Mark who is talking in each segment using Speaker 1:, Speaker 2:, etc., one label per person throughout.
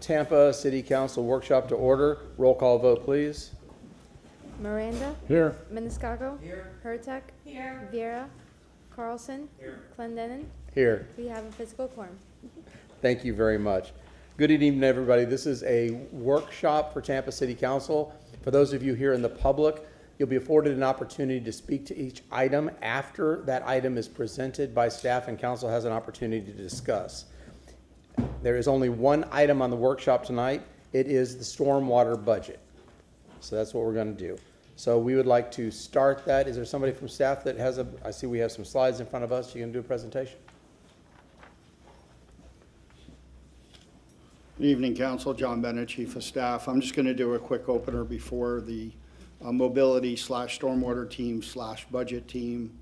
Speaker 1: Tampa City Council workshop to order. Roll call vote, please.
Speaker 2: Miranda.
Speaker 3: Here.
Speaker 2: Maniscalco. Here. Hurtak. Here. Viera. Carlson. Here. Clendenin.
Speaker 1: Here.
Speaker 2: We have a physical quorum.
Speaker 1: Thank you very much. Good evening, everybody. This is a workshop for Tampa City Council. For those of you here in the public, you'll be afforded an opportunity to speak to each item after that item is presented by staff and council has an opportunity to discuss. There is only one item on the workshop tonight. It is the stormwater budget. So that's what we're going to do. So we would like to start that. Is there somebody from staff that has I see we have some slides in front of us. You can do a presentation.
Speaker 3: Good evening, Council. John Bennett, Chief of Staff. I'm just going to do a quick opener before the mobility/stormwater team/budget team,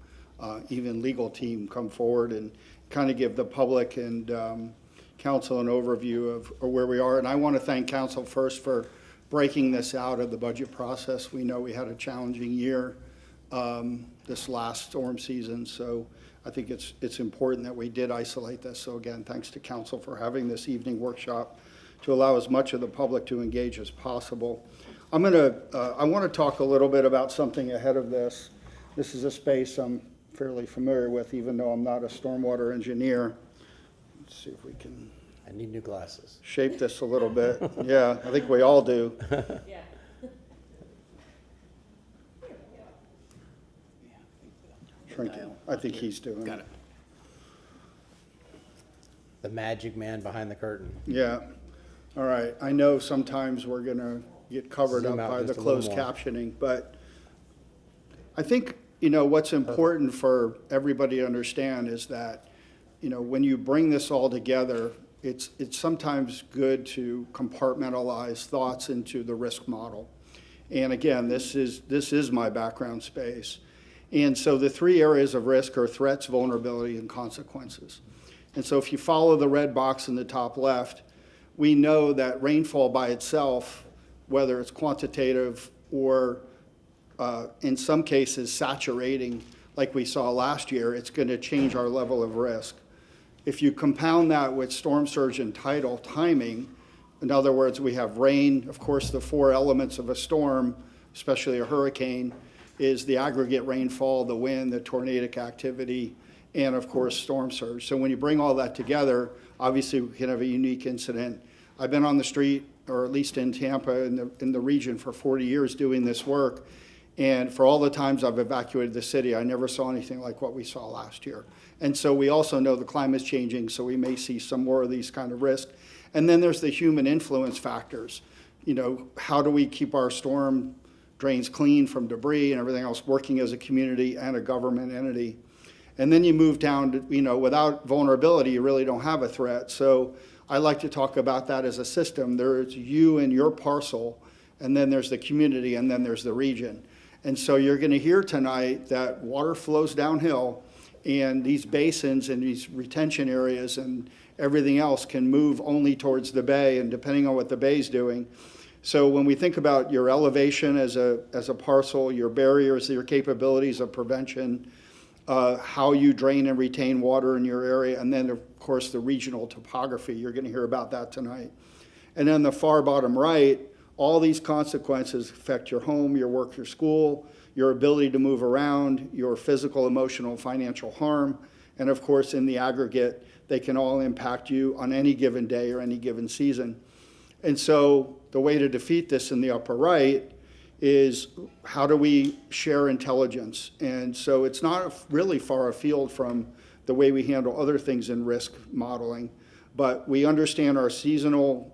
Speaker 3: even legal team come forward and kind of give the public and council an overview of where we are. And I want to thank council first for breaking this out of the budget process. We know we had a challenging year this last storm season, so I think it's important that we did isolate this. So again, thanks to council for having this evening workshop to allow as much of the public to engage as possible. I want to talk a little bit about something ahead of this. This is a space I'm fairly familiar with, even though I'm not a stormwater engineer. Let's see if we can.
Speaker 1: I need new glasses.
Speaker 3: Shape this a little bit. Yeah, I think we all do.
Speaker 2: Yeah.
Speaker 3: Shrinking. I think he's doing it.
Speaker 1: The magic man behind the curtain.
Speaker 3: Yeah. All right. I know sometimes we're going to get covered
Speaker 1: Zoom
Speaker 3: up
Speaker 1: out
Speaker 3: by the
Speaker 1: just a little
Speaker 3: closed
Speaker 1: more.
Speaker 3: captioning, but I think, what's important for everybody to understand is that, when you bring this all together, it's sometimes good to compartmentalize thoughts into the risk model. And again, this is my background space. And so the three areas of risk are threats, vulnerability, and consequences. And so if you follow the red box in the top left, we know that rainfall by itself, whether it's quantitative or in some cases saturating, like we saw last year, it's going to change our level of risk. If you compound that with storm surge and tidal timing, in other words, we have rain, of course, the four elements of a storm, especially a hurricane, is the aggregate rainfall, the wind, the tornadic activity, and of course, storm surge. So when you bring all that together, obviously we can have a unique incident. I've been on the street, or at least in Tampa, in the region for 40 years doing this work. And for all the times I've evacuated the city, I never saw anything like what we saw last year. And so we also know the climate's changing, so we may see some more of these kind of risks. And then there's the human influence factors. How do we keep our storm drains clean from debris and everything else, working as a community and a government entity? And then you move down to, without vulnerability, you really don't have a threat. So I like to talk about that as a system. There's you and your parcel, and then there's the community, and then there's the region. And so you're going to hear tonight that water flows downhill, and these basins and these retention areas and everything else can move only towards the bay, and depending on what the bay's doing. So when we think about your elevation as a parcel, your barriers, your capabilities of prevention, how you drain and retain water in your area, and then, of course, the regional topography. You're going to hear about that tonight. And then the far bottom right, all these consequences affect your home, your work, your school, your ability to move around, your physical, emotional, financial harm, and, of course, in the aggregate, they can all impact you on any given day or any given season. And so the way to defeat this in the upper right is how do we share intelligence? And so it's not really far afield from the way we handle other things in risk modeling, but we understand our seasonal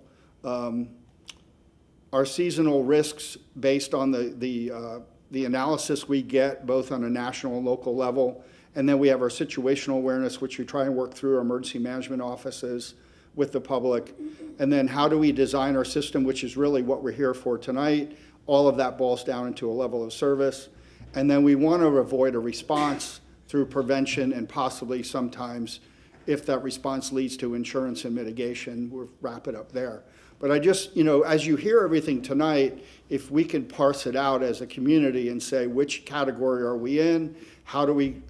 Speaker 3: risks based on the analysis we get both on a national and local level. And then we have our situational awareness, which we try and work through our emergency management offices with the public. And then how do we design our system, which is really what we're here for tonight. All of that boils down into a level of service. And then we want to avoid a response through prevention, and possibly sometimes, if that response leads to insurance and mitigation, we'll wrap it up there. But I just, as you hear everything tonight, if we can parse it out as a community and say, which category are we in? How do we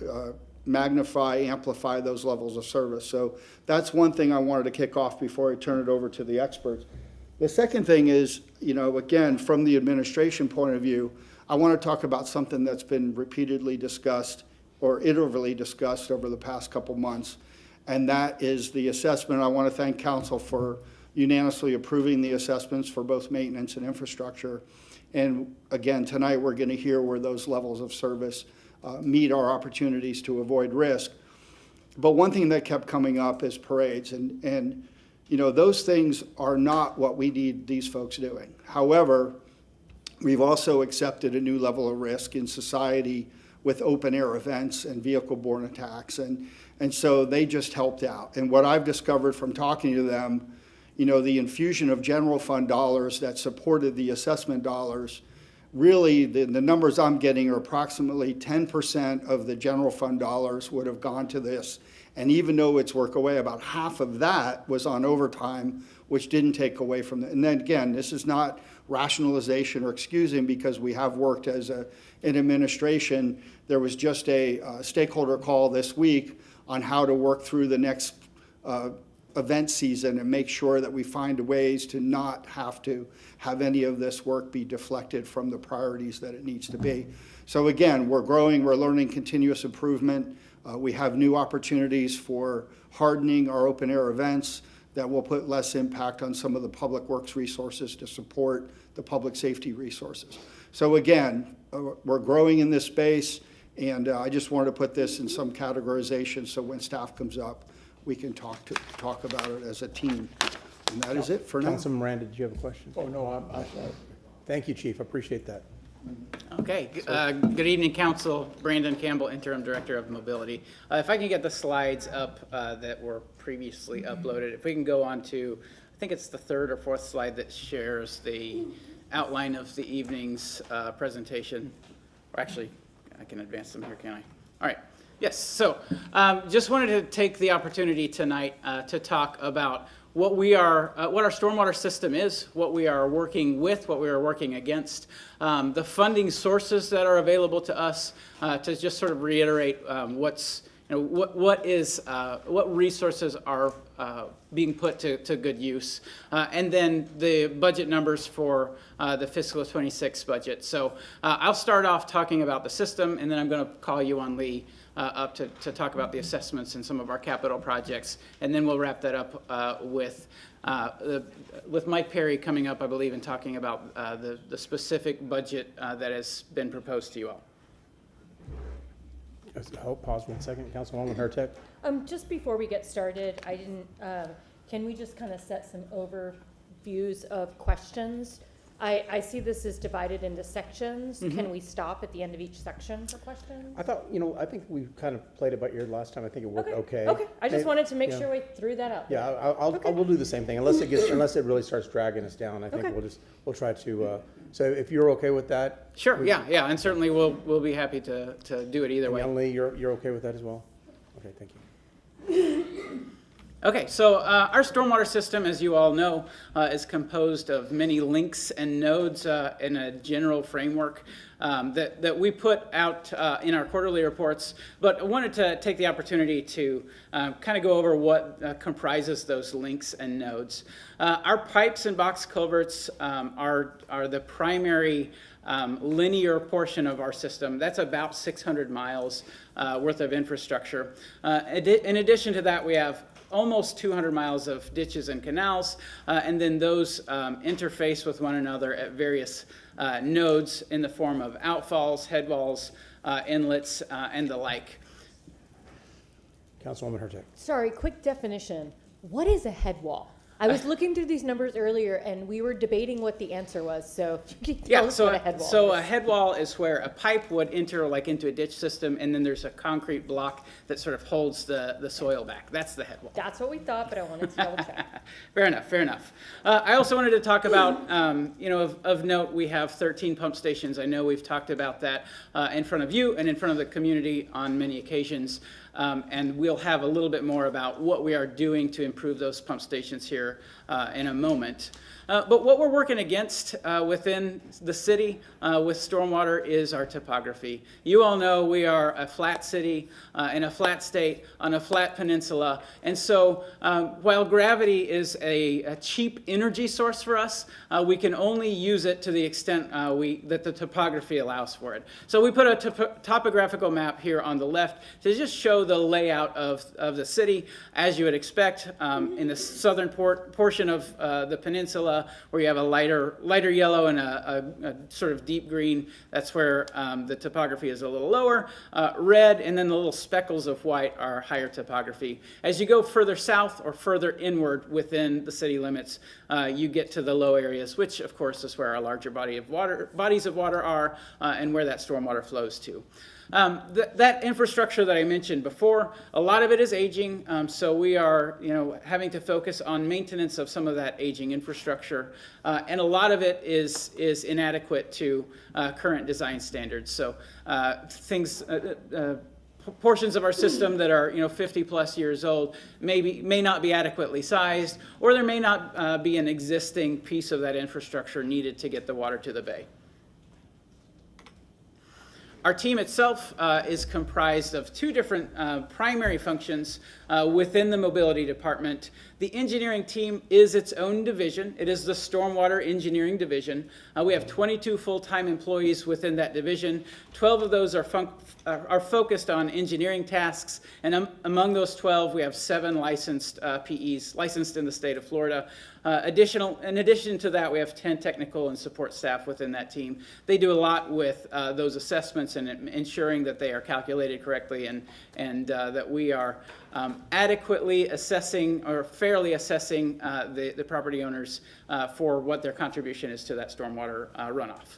Speaker 3: magnify, amplify those levels of service? So that's one thing I wanted to kick off before I turn it over to the experts. The second thing is, again, from the administration point of view, I want to talk about something that's been repeatedly discussed or iteratively discussed over the past couple months, and that is the assessment. I want to thank council for unanimously approving the assessments for both maintenance and infrastructure. And again, tonight we're going to hear where those levels of service meet our opportunities to avoid risk. But one thing that kept coming up is parades, and those things are not what we need these folks doing. However, we've also accepted a new level of risk in society with open air events and vehicle-borne attacks, and so they just helped out. And what I've discovered from talking to them, the infusion of general fund dollars that supported the assessment dollars, really the numbers I'm getting are approximately 10% of the general fund dollars would have gone to this. And even though it's work away, about half of that was on overtime, which didn't take away from it. And then again, this is not rationalization or excusing, because we have worked as an administration. There was just a stakeholder call this week on how to work through the next event season and make sure that we find ways to not have to have any of this work be deflected from the priorities that it needs to be. So again, we're growing, we're learning continuous improvement. We have new opportunities for hardening our open air events that will put less impact on some of the public works resources to support the public safety resources. So again, we're growing in this space, and I just wanted to put this in some categorization so when staff comes up, we can talk about it as a team. And that is it for now.
Speaker 1: Councilman Miranda, did you have a question?
Speaker 4: Oh, no,
Speaker 1: Thank you, Chief. I appreciate that.
Speaker 5: Okay, good evening, Council. Brandon Campbell, Interim Director of Mobility. If I can get the slides up that were previously uploaded. If we can go on to, I think it's the third or fourth slide that shares the outline of the evening's presentation. Or actually, I can advance them here, can I? All right. Yes, so just wanted to take the opportunity tonight to talk about what our stormwater system is, what we are working with, what we are working against, the funding sources that are available to us, to just sort of reiterate what resources are being put to good use, and then the budget numbers for the fiscal 26 budget. So I'll start off talking about the system, and then I'm going to call you on Lee up to talk about the assessments and some of our capital projects, and then we'll wrap that up with Mike Perry coming up, I believe, and talking about the specific budget that has been proposed to you all.
Speaker 1: Pause 1 second, Councilwoman Hurtak.
Speaker 6: Just before we get started, can we just kind of set some overviews of questions? I see this is divided into sections.
Speaker 1: Mm-hmm.
Speaker 6: Can we stop at the end of each section for questions?
Speaker 1: I thought, I think we kind of played it by ear last time. I think it worked okay.
Speaker 6: Okay, I just wanted to make
Speaker 1: yeah.
Speaker 6: sure we threw that out.
Speaker 1: Yeah, we'll do the same thing unless it really starts dragging us down. I think
Speaker 6: Okay.
Speaker 1: we'll try to. So if you're okay with that,
Speaker 5: Sure. Yeah, and certainly we'll be happy to do it either way.
Speaker 1: Young Lee, you're okay with that as well? Okay, thank you.
Speaker 5: Okay, so our stormwater system, as you all know, is composed of many links and nodes in a general framework that we put out in our quarterly reports. But I wanted to take the opportunity to kind of go over what comprises those links and nodes. Our pipes and box culverts are the primary linear portion of our system. That's about 600 miles worth of infrastructure. In addition to that, we have almost 200 miles of ditches and canals, and then those interface with one another at various nodes in the form of outfalls, headwalls, inlets, and the like.
Speaker 1: Councilwoman Hurtak.
Speaker 6: Sorry, quick definition. What is a head wall? I was looking through these numbers earlier, and we were debating what the answer was. So can you tell us what a head wall
Speaker 5: So
Speaker 6: is?
Speaker 5: a head wall is where a pipe would enter into a ditch system, and then there's a concrete block that sort of holds the soil back. That's the head wall.
Speaker 6: That's what we thought, but I wanted to double check.
Speaker 5: Fair enough. I also wanted to talk about, of note, we have 13 pump stations. I know we've talked about that in front of you and in front of the community on many occasions. And we'll have a little bit more about what we are doing to improve those pump stations here in a moment. But what we're working against within the city with stormwater is our topography. You all know we are a flat city in a flat state on a flat peninsula. And so while gravity is a cheap energy source for us, we can only use it to the extent that the topography allows for it. So we put a topographical map here on the left to just show the layout of the city as you would expect in the southern portion of the peninsula, where you have a lighter yellow and a sort of deep green. That's where the topography is a little lower. Red and then the little speckles of white are higher topography. As you go further south or further inward within the city limits, you get to the low areas, which of course is where our larger bodies of water are and where that stormwater flows to. That infrastructure that I mentioned before, a lot of it is aging, so we are, having to focus on maintenance of some of that aging infrastructure, and a lot of it is inadequate to current design standards. So portions of our system that are 50 plus years old may not be adequately sized, or there may not be an existing piece of that infrastructure needed to get the water to the bay. Our team itself is comprised of two different primary functions within the mobility department. The engineering team is its own division. It is the Stormwater Engineering Division. We have 22 full-time employees within that division. 12 of those are focused on engineering tasks, and among those 12, we have 7 licensed PEs, licensed in the state of Florida. In addition to that, we have 10 technical and support staff within that team. They do a lot with those assessments and ensuring that they are calculated correctly and that we are adequately assessing or fairly assessing the property owners for what their contribution is to that stormwater runoff.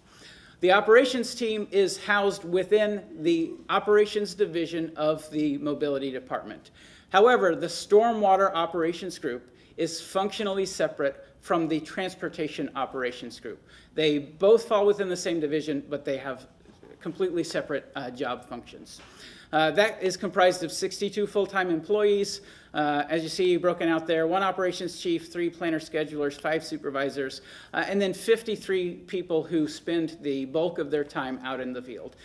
Speaker 5: The operations team is housed within the operations division of the mobility department. However, the stormwater operations group is functionally separate from the transportation operations group. They both fall within the same division, but they have completely separate job functions. That is comprised of 62 full-time employees. As you see, broken out there, 1 operations chief, 3 planner schedulers, 5 supervisors, and then 53 people who spend the bulk of their time out in the field.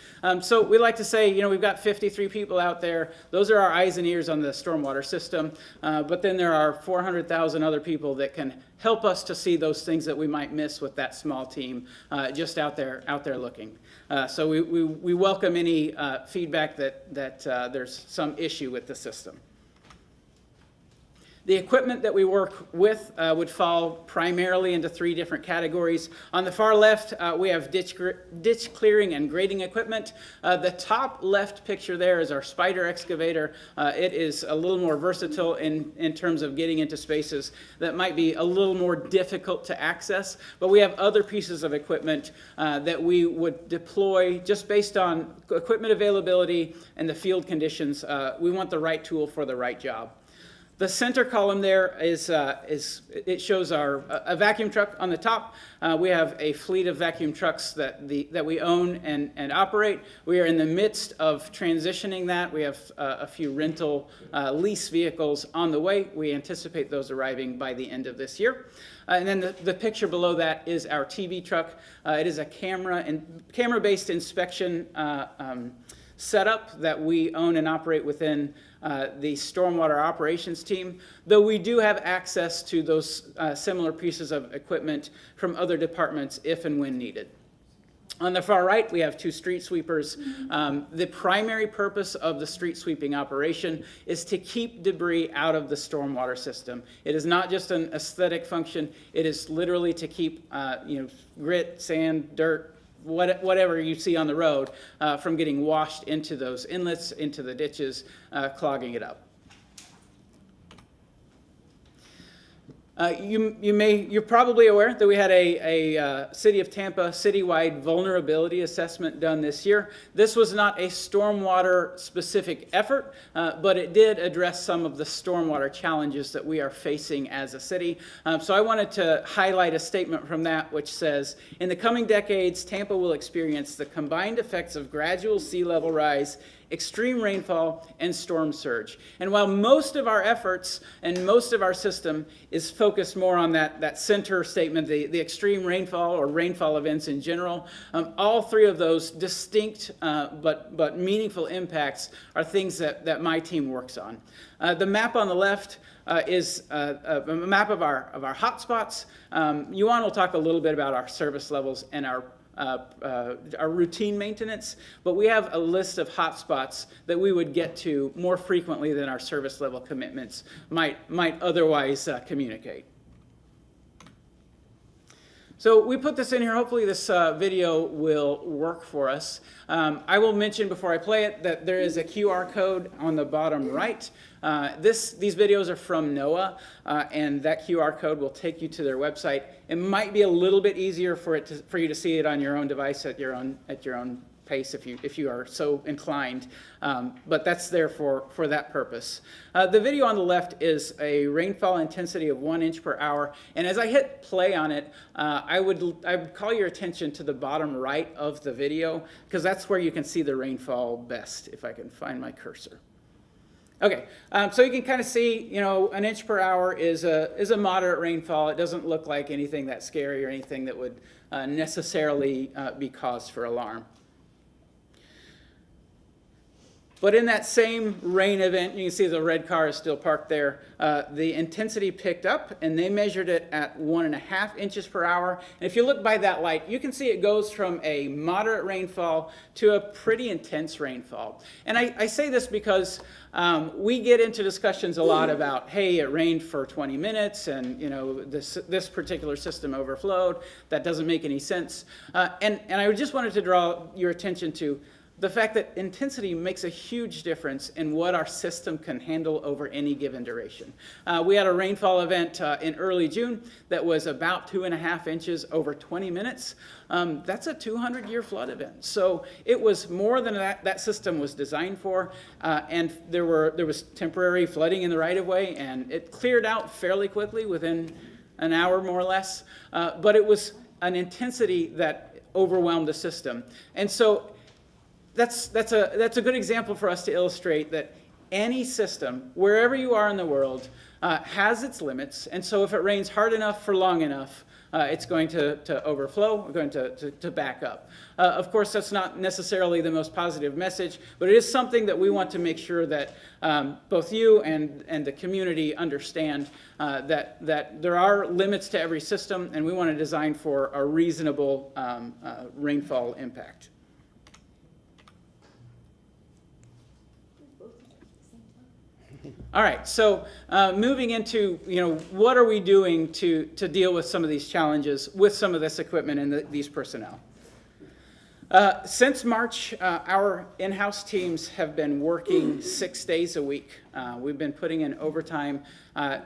Speaker 5: So we like to say, we've got 53 people out there. Those are our eyes and ears on the stormwater system. But then there are 400,000 other people that can help us to see those things that we might miss with that small team just out there looking. So we welcome any feedback that there's some issue with the system. The equipment that we work with would fall primarily into 3 different categories. On the far left, we have ditch clearing and grading equipment. The top left picture there is our spider excavator. It is a little more versatile in terms of getting into spaces that might be a little more difficult to access. But we have other pieces of equipment that we would deploy just based on equipment availability and the field conditions. We want the right tool for the right job. The center column there it shows a vacuum truck on the top. We have a fleet of vacuum trucks that we own and operate. We are in the midst of transitioning that. We have a few rental lease vehicles on the way. We anticipate those arriving by the end of this year. And then the picture below that is our TV truck. It is a camera-based inspection setup that we own and operate within the stormwater operations team, though we do have access to those similar pieces of equipment from other departments if and when needed. On the far right, we have 2 street sweepers. The primary purpose of the street sweeping operation is to keep debris out of the stormwater system. It is not just an aesthetic function. It is literally to keep grit, sand, dirt, whatever you see on the road from getting washed into those inlets, into the ditches, clogging it up. You're probably aware that we had a City of Tampa citywide vulnerability assessment done this year. This was not a stormwater specific effort, but it did address some of the stormwater challenges that we are facing as a city. So I wanted to highlight a statement from that which says, in the coming decades, Tampa will experience the combined effects of gradual sea level rise, extreme rainfall, and storm surge. And while most of our efforts and most of our system is focused focus more on that center statement, the extreme rainfall or rainfall events in general. All three of those distinct but meaningful impacts are things that my team works on. The map on the left is a map of our hotspots. Yuan will talk a little bit about our service levels and our routine maintenance, but we have a list of hotspots that we would get to more frequently than our service level commitments might otherwise communicate. So we put this in here. Hopefully this video will work for us. I will mention before I play it that there is a QR code on the bottom right. These videos are from NOAA, and that QR code will take you to their website. It might be a little bit easier for you to see it on your own device at your own pace if you are so inclined, but that's there for that purpose. The video on the left is a rainfall intensity of 1 inch per hour, and as I hit play on it, I would call your attention to the bottom right of the video, because that's where you can see the rainfall best, if I can find my cursor. Okay, so you can kind of see, 1 inch per hour is a moderate rainfall. It doesn't look like anything that scary or anything that would necessarily be cause for alarm. But in that same rain event, you can see the red car is still parked there. The intensity picked up, and they measured it at 1.5 inches per hour. And if you look by that light, you can see it goes from a moderate rainfall to a pretty intense rainfall. And I say this because we get into discussions a lot about, hey, it rained for 20 minutes, and this particular system overflowed. That doesn't make any sense. And I just wanted to draw your attention to the fact that intensity makes a huge difference in what our system can handle over any given duration. We had a rainfall event in early June that was about 2.5 inches over 20 minutes. That's a 200-year flood event. So it was more than that system was designed for, and there was temporary flooding in the right-of-way, and it cleared out fairly quickly within an hour more or less, but it was an intensity that overwhelmed the system. And so that's a good example for us to illustrate that any system, wherever you are in the world, has its limits. And so if it rains hard enough for long enough, it's going to overflow, we're going to back up. Of course, that's not necessarily the most positive message, but it is something that we want to make sure that both you and the community understand that there are limits to every system, and we want to design for a reasonable rainfall impact. All right, so moving into, what are we doing to deal with some of these challenges with some of this equipment and these personnel? Since March, our in-house teams have been working 6 days a week. We've been putting in overtime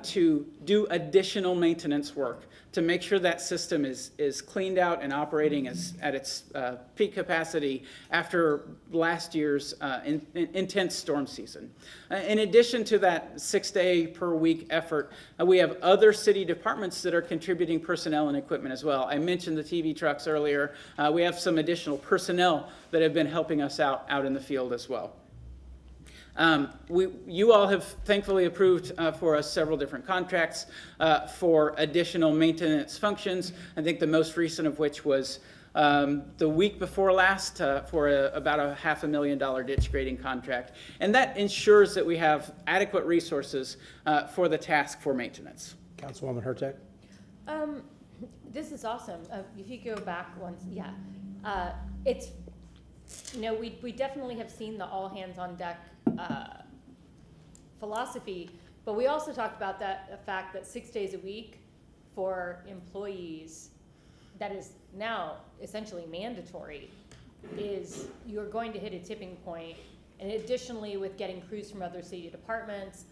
Speaker 5: to do additional maintenance work to make sure that system is cleaned out and operating at its peak capacity after last year's intense storm season. In addition to that 6-day per week effort, we have other city departments that are contributing personnel and equipment as well. I mentioned the TV trucks earlier. We have some additional personnel that have been helping us out in the field as well. You all have thankfully approved for us several different contracts for additional maintenance functions. I think the most recent of which was the week before last for about a $500,000 ditch grading contract. And that ensures that we have adequate resources for the task for maintenance.
Speaker 1: Councilwoman Hurtak?
Speaker 6: This is awesome. If you go back once, it's, we definitely have seen the all hands on deck philosophy, but we also talked about the fact that 6 days a week for employees, that is now essentially mandatory, is you're going to hit a tipping point. And additionally, with getting crews from other city departments,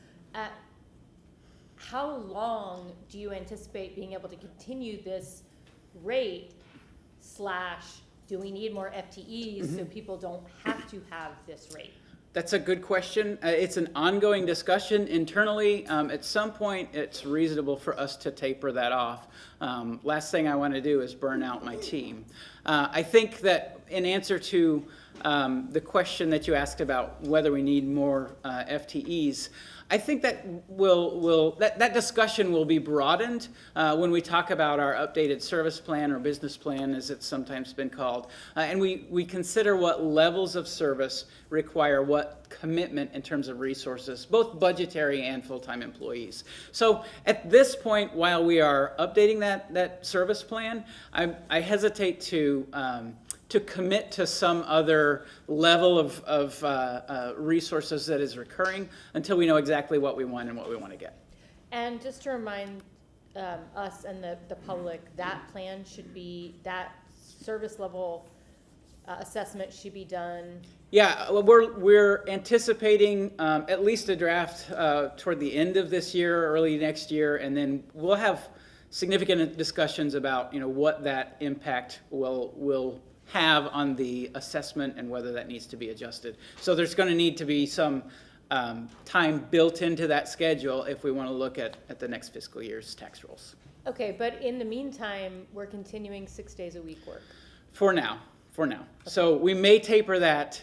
Speaker 6: how long do you anticipate being able to continue this rate / do we need more FTEs so people don't have to have this rate?
Speaker 5: That's a good question. It's an ongoing discussion internally. At some point, it's reasonable for us to taper that off. Last thing I want to do is burn out my team. I think that in answer to the question that you asked about whether we need more FTEs, I think that that discussion will be broadened when we talk about our updated service plan or business plan, as it's sometimes been called, and we consider what levels of service require what commitment in terms of resources, both budgetary and full-time employees. So at this point, while we are updating that service plan, I hesitate to commit to some other level of resources that is recurring until we know exactly what we want and what we want to get.
Speaker 6: And just to remind us and the public, that plan should be, that service level assessment should be done.
Speaker 5: Yeah, well, we're anticipating at least a draft toward the end of this year, early next year, and then we'll have significant discussions about what that impact will have on the assessment and whether that needs to be adjusted. So there's going to need to be some time built into that schedule if we want to look at the next fiscal year's tax rolls.
Speaker 6: Okay, but in the meantime, we're continuing 6 days a week work.
Speaker 5: For now. Okay. So we may taper that.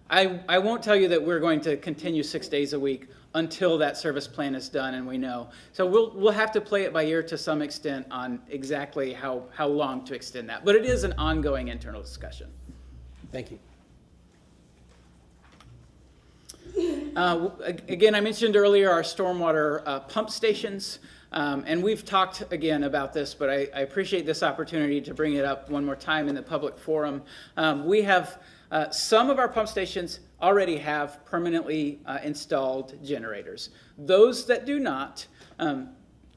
Speaker 5: I won't tell you that we're going to continue 6 days a week until that service plan is done and we know. So we'll have to play it by ear to some extent on exactly how long to extend that. But it is an ongoing internal discussion.
Speaker 1: Thank you.
Speaker 5: Again, I mentioned earlier our stormwater pump stations. And we've talked again about this, but I appreciate this opportunity to bring it up one more time in the public forum. We have some of our pump stations already have permanently installed generators. Those that do not,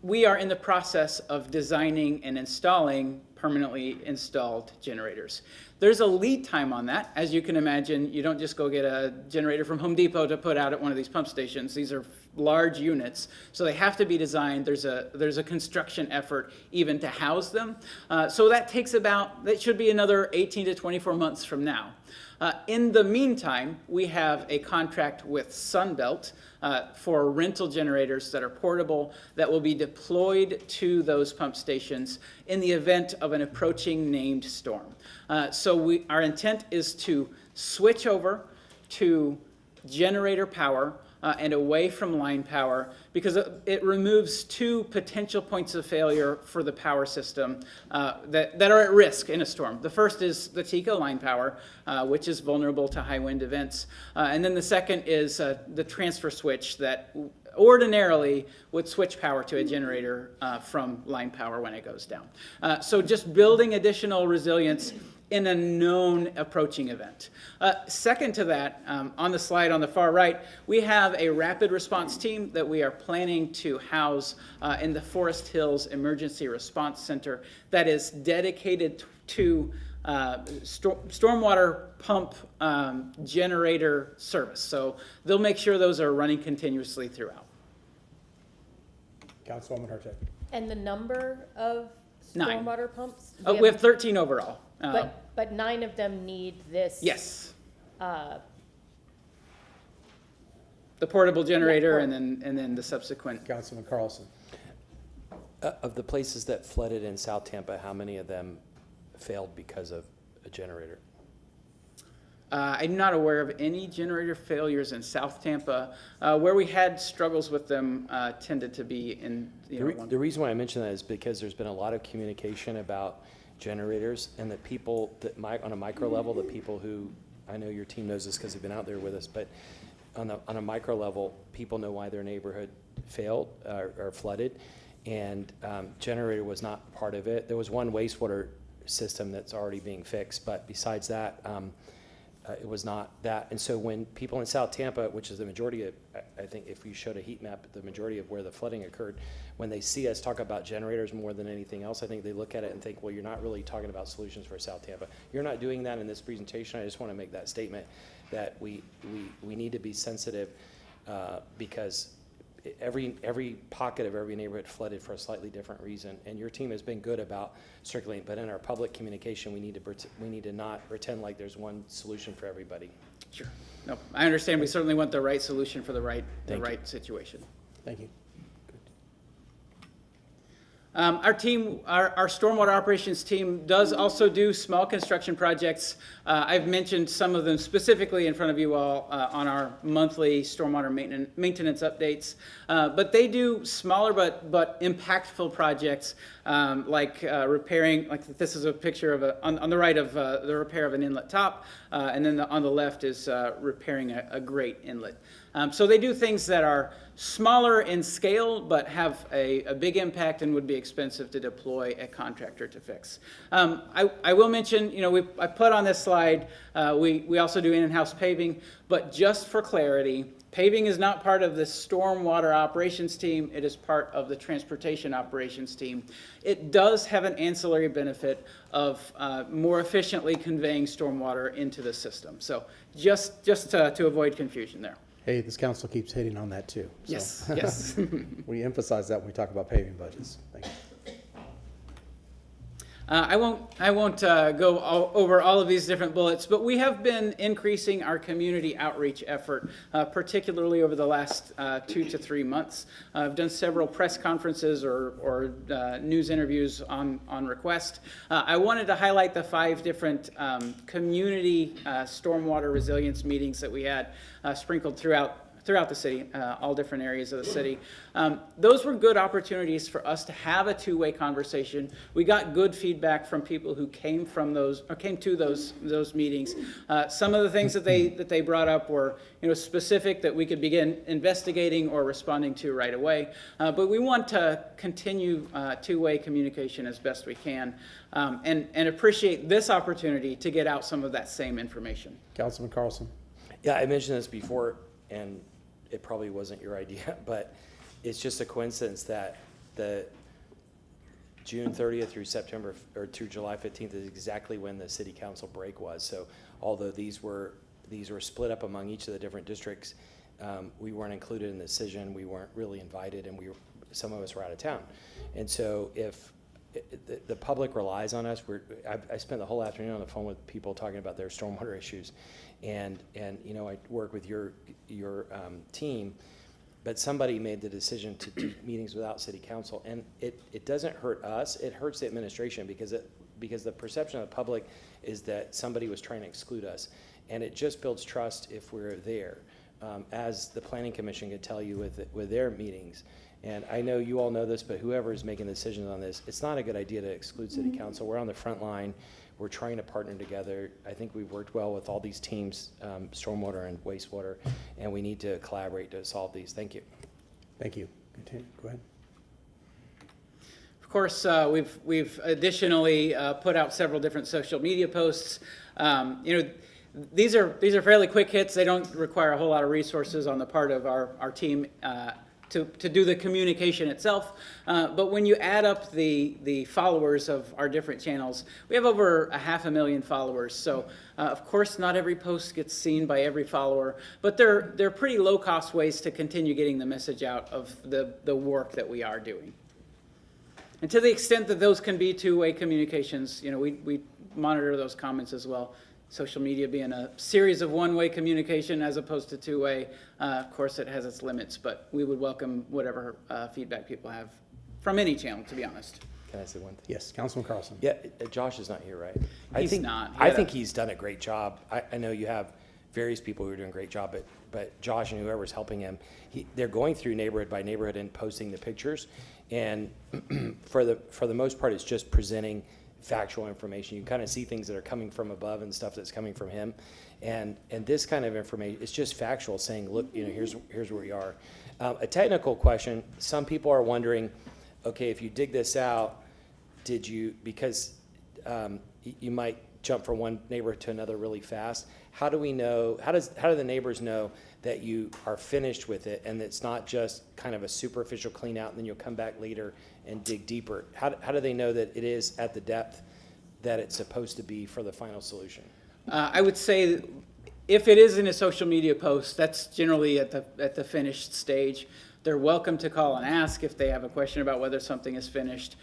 Speaker 5: we are in the process of designing and installing permanently installed generators. There's a lead time on that. As you can imagine, you don't just go get a generator from Home Depot to put out at one of these pump stations. These are large units, so they have to be designed. There's a construction effort even to house them. So that should be another 18 to 24 months from now. In the meantime, we have a contract with Sunbelt for rental generators that are portable that will be deployed to those pump stations in the event of an approaching named storm. So our intent is to switch over to generator power and away from line power, because it removes two potential points of failure for the power system that are at risk in a storm. The first is the TECO line power, which is vulnerable to high wind events. And then the second is the transfer switch that ordinarily would switch power to a generator from line power when it goes down. So just building additional resilience in a known approaching event. Second to that, on the slide on the far right, we have a rapid response team that we are planning to house in the Forest Hills Emergency Response Center that is dedicated to stormwater pump generator service. So they'll make sure those are running continuously throughout.
Speaker 1: Councilwoman Hurtak.
Speaker 6: And the number of
Speaker 5: 9.
Speaker 6: stormwater pumps?
Speaker 5: We have 13 overall.
Speaker 6: But 9 of them need this?
Speaker 5: Yes.
Speaker 6: Uh,
Speaker 5: The portable generator and then the subsequent.
Speaker 1: Councilman Carlson.
Speaker 4: Of the places that flooded in South Tampa, how many of them failed because of a generator?
Speaker 5: I'm not aware of any generator failures in South Tampa. Where we had struggles with them tended to be in,
Speaker 4: The reason why I mention that is because there's been a lot of communication about generators, and that people that on a micro level, the people who, I know your team knows this because they've been out there with us, but on a micro level, people know why their neighborhood failed or flooded, and generator was not part of it. There was one wastewater system that's already being fixed, but besides that, it was not that. And so when people in South Tampa, which is the majority of, I think if you showed a heat map, the majority of where the flooding occurred, when they see us talk about generators more than anything else, I think they look at it and think, well, you're not really talking about solutions for South Tampa. You're not doing that in this presentation. I just want to make that statement that we need to be sensitive because every pocket of every neighborhood flooded for a slightly different reason, and your team has been good about circulating. But in our public communication, we need to not pretend like there's one solution for everybody.
Speaker 5: Sure. No, I understand. We certainly want the right solution for the right situation.
Speaker 1: Thank you.
Speaker 5: Our team, our stormwater operations team does also do small construction projects. I've mentioned some of them specifically in front of you all on our monthly stormwater maintenance updates. But they do smaller but impactful projects like repairing, like this is a picture of on the right of the repair of an inlet top, and then on the left is repairing a grate inlet. So they do things that are smaller in scale, but have a big impact and would be expensive to deploy a contractor to fix. I will mention, I put on this slide, we also do in-house paving, but just for clarity, paving is not part of the stormwater operations team. It is part of the transportation operations team. It does have an ancillary benefit of more efficiently conveying stormwater into the system. So just to avoid confusion there.
Speaker 1: Hey, this council keeps hitting on that too. So
Speaker 5: Yes, yes.
Speaker 1: we emphasize that when we talk about paving budgets. Thank you.
Speaker 5: I won't go over all of these different bullets, but we have been increasing our community outreach effort, particularly over the last 2 to 3 months. I've done several press conferences or news interviews on request. I wanted to highlight the 5 different community stormwater resilience meetings that we had sprinkled throughout the city, all different areas of the city. Those were good opportunities for us to have a two-way conversation. We got good feedback from people who came to those meetings. Some of the things that they brought up were specific that we could begin investigating or responding to right away. But we want to continue two-way communication as best we can, and appreciate this opportunity to get out some of that same information.
Speaker 1: Councilman Carlson.
Speaker 4: Yeah, I mentioned this before, and it probably wasn't your idea, but it's just a coincidence that the June 30th through through July 15th is exactly when the city council break was. So although these were split up among each of the different districts, we weren't included in the decision. We weren't really invited, and some of us were out of town. And so if the public relies on us, I spent the whole afternoon on the phone with people talking about their stormwater issues, and I work with your team, but somebody made the decision to do meetings without city council, and it doesn't hurt us, it hurts the administration because the perception of the public is that somebody was trying to exclude us, and it just builds trust if we're there, as the planning commission could tell you with their meetings. And I know you all know this, but whoever is making decisions on this, it's not a good idea to exclude city council. We're on the front line. We're trying to partner together. I think we've worked well with all these teams, stormwater and wastewater, and we need to collaborate to solve these. Thank you.
Speaker 1: Thank you. Continue. Go ahead.
Speaker 5: Of course, we've additionally put out several different social media posts. These are fairly quick hits. They don't require a whole lot of resources on the part of our team to do the communication itself. But when you add up the followers of our different channels, we have over 500,000 followers. So of course, not every post gets seen by every follower, but they're pretty low-cost ways to continue getting the message out of the work that we are doing. And to the extent that those can be two-way communications, we monitor those comments as well. Social media being a series of one-way communication as opposed to two-way, of course it has its limits, but we would welcome whatever feedback people have from any channel, to be honest.
Speaker 4: Can I say one thing?
Speaker 1: Yes, Councilman Carlson.
Speaker 4: Yeah, Josh is not here, right?
Speaker 5: He's not.
Speaker 4: I think he's done a great job. I know you have various people who are doing a great job, but Josh and whoever's helping him, they're going through neighborhood by neighborhood and posting the pictures. And for the most part, it's just presenting factual information. You kind of see things that are coming from above and stuff that's coming from him, and this kind of information, it's just factual, saying, look, here's where we are. A technical question: some people are wondering, okay, if you dig this out, because you might jump from one neighborhood to another really fast. How do we know? How do the neighbors know that you are finished with it and it's not just kind of a superficial clean out and then you'll come back later and dig deeper? How do they know that it is at the depth that it's supposed to be for the final solution?
Speaker 5: I would say if it is in a social media post, that's generally at the finished stage. They're welcome to call and ask if they have a question about whether something is finished.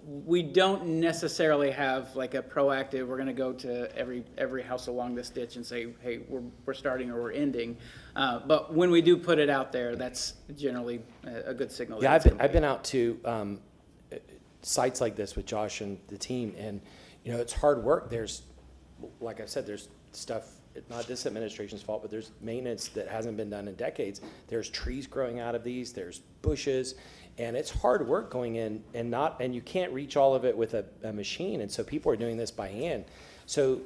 Speaker 5: we don't necessarily have like a proactive, we're gonna go to every house along this ditch and say, hey, we're starting or we're ending. But when we do put it out there, that's generally a good signal.
Speaker 4: Yeah,
Speaker 5: that it's
Speaker 4: I've been out to sites like this with Josh and the team, and you know, it's hard work. There's, like I said, there's stuff, not this administration's fault, but there's maintenance that hasn't been done in decades. There's trees growing out of these, there's bushes, and it's hard work going in, and you can't reach all of it with a machine, and so people are doing this by hand. So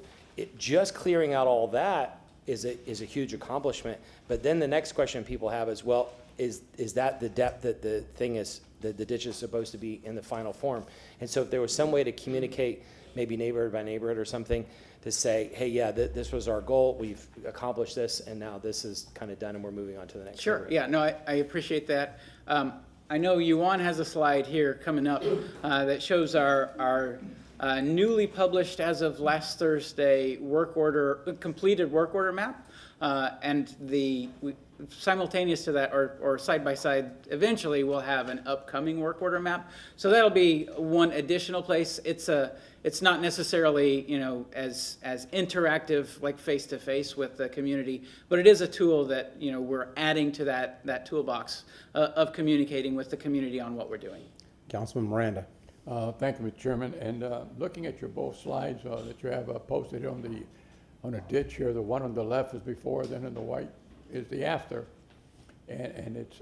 Speaker 4: just clearing out all that is a huge accomplishment. But then the next question people have is, well, is that the depth that the thing is, that the ditch is supposed to be in the final form? And so if there was some way to communicate, maybe neighborhood by neighborhood or something, to say, hey, yeah, this was our goal, we've accomplished this, and now this is kind of done, and we're moving on to the next.
Speaker 5: Sure,
Speaker 4: neighborhood.
Speaker 5: yeah, no, I appreciate that. I know Yuan has a slide here coming up that shows our newly published, as of last Thursday, completed work order map. And simultaneous to that, or side by side, eventually we'll have an upcoming work order map. So that'll be one additional place. It's not necessarily, you know, as interactive, like face to face with the community, but it is a tool that, you know, we're adding to that toolbox of communicating with the community on what we're doing.
Speaker 1: Councilman Miranda.
Speaker 7: Thank you, Mr. Chairman. And looking at your both slides that you have posted on the ditch here, the one on the left is before, then in the white is the after, and it's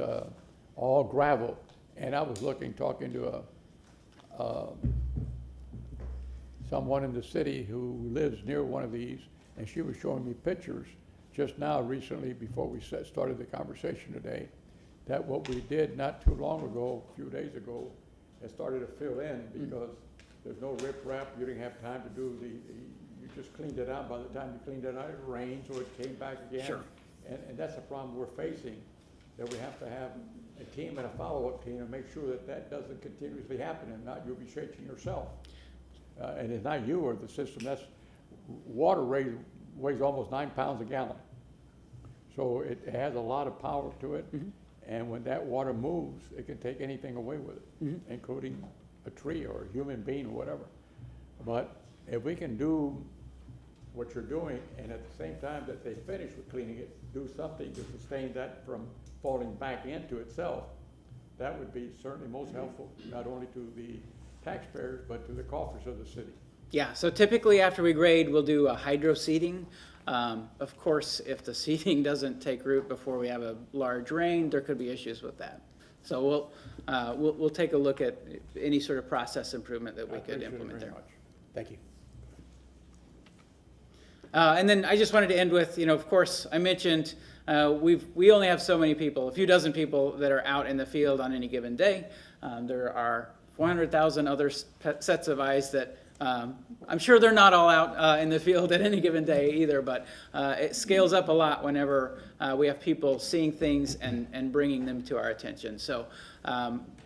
Speaker 7: all gravel. And I was talking to someone in the city who lives near one of these, and she was showing me pictures just now recently before we started the conversation today, that what we did not too long ago, a few days ago, has started to fill in because there's no riprap. You didn't have time to do you just cleaned it out. By the time you cleaned it out, it rained, so it came back again.
Speaker 5: Sure.
Speaker 7: And that's a problem we're facing, that we have to have a team and a follow-up team and make sure that doesn't continuously happen, and not you'll be shaking yourself. And it's not you or the system. That's water weighs almost 9 pounds a gallon. So it has a lot of power to it. Mm-hmm. And when that water moves, it can take anything away with it, mm-hmm. including a tree or a human being or whatever. But if we can do what you're doing, and at the same time that they finish with cleaning it, do something to sustain that from falling back into itself, that would be certainly most helpful, not only to the taxpayers, but to the coffers of the city.
Speaker 5: Yeah, so typically after we grade, we'll do a hydro seeding. Of course, if the seeding doesn't take root before we have a large rain, there could be issues with that. So we'll take a look at any sort of process improvement that we could implement there.
Speaker 1: Thank you.
Speaker 5: And then I just wanted to end with, you know, of course, I mentioned we only have so many people, a few dozen people that are out in the field on any given day. There are 400,000 other sets of eyes that I'm sure they're not all out in the field at any given day either, but it scales up a lot whenever we have people seeing things and bringing them to our attention. So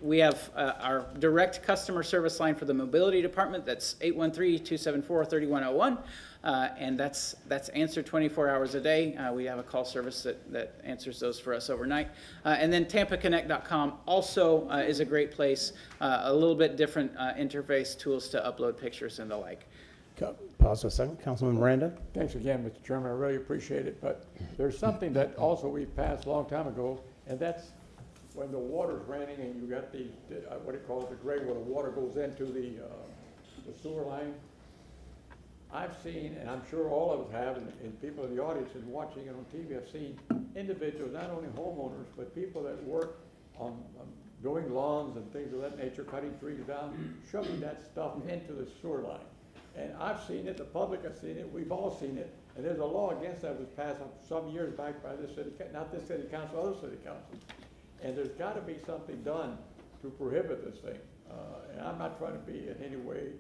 Speaker 5: we have our direct customer service line for the mobility department. That's 813-274-3101. And that's answered 24 hours a day. We have a call service that answers those for us overnight. And then TampaConnect.com also is a great place, a little bit different interface tools to upload pictures and the like.
Speaker 1: Pause for a second. Councilman Miranda.
Speaker 7: Thanks again, Mr. Chairman. I really appreciate it. But there's something that also we passed a long time ago, and that's when the water's raining and you got the what do you call it, the grade where the water goes into the sewer line. I've seen, and I'm sure all of us have, and people in the audience and watching it on TV, have seen individuals, not only homeowners, but people that work on doing lawns and things of that nature, cutting trees down, shoving that stuff into the sewer line. And I've seen it, the public has seen it, we've all seen it, and there's a law against that was passed some years back by this city, not this city council, other city councils. And there's got to be something done to prohibit this thing. And I'm not trying to be in any way.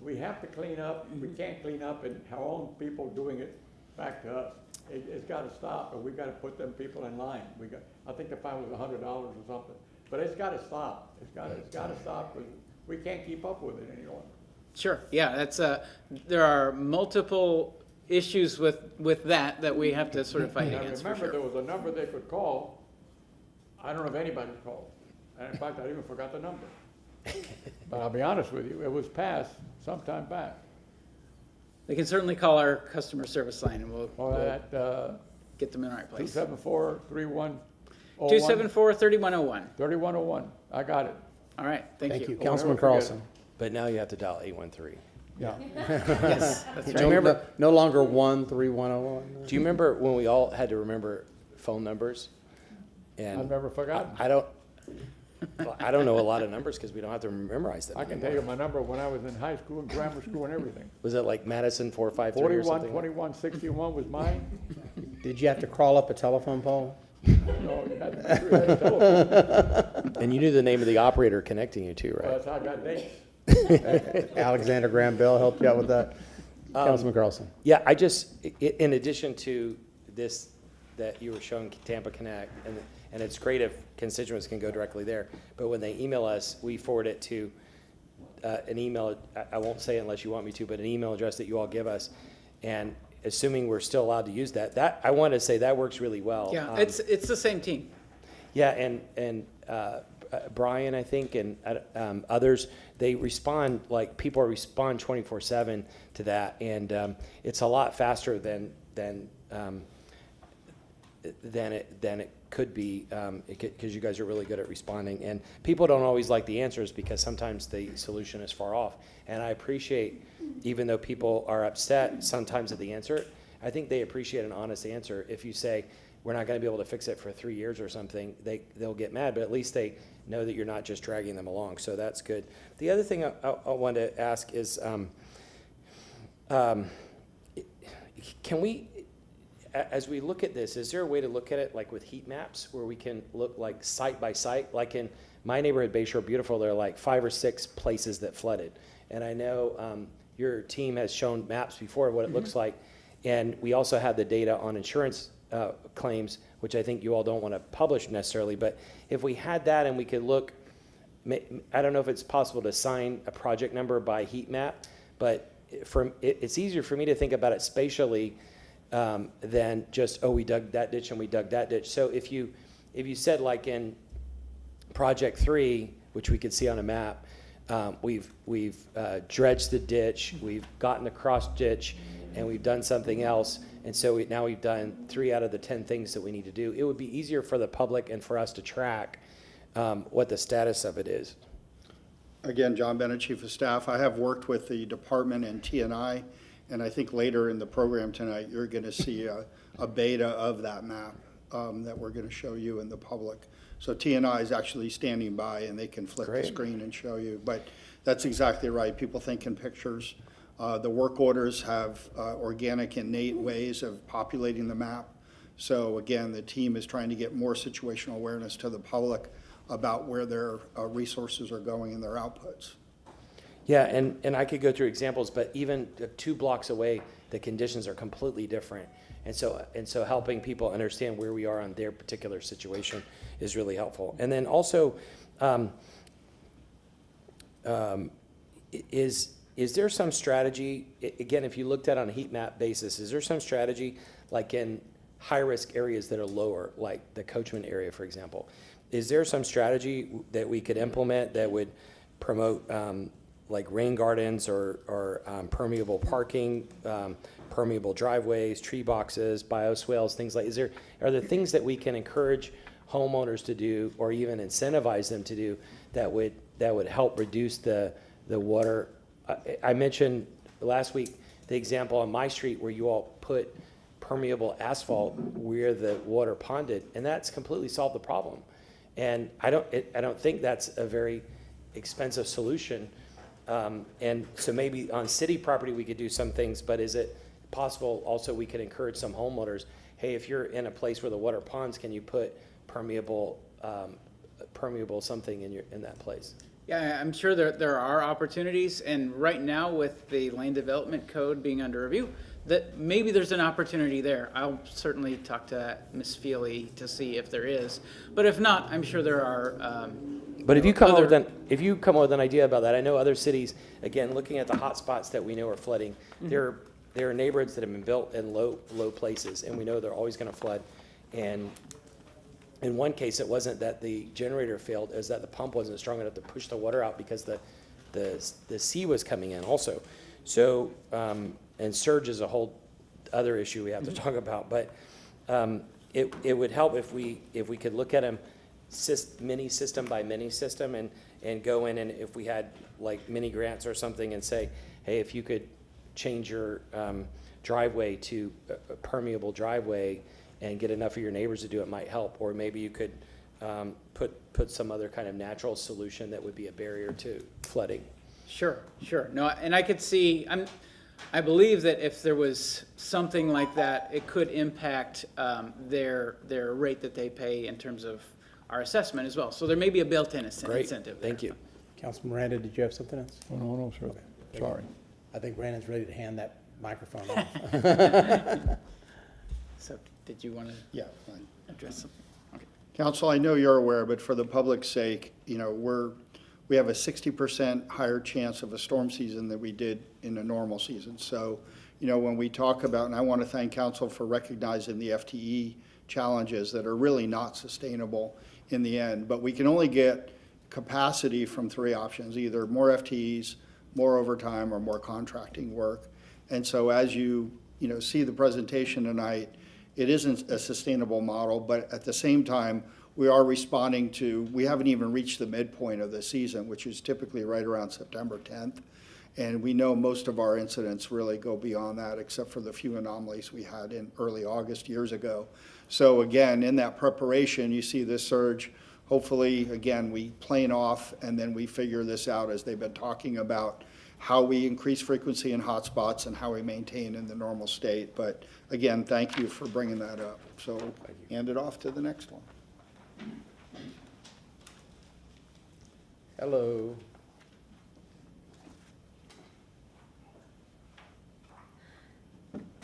Speaker 7: We have to clean up. We can't clean up and our own people doing it back to us. It's got to stop, and we've got to put them people in line. I think the fine was $100 or something, but it's got to stop. It's got to stop because we can't keep up with it any longer.
Speaker 5: Sure. Yeah, that's there are multiple issues with that we have to sort of fight against.
Speaker 7: Remember, there was a number they could call. I don't know if anybody called. And in fact, I even forgot the number. But I'll be honest with you, it was passed sometime back.
Speaker 5: They can certainly call our customer service line and we'll
Speaker 7: At
Speaker 5: get them in the right place.
Speaker 7: 274-3101.
Speaker 5: 274-3101.
Speaker 7: 3101, I got it.
Speaker 5: All right, thank you.
Speaker 1: Thank you.
Speaker 7: We'll
Speaker 1: Councilman
Speaker 7: never forget
Speaker 1: Carlson.
Speaker 4: But now you have to dial 813.
Speaker 7: Yeah.
Speaker 5: Yes, that's right.
Speaker 1: No,
Speaker 4: remember-
Speaker 1: no longer 13101.
Speaker 4: Do you remember when we all had to remember phone numbers? And
Speaker 7: I've never forgotten.
Speaker 4: I don't know a lot of numbers because we don't have to memorize them.
Speaker 7: I can tell you my number when I was in high school and grammar school and everything.
Speaker 4: Was it like Madison 453 or
Speaker 7: 41,
Speaker 4: something?
Speaker 7: 21, 61 was mine.
Speaker 1: Did you have to crawl up a telephone pole?
Speaker 7: No, you had to you had a telephone.
Speaker 4: And you knew the name of the operator connecting you to, right?
Speaker 7: That's how I got dates.
Speaker 1: Alexander Graham Bell helped you out with that. Councilman Carlson.
Speaker 4: Yeah, in addition to this, that you were showing Tampa Connect, and it's great if constituents can go directly there, but when they email us, we forward it to an email, I won't say it unless you want me to, but an email address that you all give us, and assuming we're still allowed to use that, I want to say that works really well.
Speaker 5: Yeah, it's the same team.
Speaker 4: Yeah, and Brian, I think, and others, they respond, like, people respond 24/7 to that, and it's a lot faster than it could be, because you guys are really good at responding. And people don't always like the answers because sometimes the solution is far off. And I appreciate, even though people are upset sometimes at the answer, I think they appreciate an honest answer. If you say, we're not going to be able to fix it for 3 years or something, they'll get mad, but at least they know that you're not just dragging them along. So that's good. The other thing I wanted to ask is, can we, as we look at this, is there a way to look at it like with heat maps where we can look like site by site? Like in my neighborhood, Bayshore Beautiful, there are like 5 or 6 places that flooded. And I know your team has shown maps before of what it looks like. And we also had the data on insurance claims, which I think you all don't want to publish necessarily. But if we had that and we could look, I don't know if it's possible to assign a project number by heat map, but it's easier for me to think about it spatially than just, oh, we dug that ditch and we dug that ditch. So if you said, like in project 3, which we could see on a map, we've dredged the ditch, we've gotten a cross ditch, and we've done something else, and so now we've done 3 out of the 10 things that we need to do. It would be easier for the public and for us to track what the status of it is.
Speaker 3: Again, John Bennett, Chief of Staff. I have worked with the department and TNI, and I think later in the program tonight, you're going to see a beta of that map that we're going to show you in the public. So TNI is actually standing by, and they can flip the screen and show you. But that's exactly right. People think in pictures. The work orders have organic, innate ways of populating the map. So again, the team is trying to get more situational awareness to the public about where their resources are going and their outputs.
Speaker 4: Yeah, and I could go through examples, but even 2 blocks away, the conditions are completely different. And so helping people understand where we are on their particular situation is really helpful. And then also, is there some strategy, again, if you looked at it on a heat map basis, is there some strategy like in high-risk areas that are lower, like the Coachman area, for example? Is there some strategy that we could implement that would promote like rain gardens or permeable parking, permeable driveways, tree boxes, bioswales, things like, are there things that we can encourage homeowners to do or even incentivize them to do that would help reduce the water? I mentioned last week the example on my street where you all put permeable asphalt where the water ponded, and that's completely solved the problem. And I don't think that's a very expensive solution. And so maybe on city property we could do some things, but is it possible also we could encourage some homeowners, hey, if you're in a place where the water ponds, can you put permeable something in that place?
Speaker 5: Yeah, I'm sure there are opportunities, and right now with the land development code being under review, that maybe there's an opportunity there. I'll certainly talk to Ms. Feely to see if there is, but if not, I'm sure there are.
Speaker 4: But if you come up with an idea about that, I know other cities, again, looking at the hot spots that we know are flooding, there are neighborhoods that have been built in low places, and we know they're always going to flood. And in one case, it wasn't that the generator failed, it was that the pump wasn't strong enough to push the water out because the the sea was coming in also. So, and surge is a whole other issue we have to talk about, but it would help if we could look at them mini system by mini system and go in, and if we had like mini grants or something and say, hey, if you could change your driveway to a permeable driveway and get enough of your neighbors to do it, might help. Or maybe you could put some other kind of natural solution that would be a barrier to flooding.
Speaker 5: Sure. No, and I could see, I believe that if there was something like that, it could impact their rate that they pay in terms of our assessment as well. So there may be a built-in
Speaker 4: Great,
Speaker 5: incentive there.
Speaker 4: thank you.
Speaker 1: Councilman Miranda, did you have something else?
Speaker 7: Oh, no, sir. Sorry.
Speaker 1: I think Brandon's ready to hand that microphone off.
Speaker 5: So did you want to
Speaker 3: Yeah, fine.
Speaker 5: address something? Okay.
Speaker 3: Council, I know you're aware, but for the public's sake, you know, we have a 60% higher chance of a storm season than we did in a normal season. So, you know, when we talk about, and I want to thank council for recognizing the FTE challenges that are really not sustainable in the end, but we can only get capacity from three options, either more FTEs, more overtime, or more contracting work. And so as you see the presentation tonight, it isn't a sustainable model, but at the same time, we are responding to, we haven't even reached the midpoint of the season, which is typically right around September 10th. And we know most of our incidents really go beyond that, except for the few anomalies we had in early August years ago. So again, in that preparation, you see this surge. Hopefully, again, we plane off and then we figure this out as they've been talking about how we increase frequency in hotspots and how we maintain in the normal state. But again, thank you for bringing that up. So hand it off to the next one.
Speaker 1: Hello.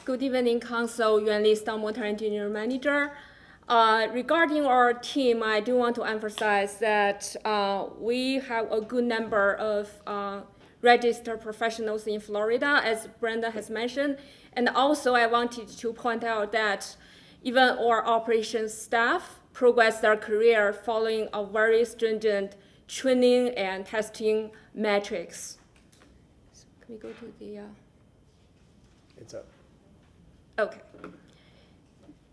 Speaker 8: Good evening, Council. Yuan Li, Stormwater Engineer Manager. Regarding our team, I do want to emphasize that we have a good number of registered professionals in Florida, as Brenda has mentioned. And also, I wanted to point out that even our operations staff progress their career following a very stringent training and testing metrics. So can we go to the?
Speaker 1: It's up.
Speaker 8: Okay.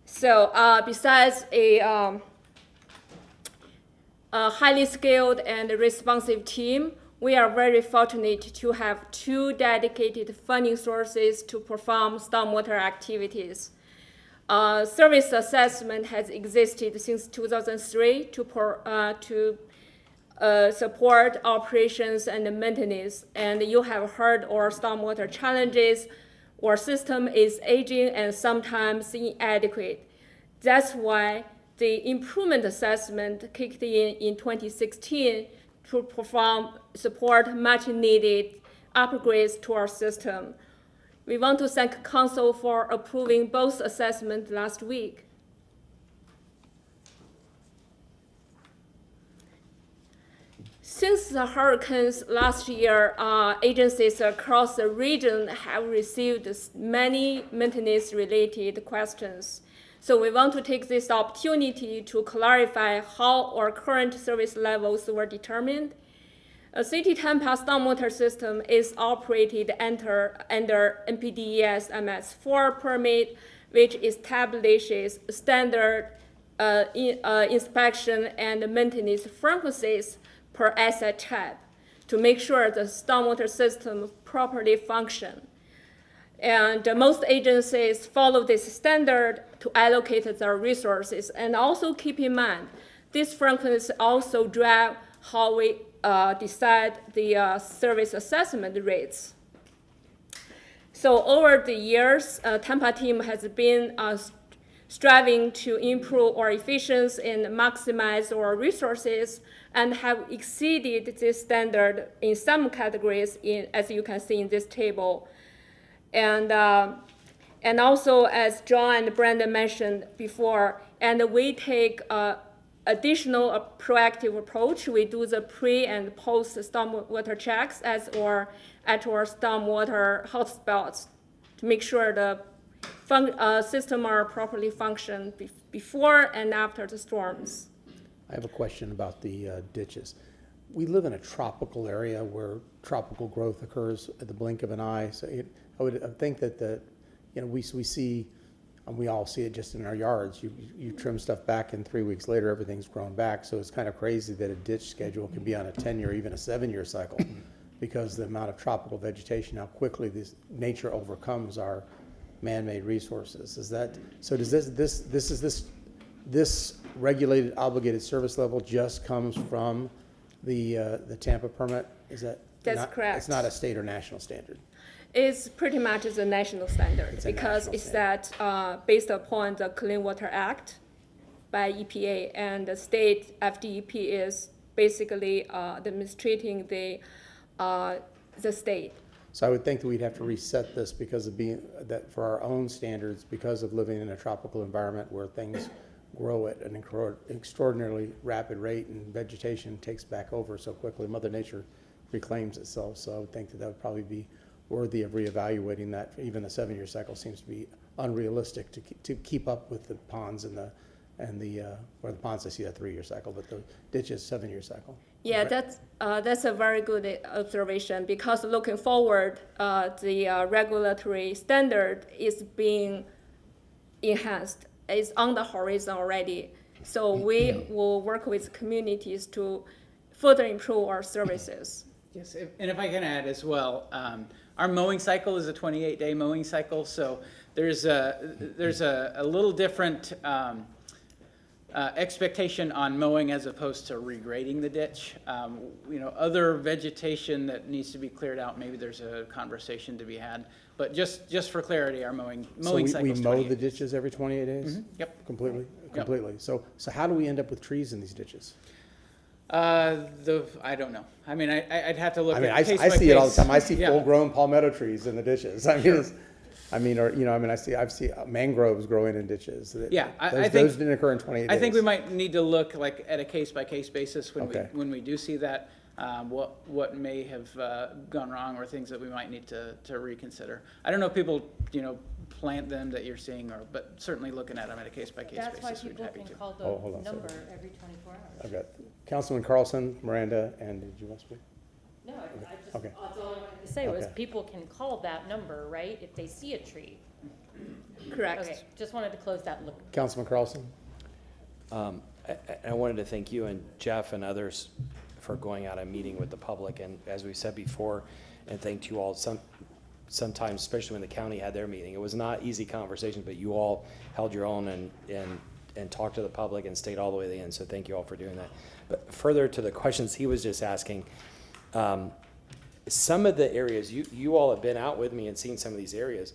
Speaker 8: So besides a highly skilled and responsive team, we are very fortunate to have two dedicated funding sources to perform stormwater activities. Service assessment has existed since 2003 to support operations and maintenance. And you have heard our stormwater challenges. Our system is aging and sometimes inadequate. That's why the improvement assessment kicked in 2016 to support much needed upgrades to our system. We want to thank Council for approving both assessments last week. Since the hurricanes last year, agencies across the region have received many maintenance-related questions. So we want to take this opportunity to clarify how our current service levels were determined. A City Tampa stormwater system is operated under NPDES MS4 permit, which establishes standard inspection and maintenance frequencies per asset type to make sure the stormwater system properly functions. And most agencies follow this standard to allocate their resources. And also keep in mind, this frequency also drive how we decide the service assessment rates. So over the years, Tampa team has been striving to improve our efficiency and maximize our resources, and have exceeded this standard in some categories, as you can see in this table. And also, as John and Brandon mentioned before, and we take additional proactive approach. We do the pre and post stormwater checks at our stormwater hotspots to make sure the system are properly function before and after the storms.
Speaker 1: I have a question about the ditches. we live in a tropical area where tropical growth occurs at the blink of an eye. So I think that we see, and we all see it just in our yards. You trim stuff back, and 3 weeks later, everything's grown back. So it's kind of crazy that a ditch schedule can be on a 10-year, even a 7-year cycle, because the amount of tropical vegetation, how quickly nature overcomes our man-made resources. Is that so? Does this regulated obligated service level just comes from the Tampa permit? Is that?
Speaker 8: That's correct.
Speaker 1: It's not a state or national standard.
Speaker 8: It's pretty much the national standard
Speaker 1: It's a
Speaker 8: because
Speaker 1: national
Speaker 8: it's that based upon the Clean Water Act by EPA, and the state FDEP is basically administrating the state.
Speaker 1: So I would think that we'd have to reset this because of for our own standards, because of living in a tropical environment where things grow at an extraordinarily rapid rate and vegetation takes back over so quickly. Mother Nature reclaims itself. So I would think that would probably be worthy of reevaluating that. Even the 7-year cycle seems to be unrealistic to keep up with the ponds or the ponds, I see that 3-year cycle, but the ditches 7-year cycle.
Speaker 8: Yeah, that's a very good observation, because looking forward, the regulatory standard is being enhanced. It's on the horizon already. So we will work with communities to further improve our services.
Speaker 5: Yes, and if I can add as well, our mowing cycle is a 28-day mowing cycle, so there's a little different expectation on mowing as opposed to regrading the ditch. Other vegetation that needs to be cleared out, maybe there's a conversation to be had. But just for clarity, our mowing cycle is 28
Speaker 1: we mow the ditches every 28 days?
Speaker 5: Mm-hmm. Yep.
Speaker 1: Completely. So how do we end up with trees in these ditches?
Speaker 5: I don't know. I mean, I'd have to look
Speaker 1: I mean,
Speaker 5: at case by
Speaker 1: I see it all the
Speaker 5: case.
Speaker 1: time. I see
Speaker 5: Yeah.
Speaker 1: full-grown palmetto trees in the ditches. I mean, I've seen mangroves growing in ditches.
Speaker 5: Yeah, I think
Speaker 1: those didn't occur in 28 days.
Speaker 5: I think we might need to look like at a case by case basis
Speaker 1: Okay.
Speaker 5: when we do see that, what may have gone wrong or things that we might need to reconsider. I don't know if people plant them that you're seeing, but certainly looking at them at a case by case basis.
Speaker 6: That's why
Speaker 5: we'd
Speaker 6: people
Speaker 5: happy
Speaker 6: can
Speaker 5: to.
Speaker 6: call
Speaker 1: Oh, hold on a
Speaker 6: the number
Speaker 1: second.
Speaker 6: every 24 hours.
Speaker 1: I've got Councilman Carlson, Miranda, and did you want to speak?
Speaker 6: No, I just,
Speaker 1: Okay.
Speaker 6: that's all I wanted to say was
Speaker 1: Okay.
Speaker 6: people can call that number, right, if they see a tree.
Speaker 8: Correct.
Speaker 6: Okay, just wanted to close that loop.
Speaker 1: Councilman Carlson?
Speaker 4: I wanted to thank you and Jeff and others for going out and meeting with the public, and as we said before, and thank you all. Sometimes, especially when the county had their meeting, it was not easy conversations, but you all held your own and talked to the public and stayed all the way to the end, so thank you all for doing that. But further to the questions he was just asking, some of the areas, you all have been out with me and seen some of these areas.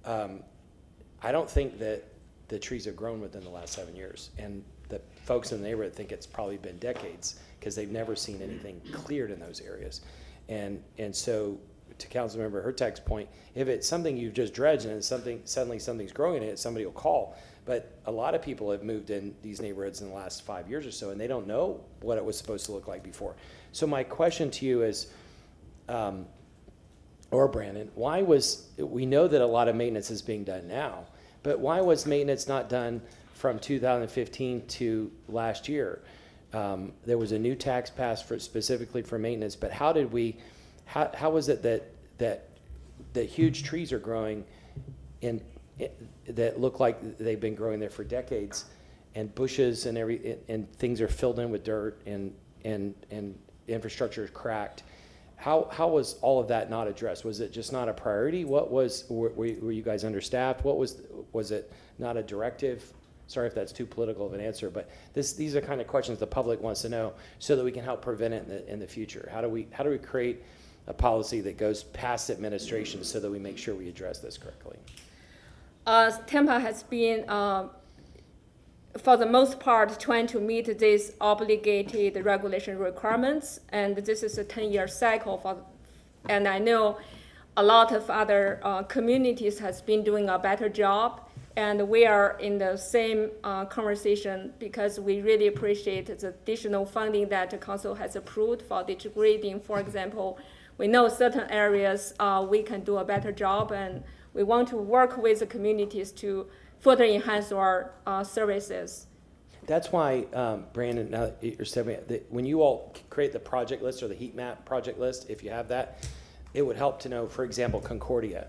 Speaker 4: I don't think that the trees have grown within the last 7 years, and the folks in the neighborhood think it's probably been decades because they've never seen anything cleared in those areas. And so, to Councilmember Hurtak's point, if it's something you've just dredged and suddenly something's growing in it, somebody will call. But a lot of people have moved in these neighborhoods in the last 5 years or so, and they don't know what it was supposed to look like before. So my question to you is, or Brandon, we know that a lot of maintenance is being done now, but why was maintenance not done from 2015 to last year? There was a new tax passed specifically for maintenance, but how was it that huge trees are growing that look like they've been growing there for decades, and bushes and things are filled in with dirt and infrastructure is cracked? How was all of that not addressed? Was it just not a priority? Were you guys understaffed? Was it not a directive? Sorry if that's too political of an answer, but these are kind of questions the public wants to know so that we can help prevent it in the future. How do we create a policy that goes past administration so that we make sure we address this correctly?
Speaker 8: Tampa has been, for the most part, trying to meet these obligated regulation requirements, and this is a 10-year cycle and I know a lot of other communities has been doing a better job, and we are in the same conversation because we really appreciate the additional funding that the council has approved for ditch grading, for example. We know certain areas we can do a better job, and we want to work with the communities to further enhance our services.
Speaker 4: That's why, Brandon, now that you're stepping, when you all create the project list or the heat map project list, if you have that, it would help to know, for example, Concordia.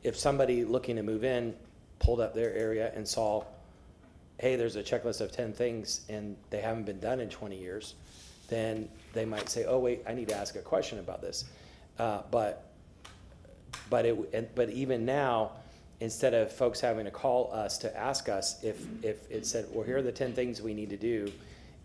Speaker 4: If somebody looking to move in pulled up their area and saw, hey, there's a checklist of 10 things and they haven't been done in 20 years, then they might say, oh, wait, I need to ask a question about this. But even now, instead of folks having to call us to ask us, if it said, well, here are the 10 things we need to do,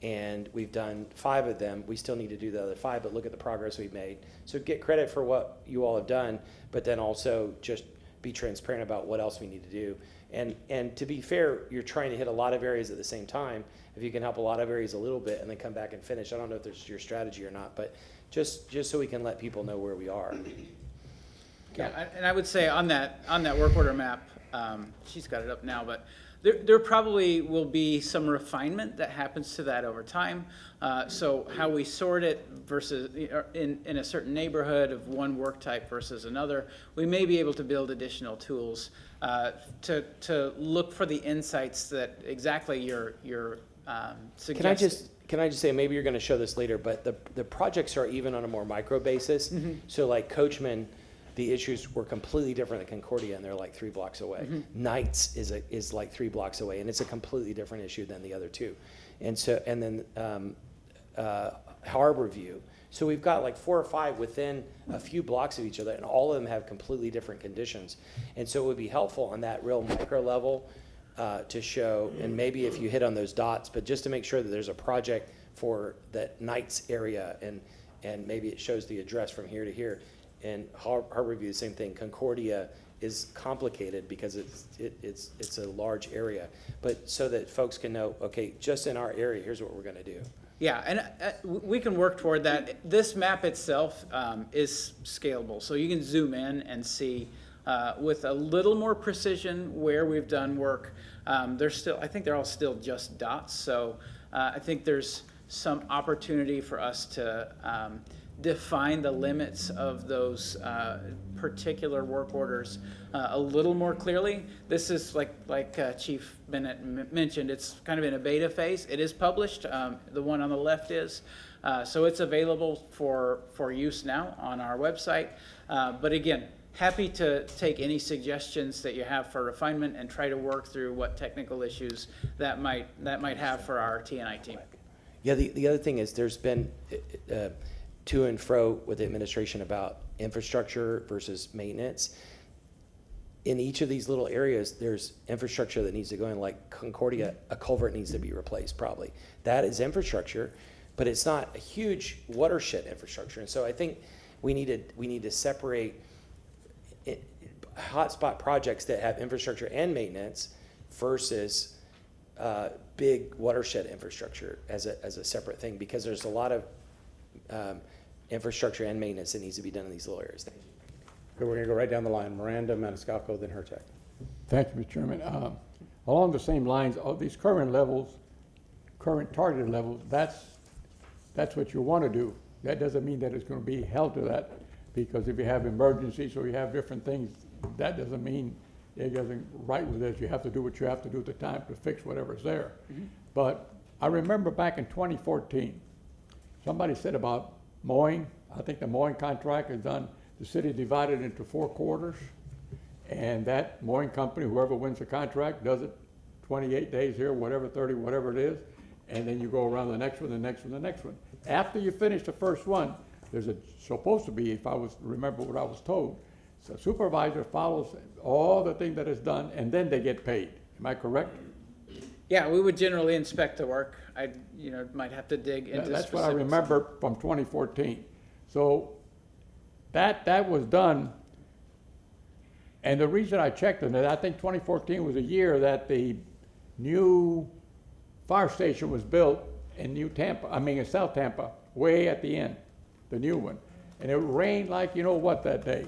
Speaker 4: and we've done 5 of them, we still need to do the other 5, but look at the progress we've made. So get credit for what you all have done, but then also just be transparent about what else we need to do. And to be fair, you're trying to hit a lot of areas at the same time. If you can help a lot of areas a little bit and then come back and finish, I don't know if there's your strategy or not, but just so we can let people know where we are.
Speaker 5: Yeah, and I would say on that work order map, she's got it up now, but there probably will be some refinement that happens to that over time. So how we sort it versus in a certain neighborhood of one work type versus another, we may be able to build additional tools to look for the insights that exactly you're suggesting.
Speaker 4: Can I just say, maybe you're going to show this later, but the projects are even on a more micro basis. Mm-hmm. So like Coachman, the issues were completely different at Concordia, and they're like 3 blocks away. Mm-hmm. Knights is like 3 blocks away, and it's a completely different issue than the other 2. And then Harborview. So we've got like 4 or 5 within a few blocks of each other, and all of them have completely different conditions. And so it would be helpful on that real micro level to show, and maybe if you hit on those dots, but just to make sure that there's a project for that Knights area, and maybe it shows the address from here to here. And Harborview, the same thing. Concordia is complicated because it's a large area, but so that folks can know, okay, just in our area, here's what we're going to do.
Speaker 5: Yeah, and we can work toward that. This map itself is scalable, so you can zoom in and see with a little more precision where we've done work. I think they're all still just dots, so I think there's some opportunity for us to define the limits of those particular work orders a little more clearly. This is like Chief Bennett mentioned, it's kind of in a beta phase. It is published, the one on the left is, so it's available for use now on our website. But again, happy to take any suggestions that you have for refinement and try to work through what technical issues that might have for our T&I team.
Speaker 4: Yeah, the other thing is there's been to and fro with the administration about infrastructure versus maintenance. In each of these little areas, there's infrastructure that needs to go in, like Concordia, a culvert needs to be replaced probably. That is infrastructure, but it's not a huge watershed infrastructure. And so I think we need to separate hotspot projects that have infrastructure and maintenance versus big watershed infrastructure as a separate thing, because there's a lot of infrastructure and maintenance that needs to be done in these little areas. Thank you.
Speaker 1: Okay, we're going to go right down the line. Miranda, Maniscalco, then Hurtak.
Speaker 7: Thank you, Mr. Chairman. Along the same lines, of these current targeted levels, that's what you want to do. That doesn't mean that it's going to be held to that, because if you have emergencies or you have different things, that doesn't mean it doesn't right with it. You have to do what you have to do at the time to fix whatever's there. Mm-hmm. But I remember back in 2014, somebody said about mowing. I think the mowing contract is done. The city divided into 4 quarters, and that mowing company, whoever wins the contract, does it 28 days here, whatever, 30, whatever it is, and then you go around the next one, the next one, the next one. After you finish the first one, there's supposed to be, if I remember what I was told, so supervisor follows all the thing that is done, and then they get paid. Am I correct?
Speaker 5: Yeah, we would generally inspect the work. I might have to dig into
Speaker 7: That's
Speaker 5: specifics.
Speaker 7: what I remember from 2014. So that was done, and the reason I checked on it, I think 2014 was a year that the new fire station was built in in South Tampa, way at the end, the new one. And it rained like you know what that day.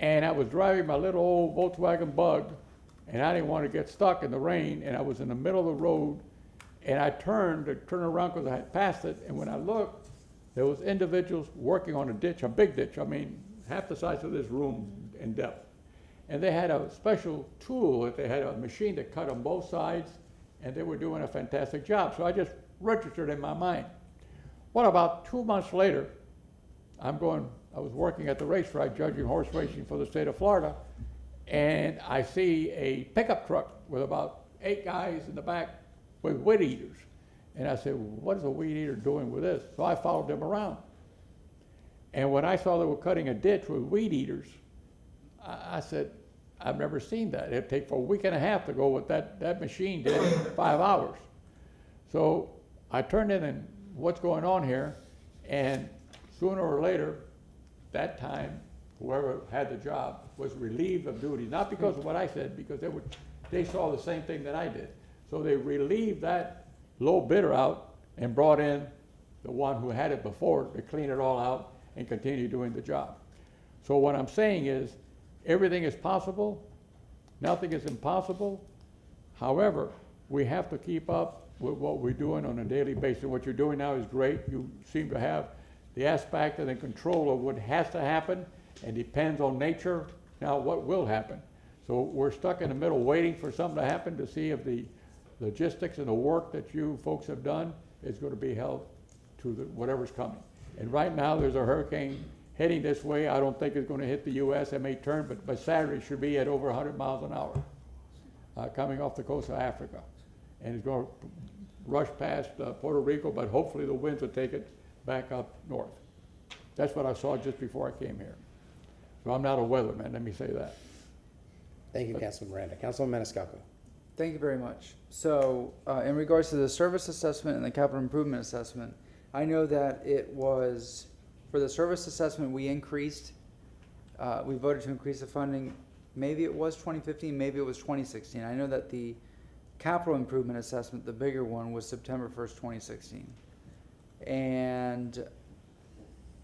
Speaker 7: And I was driving my little old Volkswagen Bug, and I didn't want to get stuck in the rain, and I was in the middle of the road, and I turned around because I had passed it, and when I looked, there was individuals working on a ditch, a big ditch, I mean, half the size of this room in depth. And they had a special tool, that they had a machine that cut on both sides, and they were doing a fantastic job. So I just registered in my mind. Well, about 2 months later, I was working at the racetrack judging horse racing for the state of Florida, and I see a pickup truck with about 8 guys in the back with weed eaters. And I said, well, what is a weed eater doing with this? So I followed them around. And when I saw they were cutting a ditch with weed eaters, I said, I've never seen that. It'd take for a week and a half to go what that machine did in 5 hours. So I turned in and what's going on here? And sooner or later, that time, whoever had the job was relieved of duty, not because of what I said, because they saw the same thing that I did. So they relieved that low bidder out and brought in the one who had it before to clean it all out and continue doing the job. So what I'm saying is, everything is possible, nothing is impossible. However, we have to keep up with what we're doing on a daily basis. What you're doing now is great. You seem to have the aspect and the control of what has to happen, and depends on nature now what will happen. So we're stuck in the middle waiting for something to happen to see if the logistics and the work that you folks have done is going to be held to whatever's coming. And right now there's a hurricane heading this way. I don't think it's going to hit the U.S. It may turn, but by Saturday it should be at over 100 miles an hour coming off the coast of Africa. And it's going to rush past Puerto Rico, but hopefully the winds will take it back up north. That's what I saw just before I came here. So I'm not a weatherman, let me say that.
Speaker 1: Thank you, Councilman Miranda. Councilman Maniscalco.
Speaker 9: Thank you very much. So, in regards to the service assessment and the capital improvement assessment, I know that it was, for the service assessment, we voted to increase the funding. Maybe it was 2015, maybe it was 2016. I know that the capital improvement assessment, the bigger one, was September 1st, 2016. And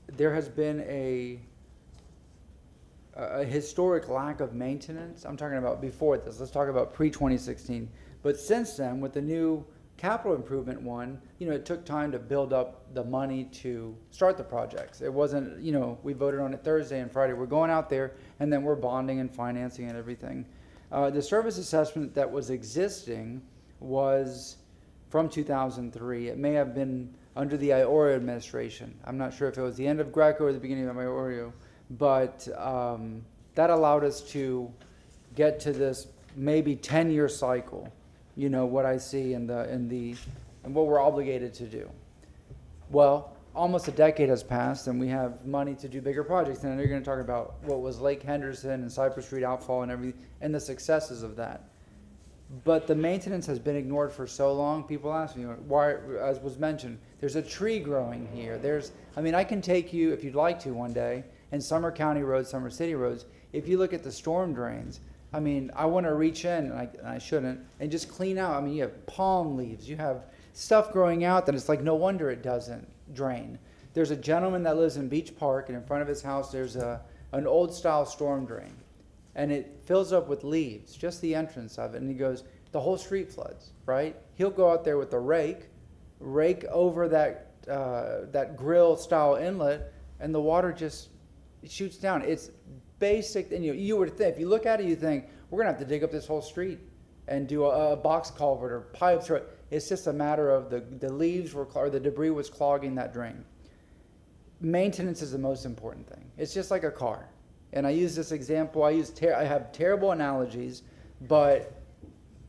Speaker 9: there has been a historic lack of maintenance. I'm talking about before this. Let's talk about pre-2016. But since then, with the new capital improvement one, it took time to build up the money to start the projects. It wasn't, we voted on it Thursday and Friday. We're going out there, and then we're bonding and financing and everything. The service assessment that was existing was from 2003. It may have been under the Iorio administration. I'm not sure if it was the end of Greco or the beginning of Iorio, but that allowed us to get to this maybe 10-year cycle. What I see and what we're obligated to do. Well, almost a decade has passed, and we have money to do bigger projects. And I know you're going to talk about what was Lake Henderson and Cypress Street outfall and everything, and the successes of that. But the maintenance has been ignored for so long. People ask me, why, as was mentioned, there's a tree growing here. I can take you, if you'd like to one day, in Summer County roads, Summer City roads, if you look at the storm drains, I want to reach in, and I shouldn't, and just clean out. You have palm leaves. You have stuff growing out that it's like no wonder it doesn't drain. There's a gentleman that lives in Beach Park, and in front of his house there's an old-style storm drain. And it fills up with leaves, just the entrance of it. And he goes, the whole street floods, right? He'll go out there with a rake over that grill-style inlet, and the water just shoots down. It's basic, and you would think, if you look at it, you think, we're going to have to dig up this whole street and do a box culvert or pipes. It's just a matter of the leaves or the debris was clogging that drain. Maintenance is the most important thing. It's just like a car. And I use this example. I have terrible analogies, but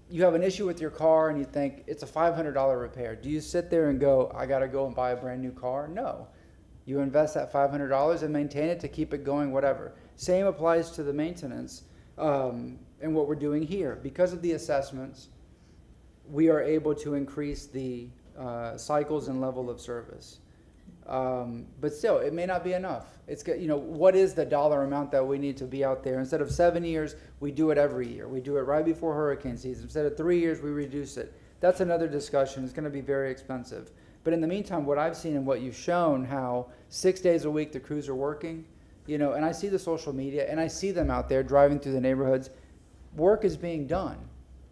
Speaker 9: you have an issue with your car and you think it's a $500 repair. Do you sit there and go, I got to go and buy a brand new car? No. You invest that $500 and maintain it to keep it going, whatever. Same applies to the maintenance and what we're doing here. Because of the assessments, we are able to increase the cycles and level of service. But still, it may not be enough. It's, what is the dollar amount that we need to be out there? Instead of 7 years, we do it every year. We do it right before hurricane season. Instead of 3 years, we reduce it. That's another discussion. It's going to be very expensive. But in the meantime, what I've seen and what you've shown, how 6 days a week the crews are working, and I see the social media, and I see them out there driving through the neighborhoods. Work is being done,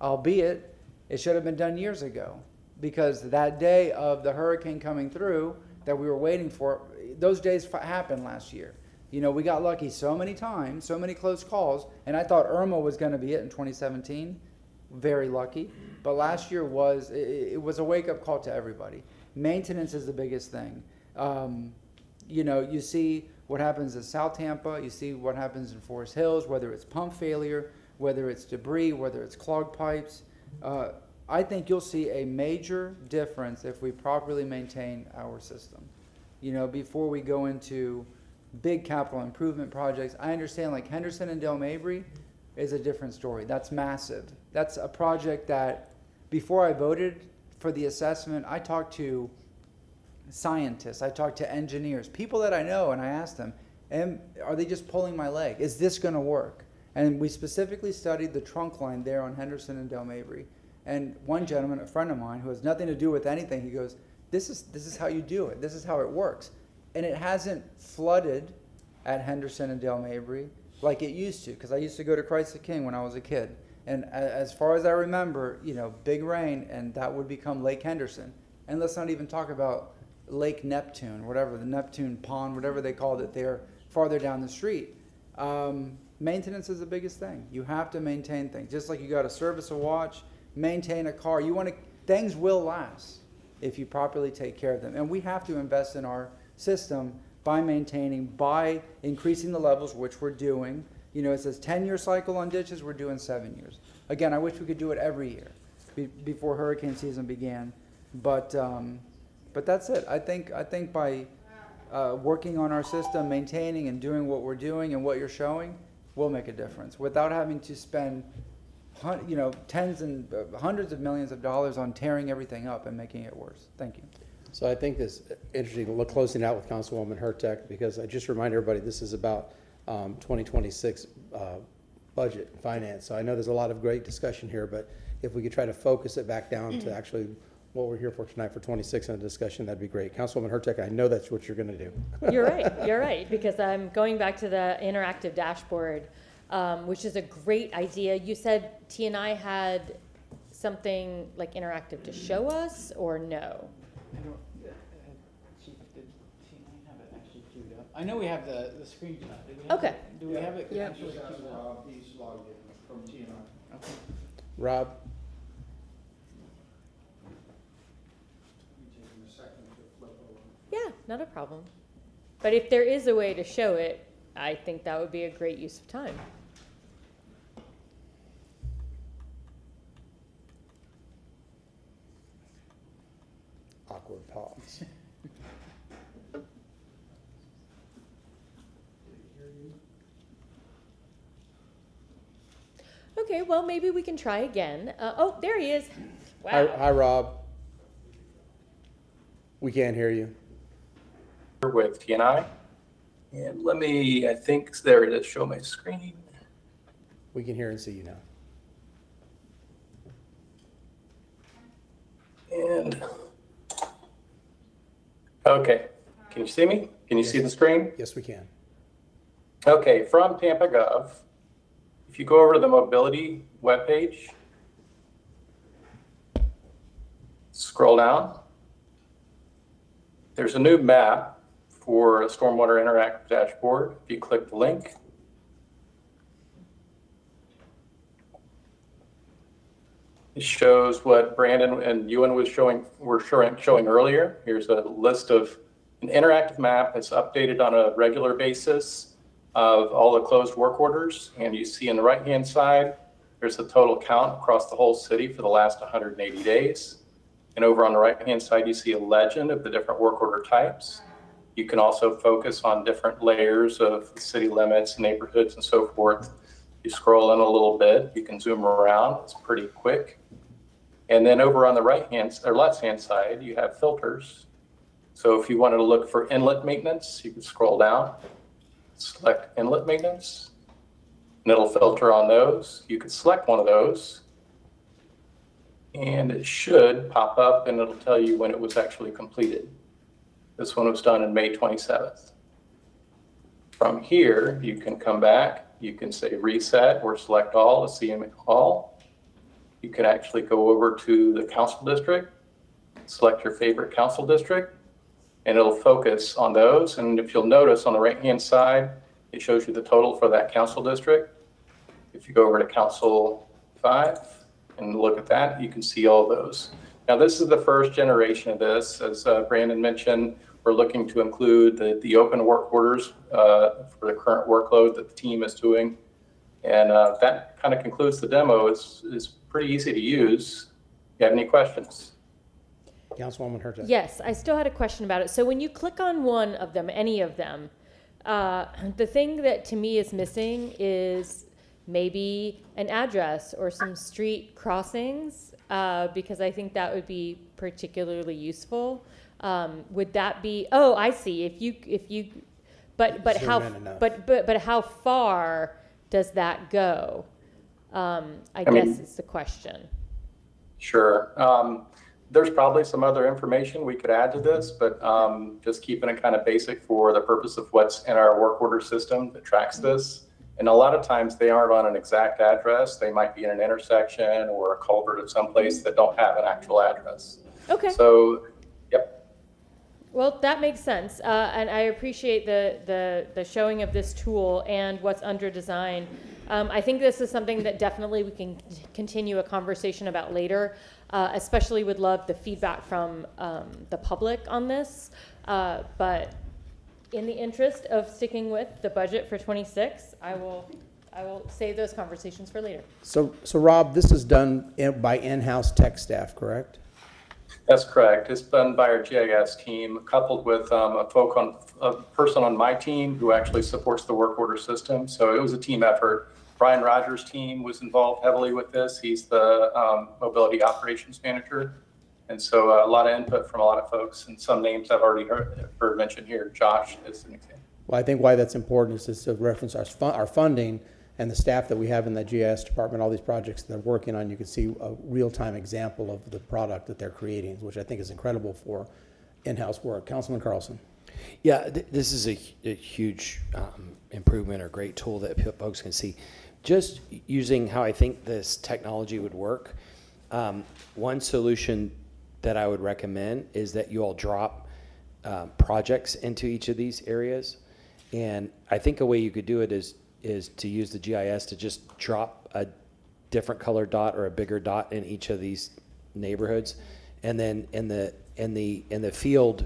Speaker 9: albeit it should have been done years ago, because that day of the hurricane coming through that we were waiting for, those days happened last year. We got lucky so many times, so many close calls, and I thought Irma was going to be it in 2017. very lucky. But last year it was a wake-up call to everybody. Maintenance is the biggest thing. You see what happens in South Tampa, you see what happens in Forest Hills, whether it's pump failure, whether it's debris, whether it's clogged pipes. I think you'll see a major difference if we properly maintain our system. Before we go into big capital improvement projects, I understand like Henderson and Del Mabry is a different story. That's massive. That's a project that before I voted for the assessment, I talked to scientists, I talked to engineers, people that I know, and I asked them, are they just pulling my leg? Is this going to work? And we specifically studied the trunk line there on Henderson and Del Mabry. And one gentleman, a friend of mine, who has nothing to do with anything, he goes, this is how you do it. This is how it works. And it hasn't flooded at Henderson and Del Mabry like it used to, because I used to go to Christ the King when I was a kid. And as far as I remember, big rain, and that would become Lake Henderson. And let's not even talk about Lake Neptune, whatever, the Neptune Pond, whatever they called it there, farther down the street. Maintenance is the biggest thing. You have to maintain things. Just like you got to service a watch, maintain a car. Things will last if you properly take care of them. And we have to invest in our system by maintaining, by increasing the levels, which we're doing. It says 10-year cycle on ditches, we're doing 7 years. Again, I wish we could do it every year before hurricane season began. But that's it. I think by working on our system, maintaining and doing what we're doing and what you're showing will make a difference without having to spend tens and hundreds of millions of dollars on tearing everything up and making it worse. Thank you.
Speaker 1: So I think this interesting to look closing out with Councilwoman Hurtak, because I just remind everybody this is about 2026 budget and finance. So I know there's a lot of great discussion here, but if we could try to focus it back down to actually what we're here for tonight for 26 and a discussion, that'd be great. Councilwoman Hurtak, I know that's what you're going to do.
Speaker 6: You're right, because I'm going back to the interactive dashboard, which is a great idea. You said T&I had something like interactive to show us, or no?
Speaker 5: I don't, Chief, did T9 have it actually queued up? I know we have the screenshot. Do we have
Speaker 6: Okay.
Speaker 5: Do we have it
Speaker 6: Yeah.
Speaker 5: actually queued up?
Speaker 3: He's logged in from TNI.
Speaker 5: Okay.
Speaker 1: Rob?
Speaker 3: Taking a second to flip over.
Speaker 6: Yeah, not a problem. But if there is a way to show it, I think that would be a great use of time.
Speaker 1: Awkward pause.
Speaker 6: Okay, well, maybe we can try again. Oh, there he is.
Speaker 1: Hi,
Speaker 6: Wow.
Speaker 1: hi, Rob. We can't hear you.
Speaker 10: With TNI. And let me, I think, there it is, show my screen.
Speaker 1: We can hear and see you now.
Speaker 10: And, okay, can you see me? Can you see the screen?
Speaker 1: Yes, we can.
Speaker 10: Okay, from Tampa Gov, if you go over to the mobility webpage, scroll down, there's a new map for a Stormwater Interactive Dashboard. If you click the link, it shows what Brandon and Ewan were showing earlier. Here's a list of an interactive map that's updated on a regular basis of all the closed work orders. And you see on the right-hand side, there's the total count across the whole city for the last 180 days. And over on the right-hand side, you see a legend of the different work order types. You can also focus on different layers of city limits, neighborhoods, and so forth. You scroll in a little bit, you can zoom around, it's pretty quick. And then over on the right-hand or left-hand side, you have filters. So if you wanted to look for inlet maintenance, you can scroll down, select inlet maintenance, and it'll filter on those. You could select one of those, and it should pop up and it'll tell you when it was actually completed. This one was done in May 27th. From here, you can come back, you can say reset or select all to see them all. You can actually go over to the council district, select your favorite council district, and it'll focus on those. And if you'll notice on the right-hand side, it shows you the total for that council district. If you go over to Council 5 and look at that, you can see all those. Now, this is the first generation of this. As Brandon mentioned, we're looking to include the open work orders for the current workload that the team is doing. And that kind of concludes the demo. It's pretty easy to use. You have any questions?
Speaker 1: Councilwoman Hurtak.
Speaker 6: Yes, I still had a question about it. So when you click on one of them, any of them, the thing that to me is missing is maybe an address or some street crossings, because I think that would be particularly useful. Would that be? Oh, I see. If you, but how?
Speaker 1: Zoom in enough.
Speaker 6: But how far does that go? I guess is the question.
Speaker 10: Sure. There's probably some other information we could add to this, but just keeping it kind of basic for the purpose of what's in our work order system that tracks this. And a lot of times they aren't on an exact address. They might be in an intersection or a culvert of some place that don't have an actual address.
Speaker 6: Okay.
Speaker 10: So, yep.
Speaker 6: Well, that makes sense, and I appreciate the showing of this tool and what's under design. I think this is something that definitely we can continue a conversation about later. Especially would love the feedback from the public on this. But in the interest of sticking with the budget for 26, I will save those conversations for later.
Speaker 1: So Rob, this is done by in-house tech staff, correct?
Speaker 10: That's correct. It's done by our GIS team, coupled with a person on my team who actually supports the work order system. So it was a team effort. Brian Rogers' team was involved heavily with this. He's the mobility operations manager. And so a lot of input from a lot of folks, and some names I've already heard mentioned here. Josh is an example.
Speaker 1: Well, I think why that's important is to reference our funding and the staff that we have in the GIS department, all these projects that they're working on. You can see a real-time example of the product that they're creating, which I think is incredible for in-house work. Councilman Carlson.
Speaker 4: Yeah, this is a huge improvement or great tool that folks can see. Just using how I think this technology would work, one solution that I would recommend is that you all drop projects into each of these areas. And I think a way you could do it is to use the GIS to just drop a different color dot or a bigger dot in each of these neighborhoods. And then in the field,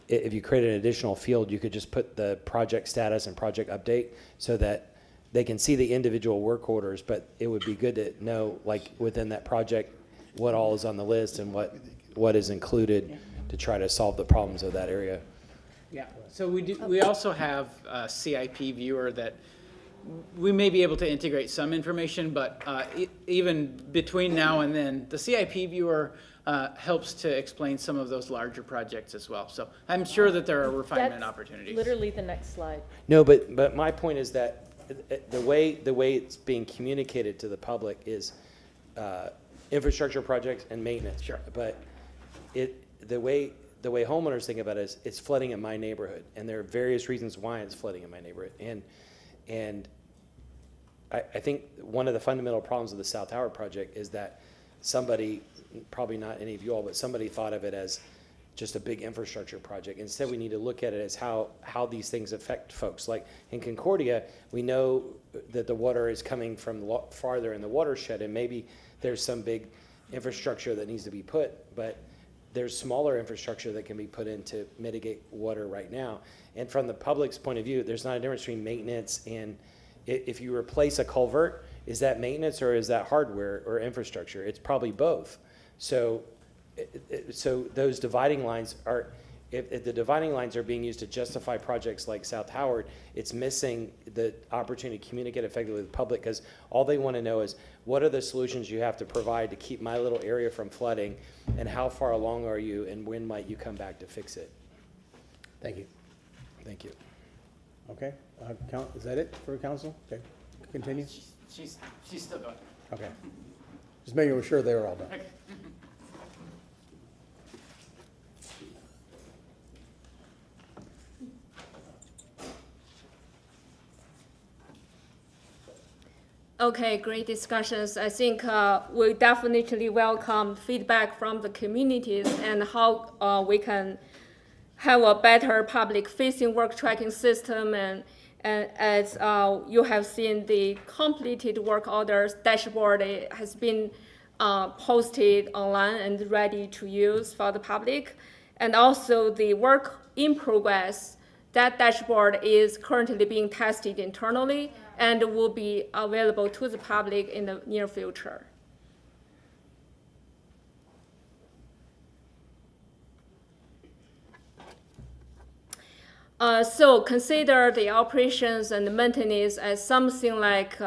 Speaker 4: if you create an additional field, you could just put the project status and project update so that they can see the individual work orders, but it would be good to know, like, within that project, what all is on the list and what is included to try to solve the problems of that area.
Speaker 5: Yeah, so we also have a CIP viewer that we may be able to integrate some information, but even between now and then, the CIP viewer helps to explain some of those larger projects as well. So I'm sure that there are refinement opportunities.
Speaker 6: Literally the next slide.
Speaker 4: No, but my point is that the way it's being communicated to the public is infrastructure projects and maintenance.
Speaker 5: Sure.
Speaker 4: But the way homeowners think about it is it's flooding in my neighborhood, and there are various reasons why it's flooding in my neighborhood. And I think one of the fundamental problems of the South Howard project is that somebody, probably not any of you all, but somebody thought of it as just a big infrastructure project. Instead, we need to look at it as how these things affect folks. Like in Concordia, we know that the water is coming from farther in the watershed, and maybe there's some big infrastructure that needs to be put, but there's smaller infrastructure that can be put in to mitigate water right now. And from the public's point of view, there's not a difference between maintenance and if you replace a culvert, is that maintenance or is that hardware or infrastructure? It's probably both. So those dividing lines are, if the dividing lines are being used to justify projects like South Howard, it's missing the opportunity to communicate effectively with the public, because all they want to know is what are the solutions you have to provide to keep my little area from flooding, and how far along are you, and when might you come back to fix it?
Speaker 1: Thank you.
Speaker 4: Thank you.
Speaker 1: Okay, is that it for council? Okay, continue.
Speaker 5: She's still going.
Speaker 1: Okay, just making sure they were all done.
Speaker 5: Okay.
Speaker 8: Okay, great discussions. I think we definitely welcome feedback from the communities and how we can have a better public-facing work tracking system. And as you have seen, the completed work orders dashboard has been posted online and ready to use for the public. And also the work in progress, that dashboard is currently being tested internally and will be available to the public in the near future. So consider the operations and maintenance as something like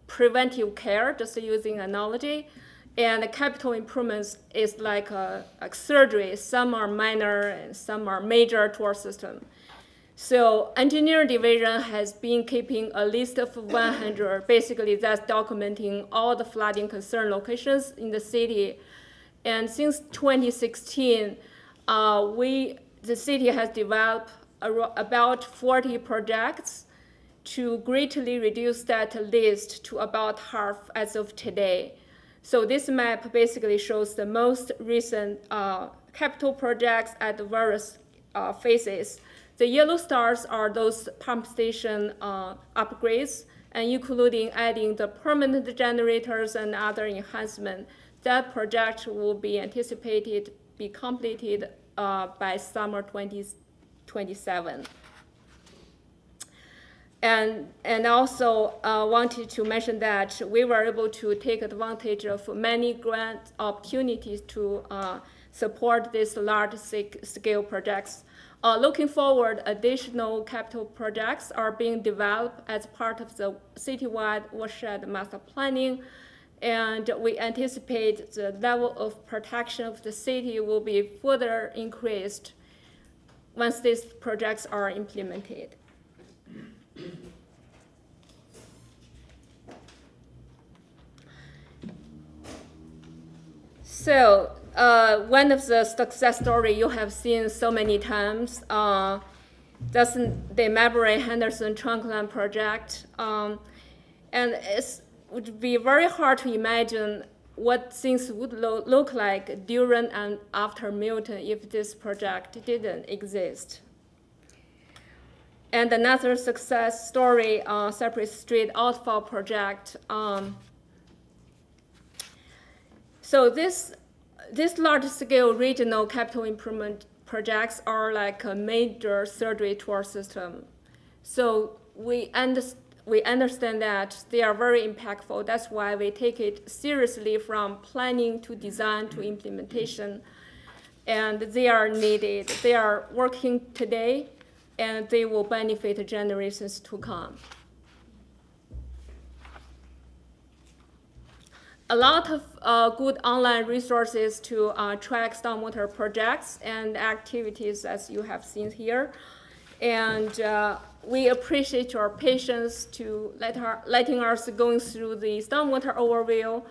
Speaker 8: preventive care, just using analogy. And the capital improvements is like surgery. Some are minor and some are major to our system. So engineering division has been keeping a list of 100. Basically, that's documenting all the flooding concern locations in the city. And since 2016, the city has developed about 40 projects to greatly reduce that list to about half as of today. So this map basically shows the most recent capital projects at the various phases. The yellow stars are those pump station upgrades, and including adding the permanent generators and other enhancements. That project will be anticipated be completed by summer 2027. And also wanted to mention that we were able to take advantage of many grant opportunities to support these large-scale projects. Looking forward, additional capital projects are being developed as part of the citywide watershed master planning, and we anticipate the level of protection of the city will be further increased once these projects are implemented. So one of the success stories you have seen so many times, that's the Mabry-Henderson Trunkline project. And it would be very hard to imagine what things would look like during and after Milton if this project didn't exist. And another success story, Cypress Street Outfall project. So this large-scale regional capital improvement projects are like a major surgery to our system. So we understand that they are very impactful. That's why we take it seriously from planning to design to implementation. And they are needed. They are working today, and they will benefit generations to come. A lot of good online resources to track stormwater projects and activities, as you have seen here. And we appreciate your patience to letting us going through the stormwater overview,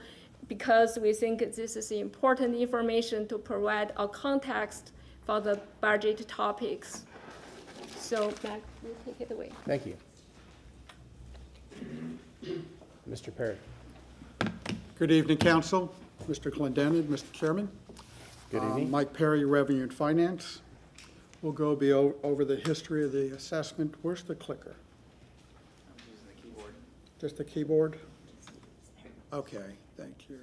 Speaker 8: because we think this is important information to provide a context for the budget topics. So, Mac, you take it away.
Speaker 1: Thank you. Mr. Perry.
Speaker 11: Good evening, Council, Mr. Clendenin, Mr. Chairman.
Speaker 1: Good evening.
Speaker 11: Mike Perry, Revenue and Finance. We'll go over the history of the assessment. Where's the clicker?
Speaker 5: I'm using the keyboard.
Speaker 11: Just the keyboard? Okay, thank you.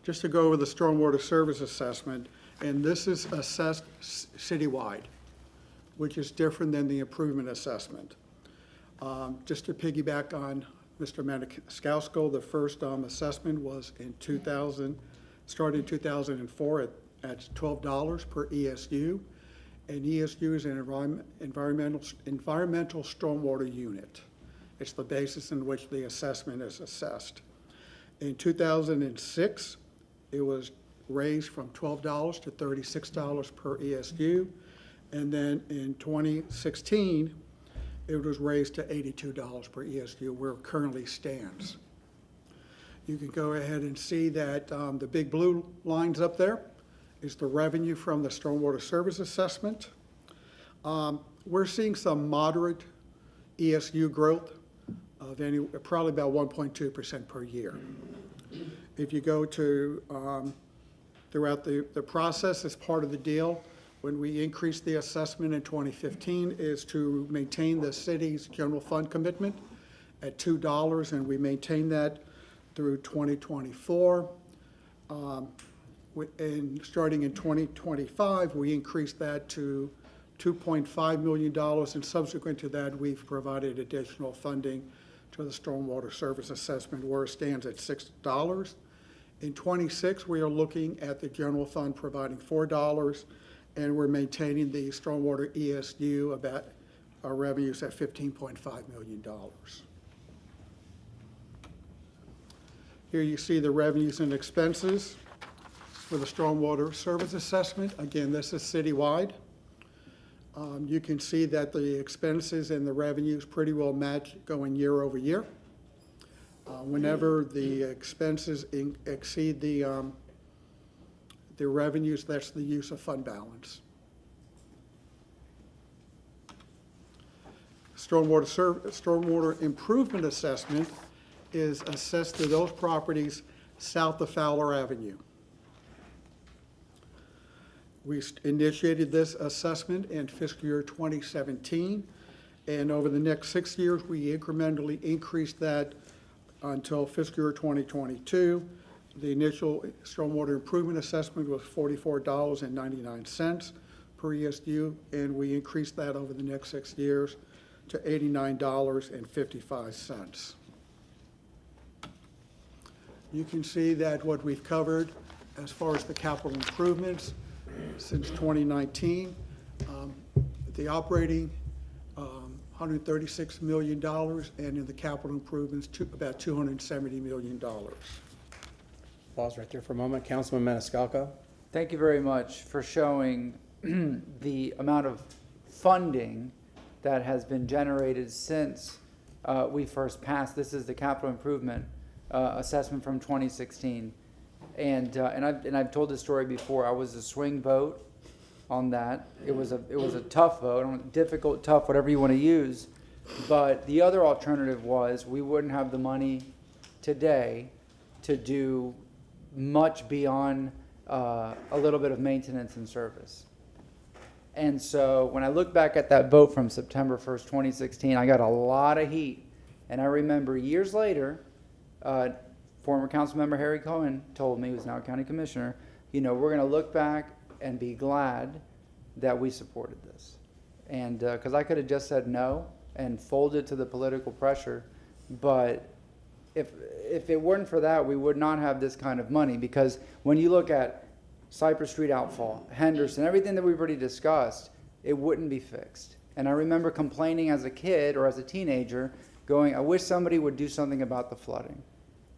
Speaker 11: Just to go over the stormwater service assessment, and this is assessed citywide, which is different than the improvement assessment. Just to piggyback on Mr. Maniscalco, the first assessment was in 2000, started in 2004 at $12 per ESU, and ESU is an environmental stormwater unit. It's the basis in which the assessment is assessed. In 2006, it was raised from $12 to $36 per ESU, and then in 2016, it was raised to $82 per ESU, where it currently stands. You can go ahead and see that the big blue lines up there is the revenue from the stormwater service assessment. We're seeing some moderate ESU growth of probably about 1.2% per year. If you go to throughout the process as part of the deal, when we increased the assessment in 2015 is to maintain the city's general fund commitment at $2, and we maintain that through 2024. And starting in 2025, we increased that to $2.5 million, and subsequent to that, we've provided additional funding to the stormwater service assessment, where it stands at $6. In '26, we are looking at the general fund providing $4, and we're maintaining the stormwater ESU about our revenues at $15.5 million. Here you see the revenues and expenses for the stormwater service assessment. Again, this is citywide. You can see that the expenses and the revenues pretty well match going year over year. Whenever the expenses exceed the revenues, that's the use of fund balance. Stormwater improvement assessment is assessed to those properties south of Fowler Avenue. We initiated this assessment in fiscal year 2017, and over the next 6 years, we incrementally increased that until fiscal year 2022. The initial stormwater improvement assessment was $44.99 per ESU, and we increased that over the next 6 years to $89.55. You can see that what we've covered as far as the capital improvements since 2019, the operating $136 million, and in the capital improvements about $270 million.
Speaker 1: Pause right there for a moment. Councilman Maniscalco.
Speaker 9: Thank you very much for showing the amount of funding that has been generated since we first passed. This is the capital improvement assessment from 2016. And I've told this story before. I was a swing vote on that. It was a tough vote, difficult, tough, whatever you want to use. But the other alternative was we wouldn't have the money today to do much beyond a little bit of maintenance and service. And so when I look back at that vote from September 1st, 2016, I got a lot of heat. And I remember years later, former council member Harry Cohen told me, who's now a county commissioner, we're going to look back and be glad that we supported this. And because I could have just said no and folded to the political pressure, but if it weren't for that, we would not have this kind of money. Because when you look at Cypress Street outfall, Henderson, everything that we've already discussed, it wouldn't be fixed. And I remember complaining as a kid or as a teenager, going, I wish somebody would do something about the flooding.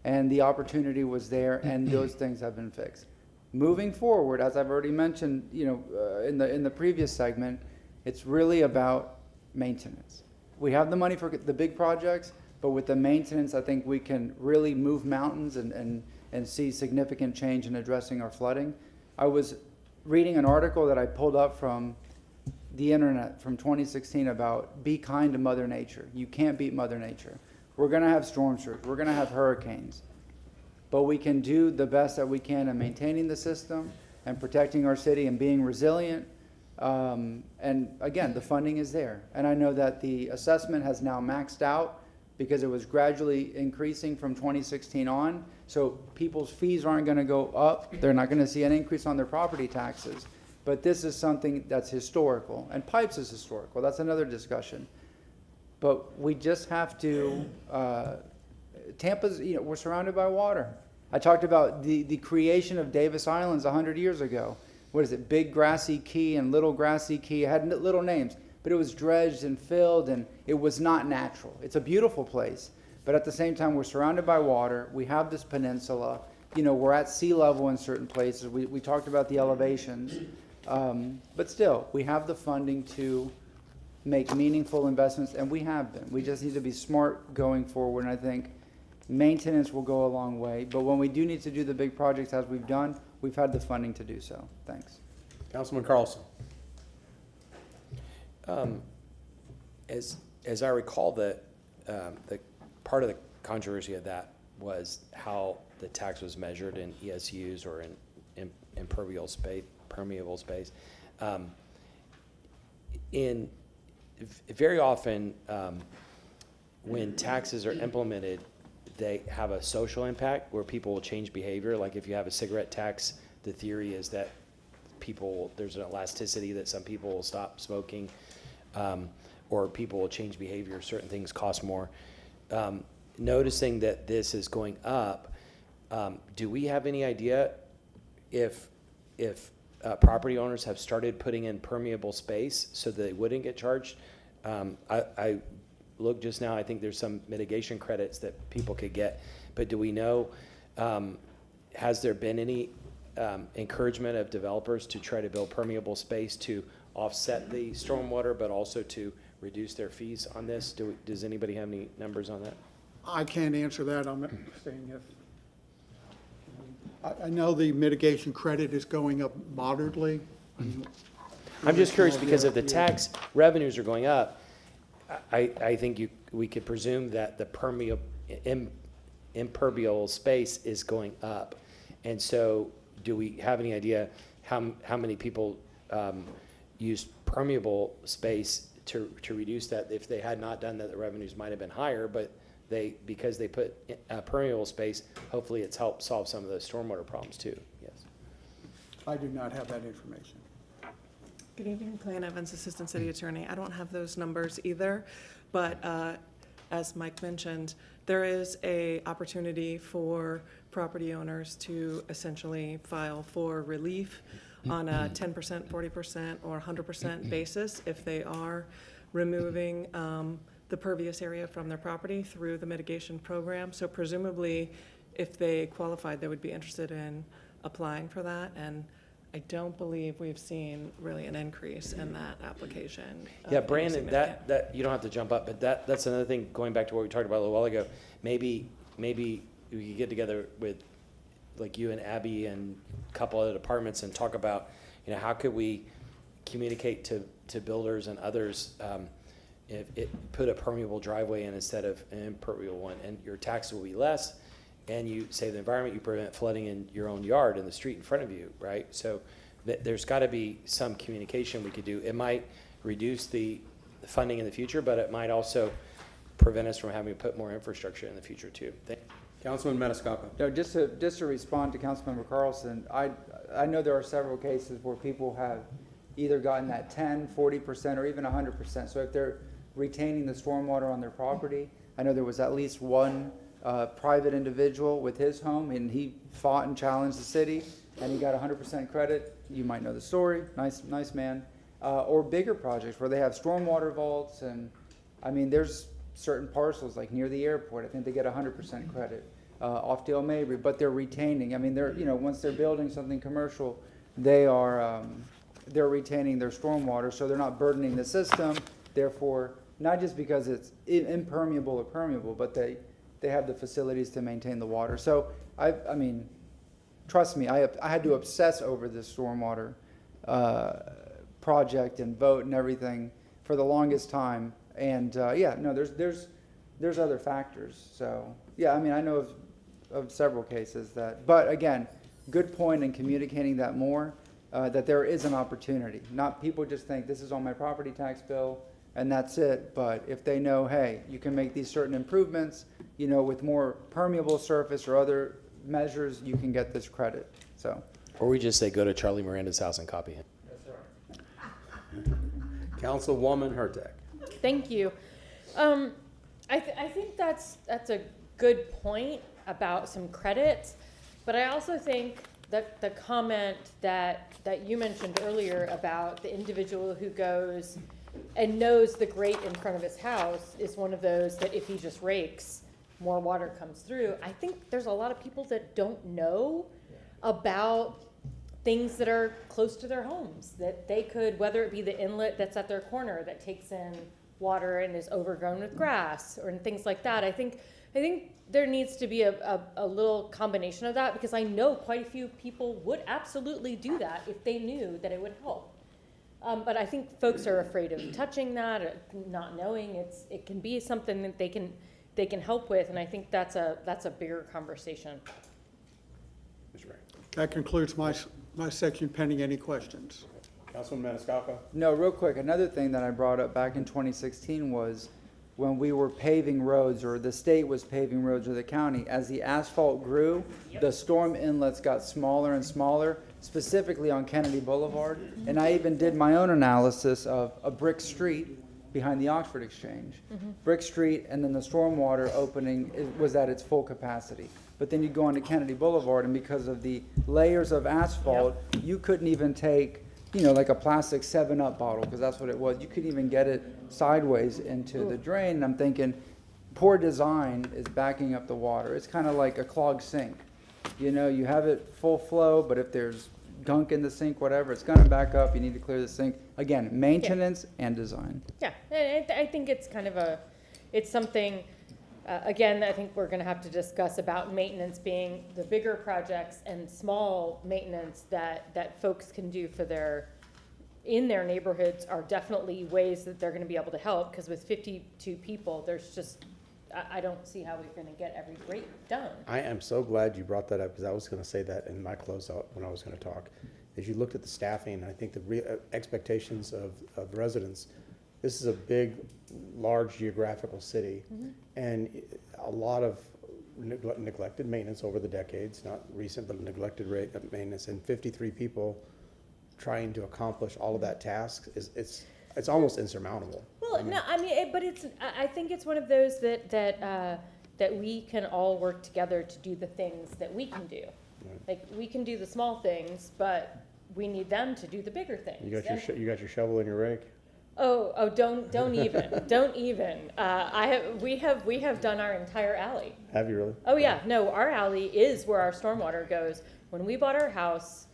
Speaker 9: And the opportunity was there, and those things have been fixed. Moving forward, as I've already mentioned, in the previous segment, it's really about maintenance. We have the money for the big projects, but with the maintenance, I think we can really move mountains and see significant change in addressing our flooding. I was reading an article that I pulled up from the internet from 2016 about be kind to Mother Nature. You can't beat Mother Nature. We're going to have storm surge. We're going to have hurricanes. But we can do the best that we can in maintaining the system and protecting our city and being resilient. And again, the funding is there. And I know that the assessment has now maxed out because it was gradually increasing from 2016 on. So people's fees aren't going to go up. They're not going to see an increase on their property taxes. But this is something that's historical. And pipes is historical. That's another discussion. But we just have to, Tampa's, we're surrounded by water. I talked about the creation of Davis Islands 100 years ago. What is it, Big Grassy Key and Little Grassy Key? It had little names, but it was dredged and filled, and it was not natural. It's a beautiful place, but at the same time, we're surrounded by water. We have this peninsula. We're at sea level in certain places. We talked about the elevations, but still, we have the funding to make meaningful investments, and we have been. We just need to be smart going forward, and I think maintenance will go a long way. But when we do need to do the big projects as we've done, we've had the funding to do so. Thanks.
Speaker 1: Councilman Carlson.
Speaker 4: As I recall, the part of the controversy of that was how the tax was measured in ESUs or in impermeable space. Very often, when taxes are implemented, they have a social impact where people will change behavior. Like if you have a cigarette tax, the theory is that there's an elasticity that some people will stop smoking, or people will change behavior. Certain things cost more. Noticing that this is going up, do we have any idea if property owners have started putting in permeable space so that they wouldn't get charged? I looked just now, I think there's some mitigation credits that people could get, but do we know, has there been any encouragement of developers to try to build permeable space to offset the stormwater, but also to reduce their fees on this? Does anybody have any numbers on that?
Speaker 11: I can't answer that. I'm saying if. I know the mitigation credit is going up moderately.
Speaker 4: I'm just curious because if the tax revenues are going up, I think we could presume that the impermeable space is going up. And so do we have any idea how many people use permeable space to reduce that? If they had not done that, the revenues might have been higher, but because they put permeable space, hopefully it's helped solve some of those stormwater problems too. Yes.
Speaker 11: I do not have that information.
Speaker 12: Good evening, Plan Evans, Assistant City Attorney. I don't have those numbers either, but as Mike mentioned, there is a opportunity for property owners to essentially file for relief on a 10%, 40%, or 100% basis if they are removing the pervious area from their property through the mitigation program. So presumably, if they qualified, they would be interested in applying for that. And I don't believe we've seen really an increase in that application.
Speaker 4: Yeah, Brandon, that you don't have to jump up, but that's another thing, going back to what we talked about a little while ago. Maybe we could get together with, like, you and Abby and a couple other departments and talk about, how could we communicate to builders and others, if it put a permeable driveway in instead of an impermeable one, and your tax will be less, and you save the environment, you prevent flooding in your own yard in the street in front of you, right? So there's got to be some communication we could do. It might reduce the funding in the future, but it might also prevent us from having to put more infrastructure in the future too.
Speaker 1: Councilman Maniscalco.
Speaker 9: No, just to respond to Councilmember Carlson, I know there are several cases where people have either gotten that 10, 40%, or even 100%. So if they're retaining the stormwater on their property, I know there was at least one private individual with his home, and he fought and challenged the city, and he got 100% credit. You might know the story. Nice man. Or bigger projects where they have stormwater vaults, and I mean, there's certain parcels like near the airport. I think they get 100% credit off Dale Mabry, but they're retaining. I mean, they're once they're building something commercial, they're retaining their stormwater, so they're not burdening the system. Therefore, not just because it's impermeable or permeable, but they have the facilities to maintain the water. So I mean, trust me, I had to obsess over this stormwater project and vote and everything for the longest time. And there's other factors. So yeah, I mean, I know of several cases that, but again, good point in communicating that more, that there is an opportunity. Not people just think this is on my property tax bill and that's it. But if they know, hey, you can make these certain improvements, with more permeable surface or other measures, you can get this credit. So.
Speaker 4: Or we just say, go to Charlie Miranda's house and copy him.
Speaker 1: Yes, sir. Councilwoman Hurtak.
Speaker 6: Thank you. I think that's a good point about some credits, but I also think that the comment that you mentioned earlier about the individual who goes and knows the grate in front of his house is one of those that if he just rakes, more water comes through. I think there's a lot of people that don't know about things that are close to their homes, that they could, whether it be the inlet that's at their corner that takes in water and is overgrown with grass or things like that. I think there needs to be a little combination of that, because I know quite a few people would absolutely do that if they knew that it would help. But I think folks are afraid of touching that, or not knowing it can be something that they can help with, and I think that's a bigger conversation.
Speaker 1: Mr. Ray.
Speaker 11: That concludes my section, pending any questions.
Speaker 1: Councilman Maniscalco.
Speaker 9: No, real quick, another thing that I brought up back in 2016 was when we were paving roads, or the state was paving roads, or the county, as the asphalt grew, the storm inlets got smaller and smaller, specifically on Kennedy Boulevard. And I even did my own analysis of a brick street behind the Oxford Exchange. Brick Street, and then the stormwater opening was at its full capacity. But then you go onto Kennedy Boulevard, and because of the layers of asphalt, you couldn't even take, you know, like a plastic 7-Up bottle, because that's what it was. You couldn't even get it sideways into the drain. And I'm thinking, poor design is backing up the water. It's kind of like a clogged sink. You know, you have it full flow, but if there's gunk in the sink, whatever, it's gonna back up. You need to clear the sink. Again, maintenance and design.
Speaker 6: Yeah, and I think it's kind of it's something, again, I think we're gonna have to discuss about maintenance being the bigger projects and small maintenance that folks can do in their neighborhoods are definitely ways that they're gonna be able to help, because with 52 people, there's just, I don't see how we're gonna get every rate done.
Speaker 1: I am so glad you brought that up, because I was going to say that in my closeout when I was going to talk. As you looked at the staffing, I think the expectations of residents, this is a big, large geographical city, and a lot of neglected maintenance over the decades, not recent, but neglected maintenance, and 53 people trying to accomplish all of that task, it's almost insurmountable.
Speaker 6: Well, no, I mean, but I think it's one of those that we can all work together to do the things that we can do. Like, we can do the small things, but we need them to do the bigger things.
Speaker 1: You got your shovel and your rake?
Speaker 6: Oh, don't even, don't even. We have done our entire alley.
Speaker 1: Have you really?
Speaker 6: Oh yeah, no, our alley is where our stormwater goes. When we bought our house,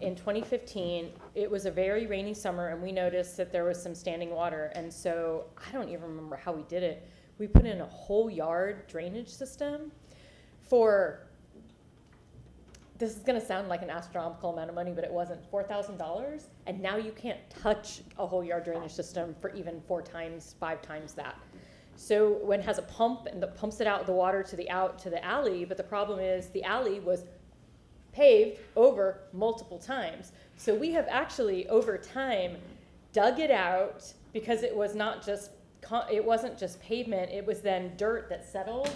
Speaker 6: in 2015, it was a very rainy summer, and we noticed that there was some standing water, and so I don't even remember how we did it. We put in a whole yard drainage system for, this is gonna sound like an astronomical amount of money, but it wasn't, $4,000, and now you can't touch a whole yard drainage system for even 4 times, 5 times that. So when it has a pump, and it pumps it out the water to the alley, but the problem is the alley was paved over multiple times. So we have actually, over time, dug it out, because it was it wasn't just pavement, it was then dirt that settled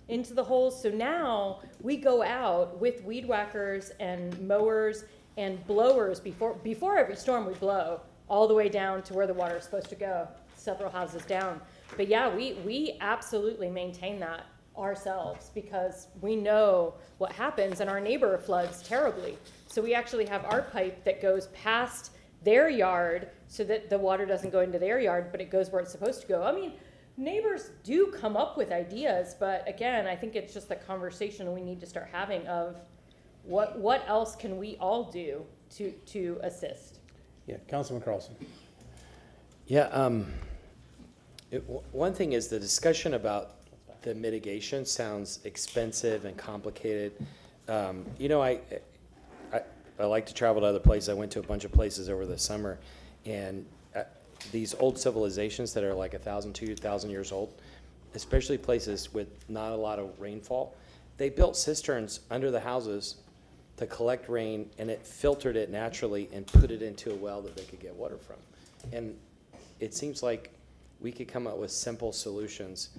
Speaker 6: into the holes. So now we go out with weed whackers and mowers and blowers before every storm. We blow all the way down to where the water is supposed to go, several houses down. But yeah, we absolutely maintain that ourselves, because we know what happens, and our neighbor floods terribly. So we actually have our pipe that goes past their yard so that the water doesn't go into their yard, but it goes where it's supposed to go. I mean, neighbors do come up with ideas, but again, I think it's just the conversation we need to start having of what else can we all do to assist.
Speaker 1: Yeah, Councilman Carlson.
Speaker 4: Yeah, one thing is the discussion about the mitigation sounds expensive and complicated. You know, I like to travel to other places. I went to a bunch of places over the summer, and these old civilizations that are like 1,000, 2,000 years old, especially places with not a lot of rainfall, they built cisterns under the houses to collect rain, and it filtered it naturally and put it into a well that they could get water from. And it seems like we could come up with simple solutions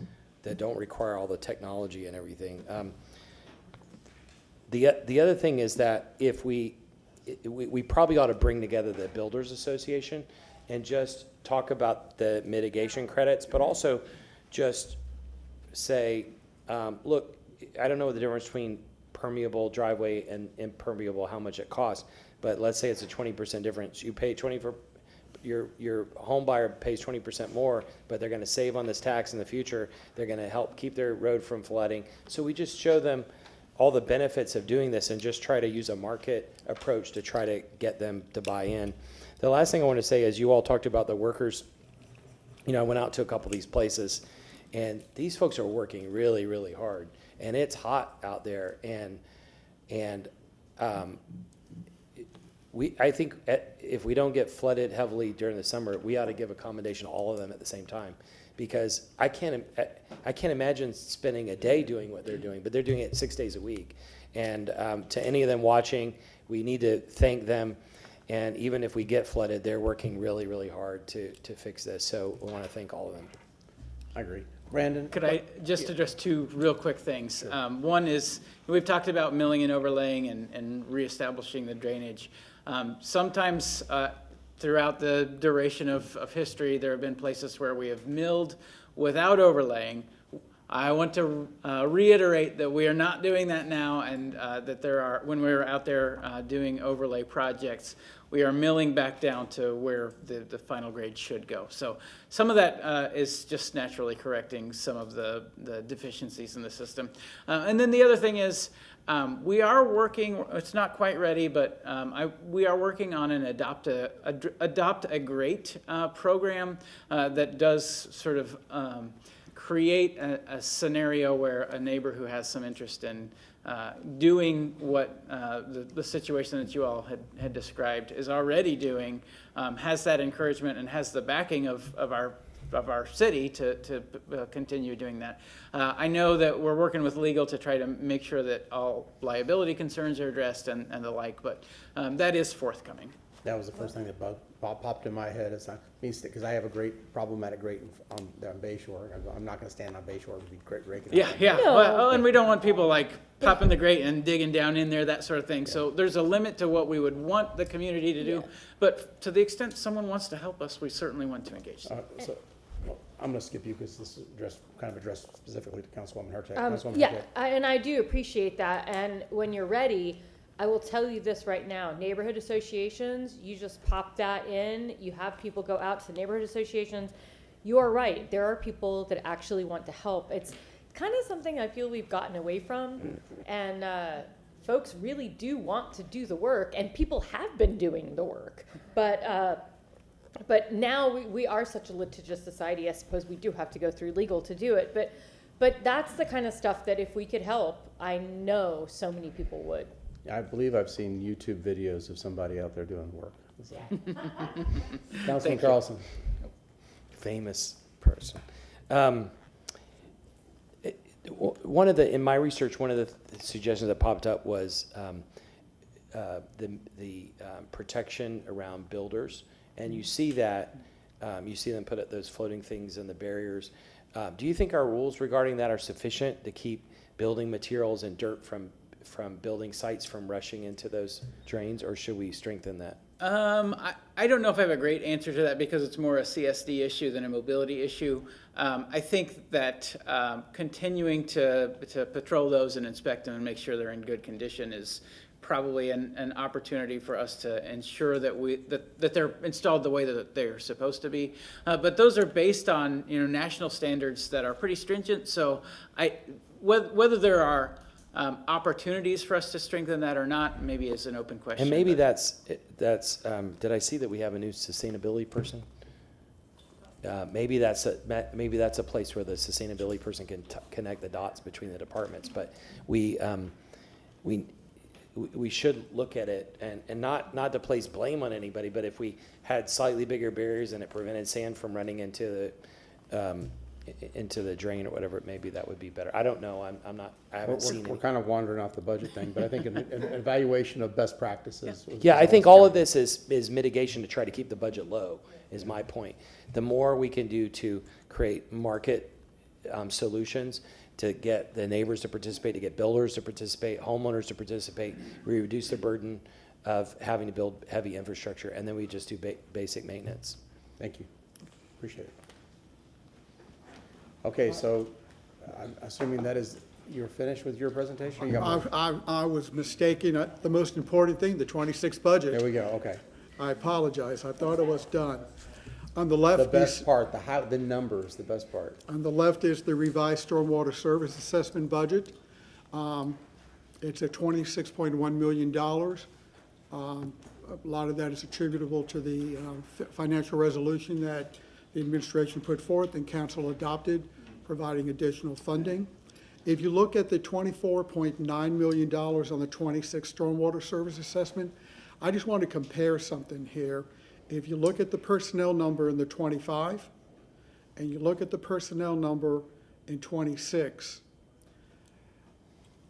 Speaker 4: that don't require all the technology and everything. The other thing is that if we probably ought to bring together the Builders Association and just talk about the mitigation credits, but also just say, look, I don't know the difference between permeable driveway and impermeable, how much it costs, but let's say it's a 20% difference. You pay 20 for your home buyer pays 20% more, but they're going to save on this tax in the future. They're going to help keep their road from flooding. So we just show them all the benefits of doing this and just try to use a market approach to try to get them to buy in. The last thing I want to say is you all talked about the workers. You know, I went out to a couple of these places, and these folks are working really, really hard, and it's hot out there. I think if we don't get flooded heavily during the summer, we ought to give a commendation to all of them at the same time, because I can't imagine spending a day doing what they're doing, but they're doing it 6 days a week. And to any of them watching, we need to thank them. And even if we get flooded, they're working really, really hard to fix this. So we want to thank all of them.
Speaker 1: I agree. Brandon?
Speaker 5: Could I just address two real quick things? One is, we've talked about milling and overlaying and reestablishing the drainage. Sometimes throughout the duration of history, there have been places where we have milled without overlaying. I want to reiterate that we are not doing that now, and that when we're out there doing overlay projects, we are milling back down to where the final grade should go. So some of that is just naturally correcting some of the deficiencies in the system. And then the other thing is, we are working, it's not quite ready, but we are working on an Adopt a Great program that does sort of create a scenario where a neighbor who has some interest in doing what the situation that you all had described is already doing, has that encouragement and has the backing of our city to continue doing that. I know that we're working with legal to try to make sure that all liability concerns are addressed and the like, but that is forthcoming.
Speaker 1: That was the first thing that popped in my head. It's not me, because I have a problematic grate on Bay Shore. I'm not going to stand on Bay Shore. It would be great.
Speaker 5: Yeah. Well, and we don't want people like popping the grate and digging down in there, that sort of thing. Yeah. So there's a limit to what we would want the community to do. But to the extent someone wants to help us, we certainly want to engage them.
Speaker 1: I'm going to skip you because this is addressed specifically to Councilwoman Hurtak.
Speaker 6: And I do appreciate that. And when you're ready, I will tell you this right now, neighborhood associations, you just pop that in, you have people go out to neighborhood associations. You are right, there are people that actually want to help. It's kind of something I feel we've gotten away from, and folks really do want to do the work, and people have been doing the work. But now we are such a litigious society, I suppose we do have to go through legal to do it, but that's the kind of stuff that if we could help, I know so many people would.
Speaker 1: I believe I've seen YouTube videos of somebody out there doing work. Councilman Carlson.
Speaker 4: Famous person. In my research, one of the suggestions that popped up was the protection around builders, and you see that you see them put up those floating things and the barriers. Do you think our rules regarding that are sufficient to keep building materials and dirt from building sites from rushing into those drains, or should we strengthen that?
Speaker 5: I don't know if I have a great answer to that because it's more a CSD issue than a mobility issue. I think that continuing to patrol those and inspect them and make sure they're in good condition is probably an opportunity for us to ensure that they're installed the way that they're supposed to be. But those are based on national standards that are pretty stringent. So whether there are opportunities for us to strengthen that or not, maybe is an open question.
Speaker 4: And maybe that's did I see that we have a new sustainability person? Maybe that's a place where the sustainability person can connect the dots between the departments. But we should look at it and not to place blame on anybody, but if we had slightly bigger barriers and it prevented sand from running into the drain or whatever it may be, that would be better. I don't know. I haven't seen it.
Speaker 1: We're kind of wandering off the budget thing, but I think an evaluation of best practices.
Speaker 4: Yeah, I think all of this is mitigation to try to keep the budget low, is my point. The more we can do to create market solutions, to get the neighbors to participate, to get builders to participate, homeowners to participate, we reduce the burden of having to build heavy infrastructure, and then we just do basic maintenance.
Speaker 1: Thank you. Appreciate it. Okay, so I'm assuming you're finished with your presentation? Or you got more?
Speaker 11: I was mistaken. The most important thing, the 26th budget.
Speaker 1: There we go, okay.
Speaker 11: I apologize. I thought it was done. On the left.
Speaker 1: The best part, the numbers, the best part.
Speaker 11: On the left is the revised stormwater service assessment budget. It's at $26.1 million. A lot of that is attributable to the financial resolution that the administration put forth and council adopted, providing additional funding. If you look at the $24.9 million on the 26 stormwater service assessment, I just want to compare something here. If you look at the personnel number in the 25, and you look at the personnel number in 26,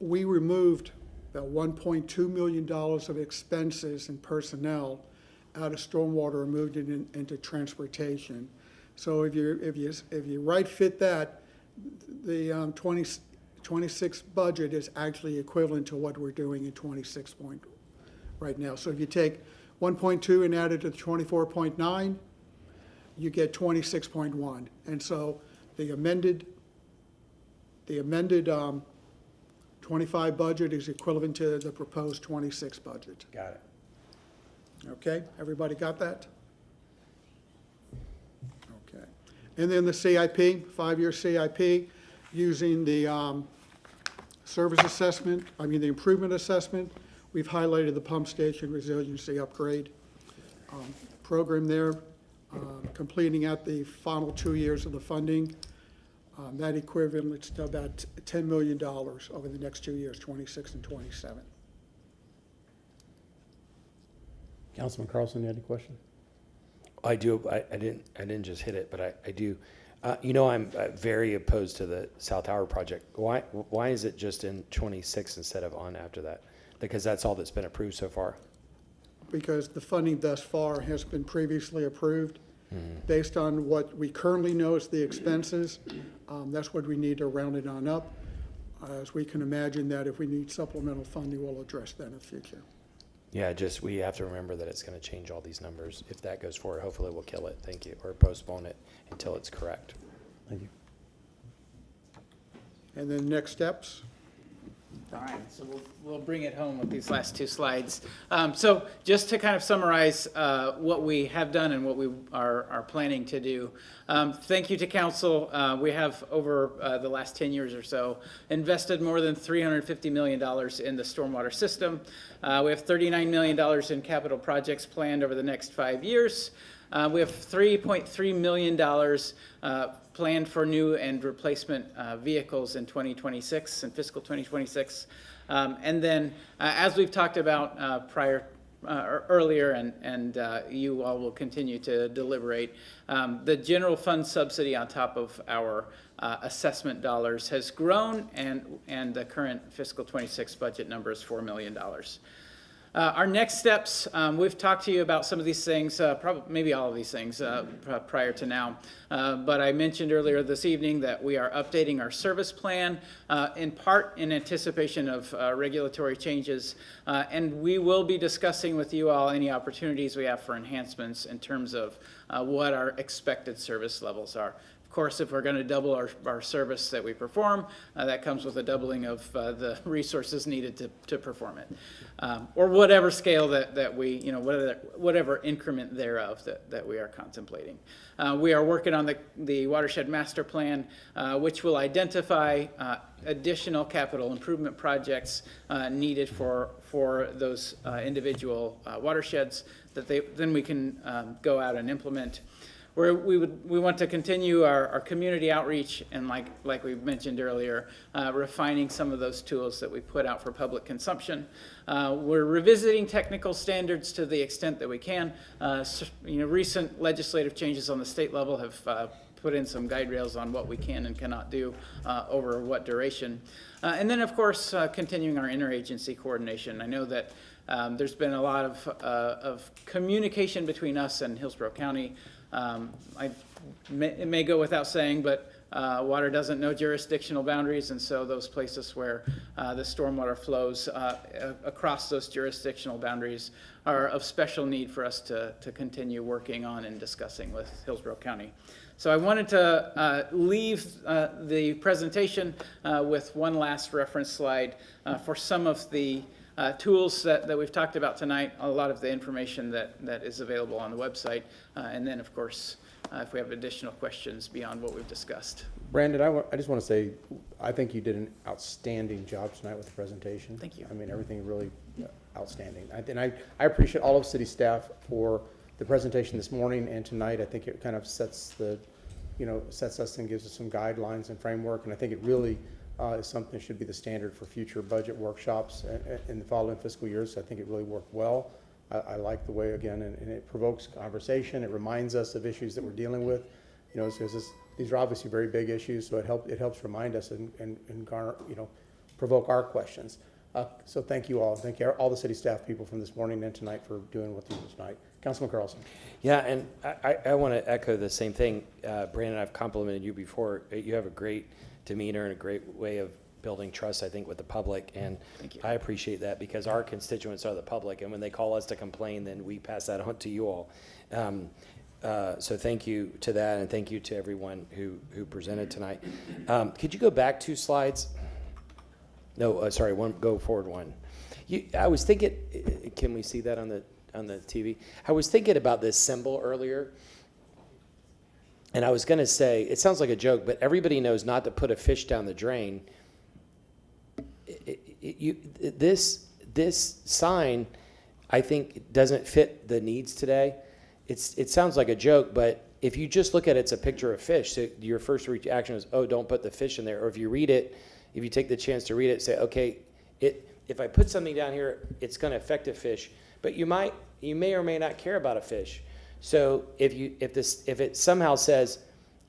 Speaker 11: we removed about $1.2 million of expenses in personnel out of stormwater and moved it into transportation. So if you right fit that, the 26 budget is actually equivalent to what we're doing in 26 point right now. So if you take 1.2 and add it to the 24.9, you get 26.1. And so the amended 25 budget is equivalent to the proposed 26 budget.
Speaker 1: Got it.
Speaker 11: Okay, everybody got that? Okay. And then the CIP, 5-year CIP, using the service assessment, the improvement assessment. We've highlighted the pump station resiliency upgrade program there, completing at the final 2 years of the funding. That equivalent to about $10 million over the next 2 years, 26 and 27.
Speaker 1: Councilman Carlson, you had a question?
Speaker 4: I do. I didn't just hit it, but I do. I'm very opposed to the South Tower project. Why is it just in 26 instead of on after that? Because that's all that's been approved so far.
Speaker 11: Because the funding thus far has been previously approved. Based on what we currently know is the expenses, that's what we need to round it on up. As we can imagine that if we need supplemental funding, we'll address that in the future.
Speaker 4: Yeah, just we have to remember that it's going to change all these numbers. If that goes forward, hopefully we'll kill it. Thank you. Or postpone it until it's correct.
Speaker 1: Thank you.
Speaker 11: And then next steps.
Speaker 5: All right, so we'll bring it home with these last two slides. So just to kind of summarize what we have done and what we are planning to do. Thank you to council. We have over the last 10 years or so invested more than $350 million in the stormwater system. We have $39 million in capital projects planned over the next 5 years. We have $3.3 million planned for new and replacement vehicles in 2026 and fiscal 2026. And then, as we've talked about earlier, and you all will continue to deliberate, the general fund subsidy on top of our assessment dollars has grown, and the current fiscal 26 budget number is $4 million. Our next steps, we've talked to you about some of these things, probably maybe all of these things prior to now, but I mentioned earlier this evening that we are updating our service plan in part in anticipation of regulatory changes, and we will be discussing with you all any opportunities we have for enhancements in terms of what our expected service levels are. Of course, if we're going to double our service that we perform, that comes with a doubling of the resources needed to perform it, or whatever scale that we, whatever increment thereof that we are contemplating. We are working on the watershed master plan, which will identify additional capital improvement projects needed for those individual watersheds that then we can go out and implement. We want to continue our community outreach and like we mentioned earlier, refining some of those tools that we put out for public consumption. We're revisiting technical standards to the extent that we can. Recent legislative changes on the state level have put in some guide rails on what we can and cannot do over what duration. And then, of course, continuing our interagency coordination. I know that there's been a lot of communication between us and Hillsborough County. It may go without saying, but water doesn't know jurisdictional boundaries, and so those places where the stormwater flows across those jurisdictional boundaries are of special need for us to continue working on and discussing with Hillsborough County. So I wanted to leave the presentation with one last reference slide for some of the tools that we've talked about tonight, a lot of the information that is available on the website, and then, of course, if we have additional questions beyond what we've discussed.
Speaker 1: Brandon, I just want to say, I think you did an outstanding job tonight with the presentation.
Speaker 5: Thank you.
Speaker 1: I mean, everything really outstanding. And I appreciate all of city staff for the presentation this morning and tonight. I think it kind of sets us and gives us some guidelines and framework, and I think it really is something that should be the standard for future budget workshops in the following fiscal years. So I think it really worked well. I like the way, again, and it provokes conversation. It reminds us of issues that we're dealing with. These are obviously very big issues, so it helps remind us and garner, provoke our questions. So thank you all. Thank you all the city staff people from this morning and tonight for doing what you did tonight. Councilman Carlson.
Speaker 4: Yeah, and I want to echo the same thing. Brandon, I've complimented you before. You have a great demeanor and a great way of building trust, I think, with the public. And I appreciate that because our constituents are the public. And when they call us to complain, then we pass that on to you all. So thank you to that, and thank you to everyone who presented tonight. Could you go back 2 slides? No, sorry, go forward 1. I was thinking, can we see that on the TV? I was thinking about this symbol earlier, and I was going to say, it sounds like a joke, but everybody knows not to put a fish down the drain. This sign, I think, doesn't fit the needs today. It sounds like a joke, but if you just look at it, it's a picture of fish. So your first reaction is, oh, don't put the fish in there. Or if you read it, if you take the chance to read it, say, okay, if I put something down here, it's going to affect a fish. But you may or may not care about a fish. So if it somehow says,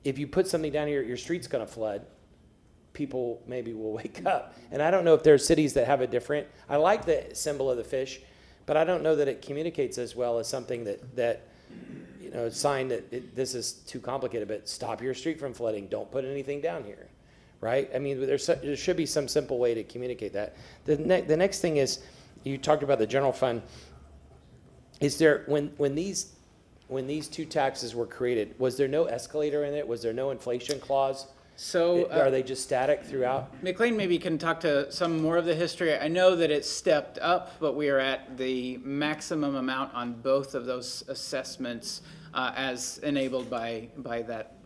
Speaker 4: if you put something down here, your street's going to flood, people maybe will wake up. And I don't know if there's cities that have a different. I like the symbol of the fish, but I don't know that it communicates as well as something that a sign that this is too complicated. But stop your street from flooding. Don't put anything down here, right? I mean, there should be some simple way to communicate that. The next thing is, you talked about the general fund. Is there when these 2 taxes were created, was there no escalator in it? Was there no inflation clause?
Speaker 5: So
Speaker 4: are they just static throughout?
Speaker 5: McLean maybe can talk to some more of the history. I know that it stepped up, but we are at the maximum amount on both of those assessments as enabled by that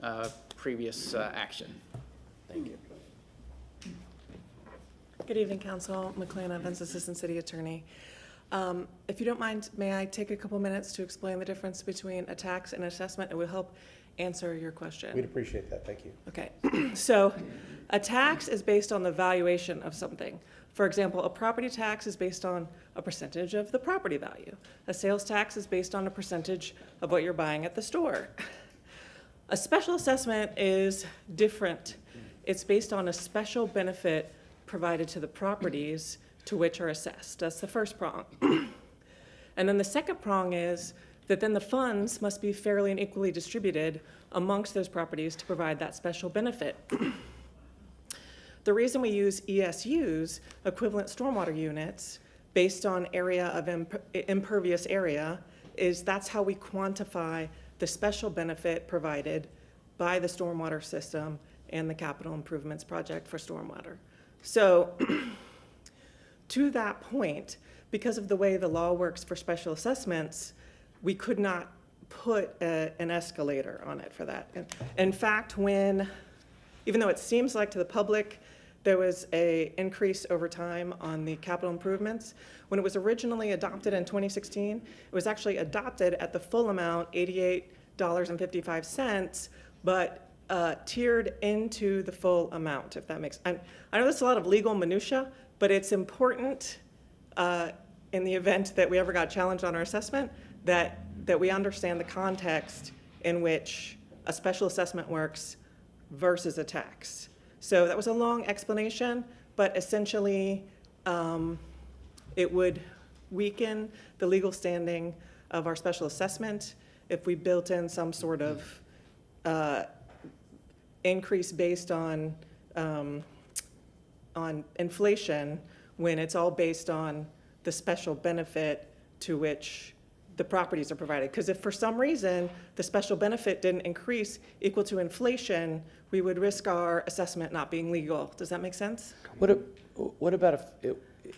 Speaker 5: previous action.
Speaker 4: Thank you.
Speaker 12: Good evening, Council. McLean Evans, Assistant City Attorney. If you don't mind, may I take a couple minutes to explain the difference between a tax and assessment? It will help answer your question.
Speaker 1: We'd appreciate that. Thank you.
Speaker 12: Okay. So a tax is based on the valuation of something. For example, a property tax is based on a percentage of the property value. A sales tax is based on a percentage of what you're buying at the store. A special assessment is different. It's based on a special benefit provided to the properties to which are assessed. That's the first prong. And then the second prong is that then the funds must be fairly and equally distributed amongst those properties to provide that special benefit. The reason we use ESUs, equivalent stormwater units, based on area of impervious area, is that's how we quantify the special benefit provided by the stormwater system and the capital improvements project for stormwater. So to that point, because of the way the law works for special assessments, we could not put an escalator on it for that. In fact, even though it seems like to the public there was an increase over time on the capital improvements, when it was originally adopted in 2016, it was actually adopted at the full amount, $88.55, but tiered into the full amount, if that makes sense. I know there's a lot of legal minutia, but it's important in the event that we ever got challenged on our assessment that we understand the context in which a special assessment works versus a tax. So that was a long explanation, but essentially it would weaken the legal standing of our special assessment if we built in some sort of increase based on inflation when it's all based on the special benefit to which the properties are provided. Because if for some reason the special benefit didn't increase equal to inflation, we would risk our assessment not being legal. Does that make sense?
Speaker 4: What about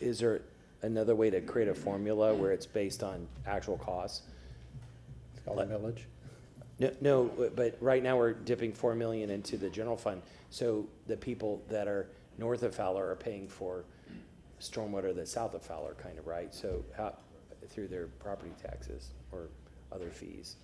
Speaker 4: is there another way to create a formula where it's based on actual costs?
Speaker 1: It's called a millage.
Speaker 4: No, but right now we're dipping $4 million into the general fund. So the people that are north of Fowler are paying for stormwater that's south of Fowler, kind of, right? So through their property taxes or other fees.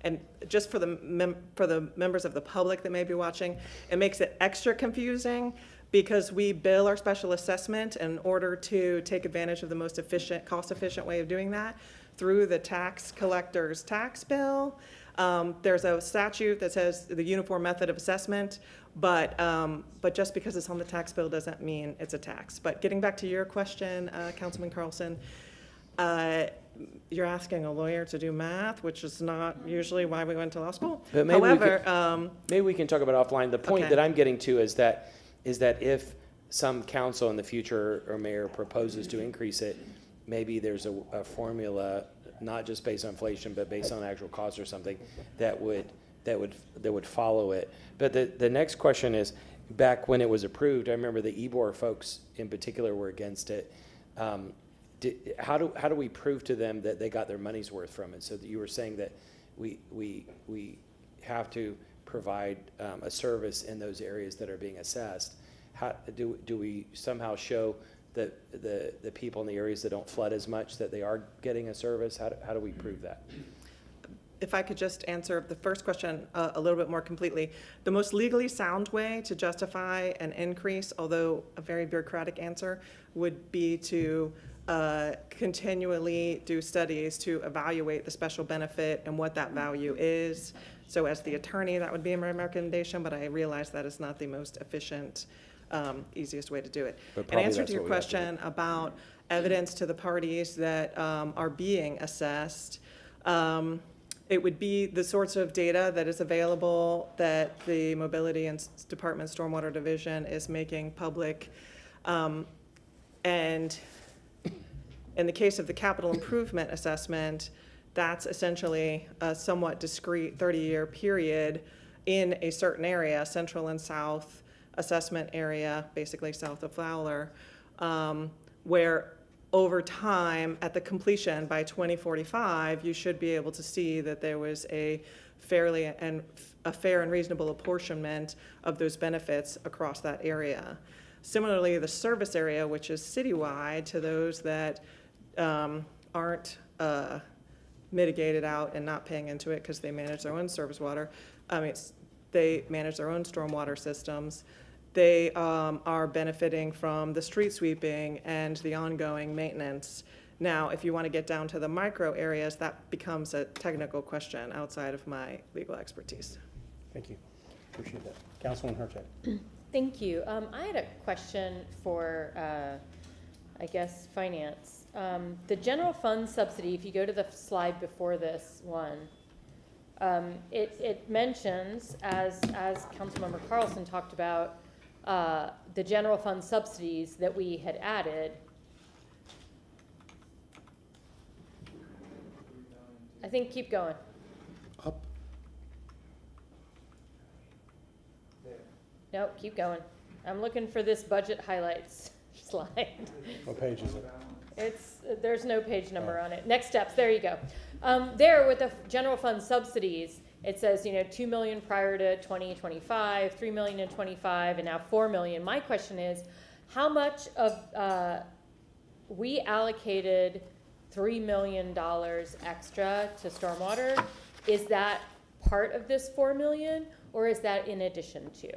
Speaker 12: And just for the members of the public that may be watching, it makes it extra confusing because we bill our special assessment in order to take advantage of the most efficient, cost-efficient way of doing that through the tax collector's tax bill. There's a statute that says the uniform method of assessment, but just because it's on the tax bill doesn't mean it's a tax. But getting back to your question, Councilman Carlson, you're asking a lawyer to do math, which is not usually why we went to law school.
Speaker 4: But maybe we
Speaker 12: However,
Speaker 4: maybe we can talk about it offline. The point
Speaker 12: Okay.
Speaker 4: that I'm getting to is that if some council in the future or mayor proposes to increase it, maybe there's a formula, not just based on inflation, but based on actual cost or something that would follow it. But the next question is, back when it was approved, I remember the EBOR folks in particular were against it. How do we prove to them that they got their money's worth from it? So that you were saying that we have to provide a service in those areas that are being assessed. How do we somehow show the people in the areas that don't flood as much that they are getting a service? How do we prove that?
Speaker 12: if I could just answer the first question a little bit more completely. The most legally sound way to justify an increase, although a very bureaucratic answer, would be to continually do studies to evaluate the special benefit and what that value is. So as the attorney, that would be my recommendation, but I realize that is not the most efficient, easiest way to do it. In answer to your question about evidence to the parties that are being assessed, it would be the sorts of data that is available that the Mobility and Department Stormwater Division is making public. And in the case of the capital improvement assessment, that's essentially a somewhat discrete 30-year period in a certain area, central and south assessment area, basically south of Fowler, where over time, at the completion by 2045, you should be able to see that there was a fair and reasonable apportionment of those benefits across that area. Similarly, the service area, which is citywide, to those that aren't mitigated out and not paying into it because they manage their own service water. They manage their own stormwater systems. They are benefiting from the street sweeping and the ongoing maintenance. Now, if you want to get down to the micro areas, that becomes a technical question outside of my legal expertise.
Speaker 1: Thank you. Appreciate that. Councilwoman Hurtak.
Speaker 6: Thank you. I had a question for, I guess, finance. The general fund subsidy, if you go to the slide before this one, it mentions, as Councilmember Carlson talked about, the general fund subsidies that we had added. I think keep going.
Speaker 11: Up.
Speaker 6: Nope, keep going. I'm looking for this budget highlights slide.
Speaker 1: What page is it?
Speaker 6: There's no page number on it. Next steps, there you go. There with the general fund subsidies, it says, 2 million prior to 2025, 3 million in 25, and now 4 million. My question is, how much of, we allocated $3 million extra to stormwater. Is that part of this 4 million, or is that in addition to?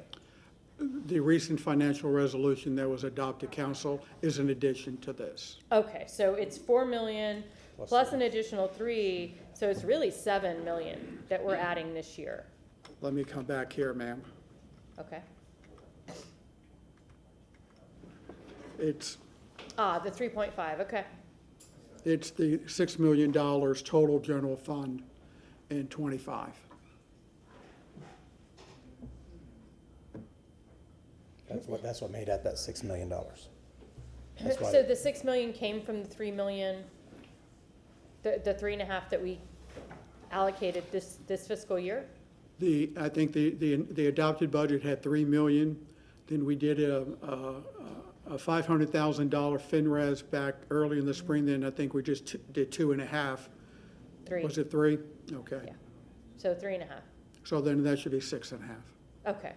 Speaker 11: The recent financial resolution that was adopted, council, is in addition to this.
Speaker 6: Okay, so it's 4 million plus an additional 3, so it's really 7 million that we're adding this year.
Speaker 11: Let me come back here, ma'am.
Speaker 6: Okay.
Speaker 11: It's
Speaker 6: The 3.5, okay.
Speaker 11: It's the $6 million total general fund in 25.
Speaker 1: That's what made up that $6 million.
Speaker 6: So the 6 million came from the 3 million, the 3.5 that we allocated this fiscal year?
Speaker 11: I think the adopted budget had 3 million. Then we did a $500,000 FinRes back early in the spring. Then I think we just did 2.5.
Speaker 6: 3.
Speaker 11: Was it 3? Okay.
Speaker 6: Yeah. So 3.5.
Speaker 11: So then that should be 6.5.
Speaker 6: Okay.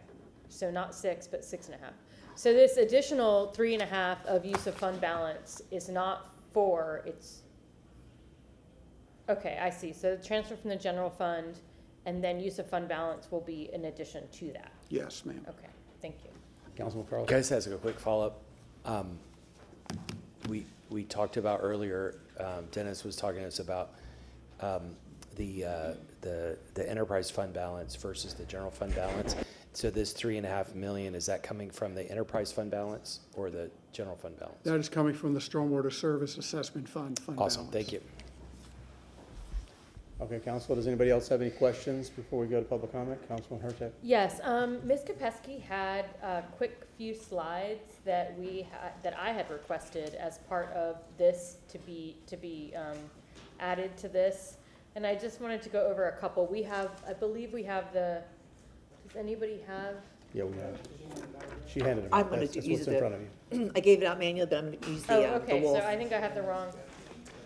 Speaker 6: So not 6, but 6.5. So this additional 3.5 of use of fund balance is not 4, it's, okay, I see. So the transfer from the general fund and then use of fund balance will be in addition to that.
Speaker 11: Yes, ma'am.
Speaker 6: Okay, thank you.
Speaker 1: Councilman Carlson.
Speaker 4: Can I just ask a quick follow-up? We talked about earlier, Dennis was talking to us about the enterprise fund balance versus the general fund balance. So this 3.5 million, is that coming from the enterprise fund balance or the general fund balance?
Speaker 11: That is coming from the Stormwater Service Assessment Fund
Speaker 4: Awesome,
Speaker 11: balance.
Speaker 4: thank you.
Speaker 1: Okay, council, does anybody else have any questions before we go to public comment? Councilman Hurtak?
Speaker 6: Yes, Ms. Kopesky had a quick few slides that that I had requested as part of this to be added to this. And I just wanted to go over a couple. I believe we have does anybody have?
Speaker 1: Yeah, we have. She handed it.
Speaker 13: I'm gonna
Speaker 1: That's
Speaker 13: use
Speaker 1: what's in front of you.
Speaker 13: I gave it out manually, but I'm gonna use
Speaker 6: Oh,
Speaker 13: the
Speaker 6: okay,
Speaker 13: wolf.
Speaker 6: so I think I have the wrong,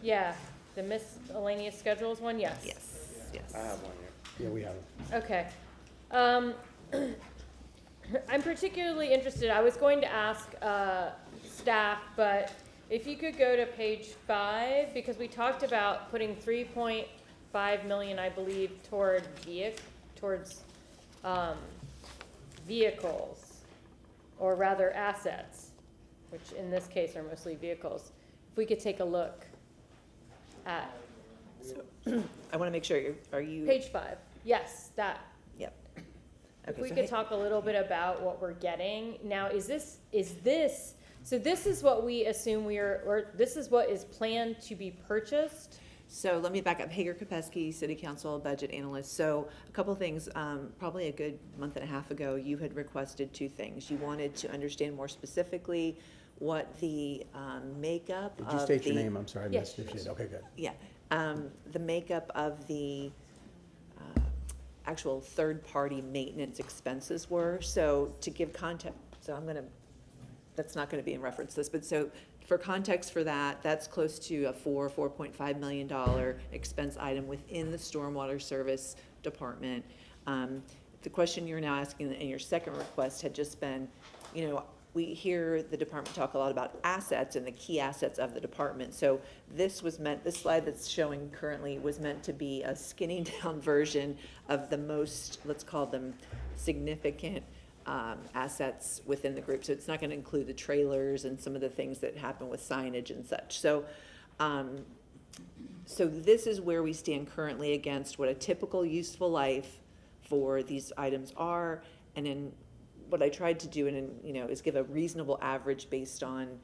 Speaker 6: yeah, the miscellaneous schedules one, yes.
Speaker 13: Yes, yes.
Speaker 1: I have one here. Yeah, we have it.
Speaker 6: Okay. I'm particularly interested, I was going to ask staff, but if you could go to page 5, because we talked about putting 3.5 million, I believe, towards vehicles, or rather assets, which in this case are mostly vehicles. If we could take a look at
Speaker 13: I want to make sure are you?
Speaker 6: page 5, yes, that.
Speaker 13: Yep.
Speaker 6: If
Speaker 13: Okay,
Speaker 6: we
Speaker 13: so
Speaker 6: could talk a little bit about what we're getting. Now, so this is what we assume or this is what is planned to be purchased?
Speaker 13: So let me back up. Hager Kopesky, City Council Budget Analyst. So a couple things, probably a good month and a half ago, you had requested 2 things. You wanted to understand more specifically what the makeup of
Speaker 1: Did you state your name? I'm sorry, I
Speaker 6: Yes.
Speaker 1: missed it. Okay, good.
Speaker 13: Yeah, the makeup of the actual third-party maintenance expenses were. So to give context, that's not gonna be in reference to this, but so for context for that, that's close to a $4.5 million expense item within the Stormwater Service Department. The question you're now asking in your second request had just been, we hear the department talk a lot about assets and the key assets of the department. So this slide that's showing currently was meant to be a skinny down version of the most, let's call them significant assets within the group. So it's not going to include the trailers and some of the things that happen with signage and such. So, so this is where we stand currently against what a typical useful life for these items are, and then what I tried to do, is give a reasonable average based on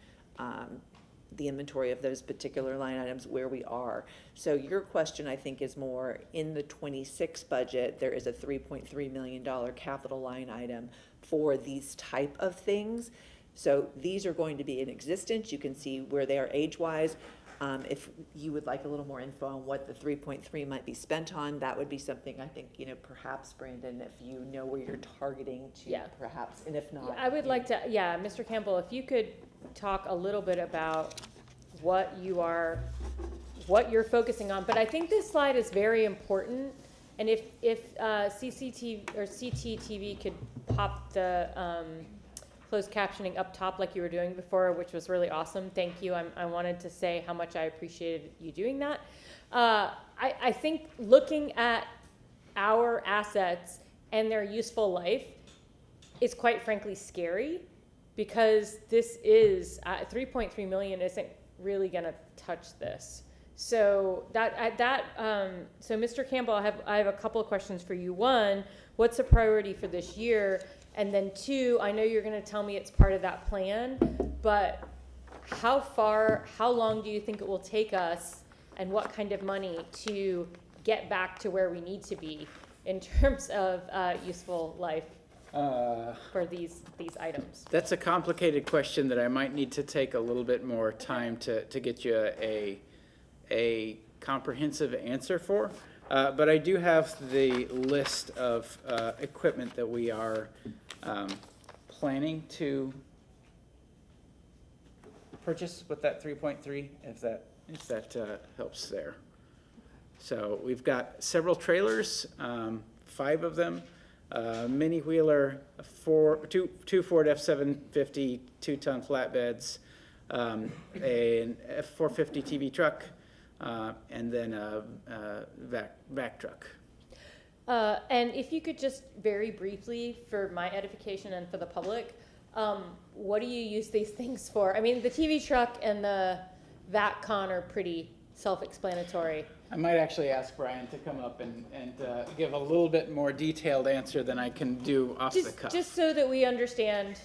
Speaker 13: the inventory of those particular line items where we are. So your question, I think, is more in the 26 budget. There is a $3.3 million capital line item for these type of things. So these are going to be in existence. You can see where they are age-wise. If you would like a little more info on what the 3.3 might be spent on, that would be something I think, perhaps, Brandon, if you know where you're targeting to, perhaps, and if not.
Speaker 6: I would like to, Mr. Campbell, if you could talk a little bit about what you're focusing on. But I think this slide is very important. And if CCTV or CTTV could pop the closed captioning up top like you were doing before, which was really awesome. Thank you. I wanted to say how much I appreciated you doing that. I think looking at our assets and their useful life is quite frankly scary, because this is 3.3 million isn't really going to touch this. So so Mr. Campbell, I have a couple of questions for you. One, what's a priority for this year? And then 2, I know you're going to tell me it's part of that plan, but how long do you think it will take us, and what kind of money to get back to where we need to be in terms of useful life for these items?
Speaker 5: That's a complicated question that I might need to take a little bit more time to get you a comprehensive answer for. But I do have the list of equipment that we are planning to purchase with that 3.3, if that helps there. So we've got several trailers, 5 of them, mini wheeler, two Ford F-750 2-ton flatbeds, an F-450 TV truck, and then a vac truck.
Speaker 6: And if you could just very briefly, for my edification and for the public, what do you use these things for? I mean, the TV truck and the VATCon are pretty self-explanatory.
Speaker 5: I might actually ask Brian to come up and give a little bit more detailed answer than I can do off the cuff.
Speaker 6: Just so that we understand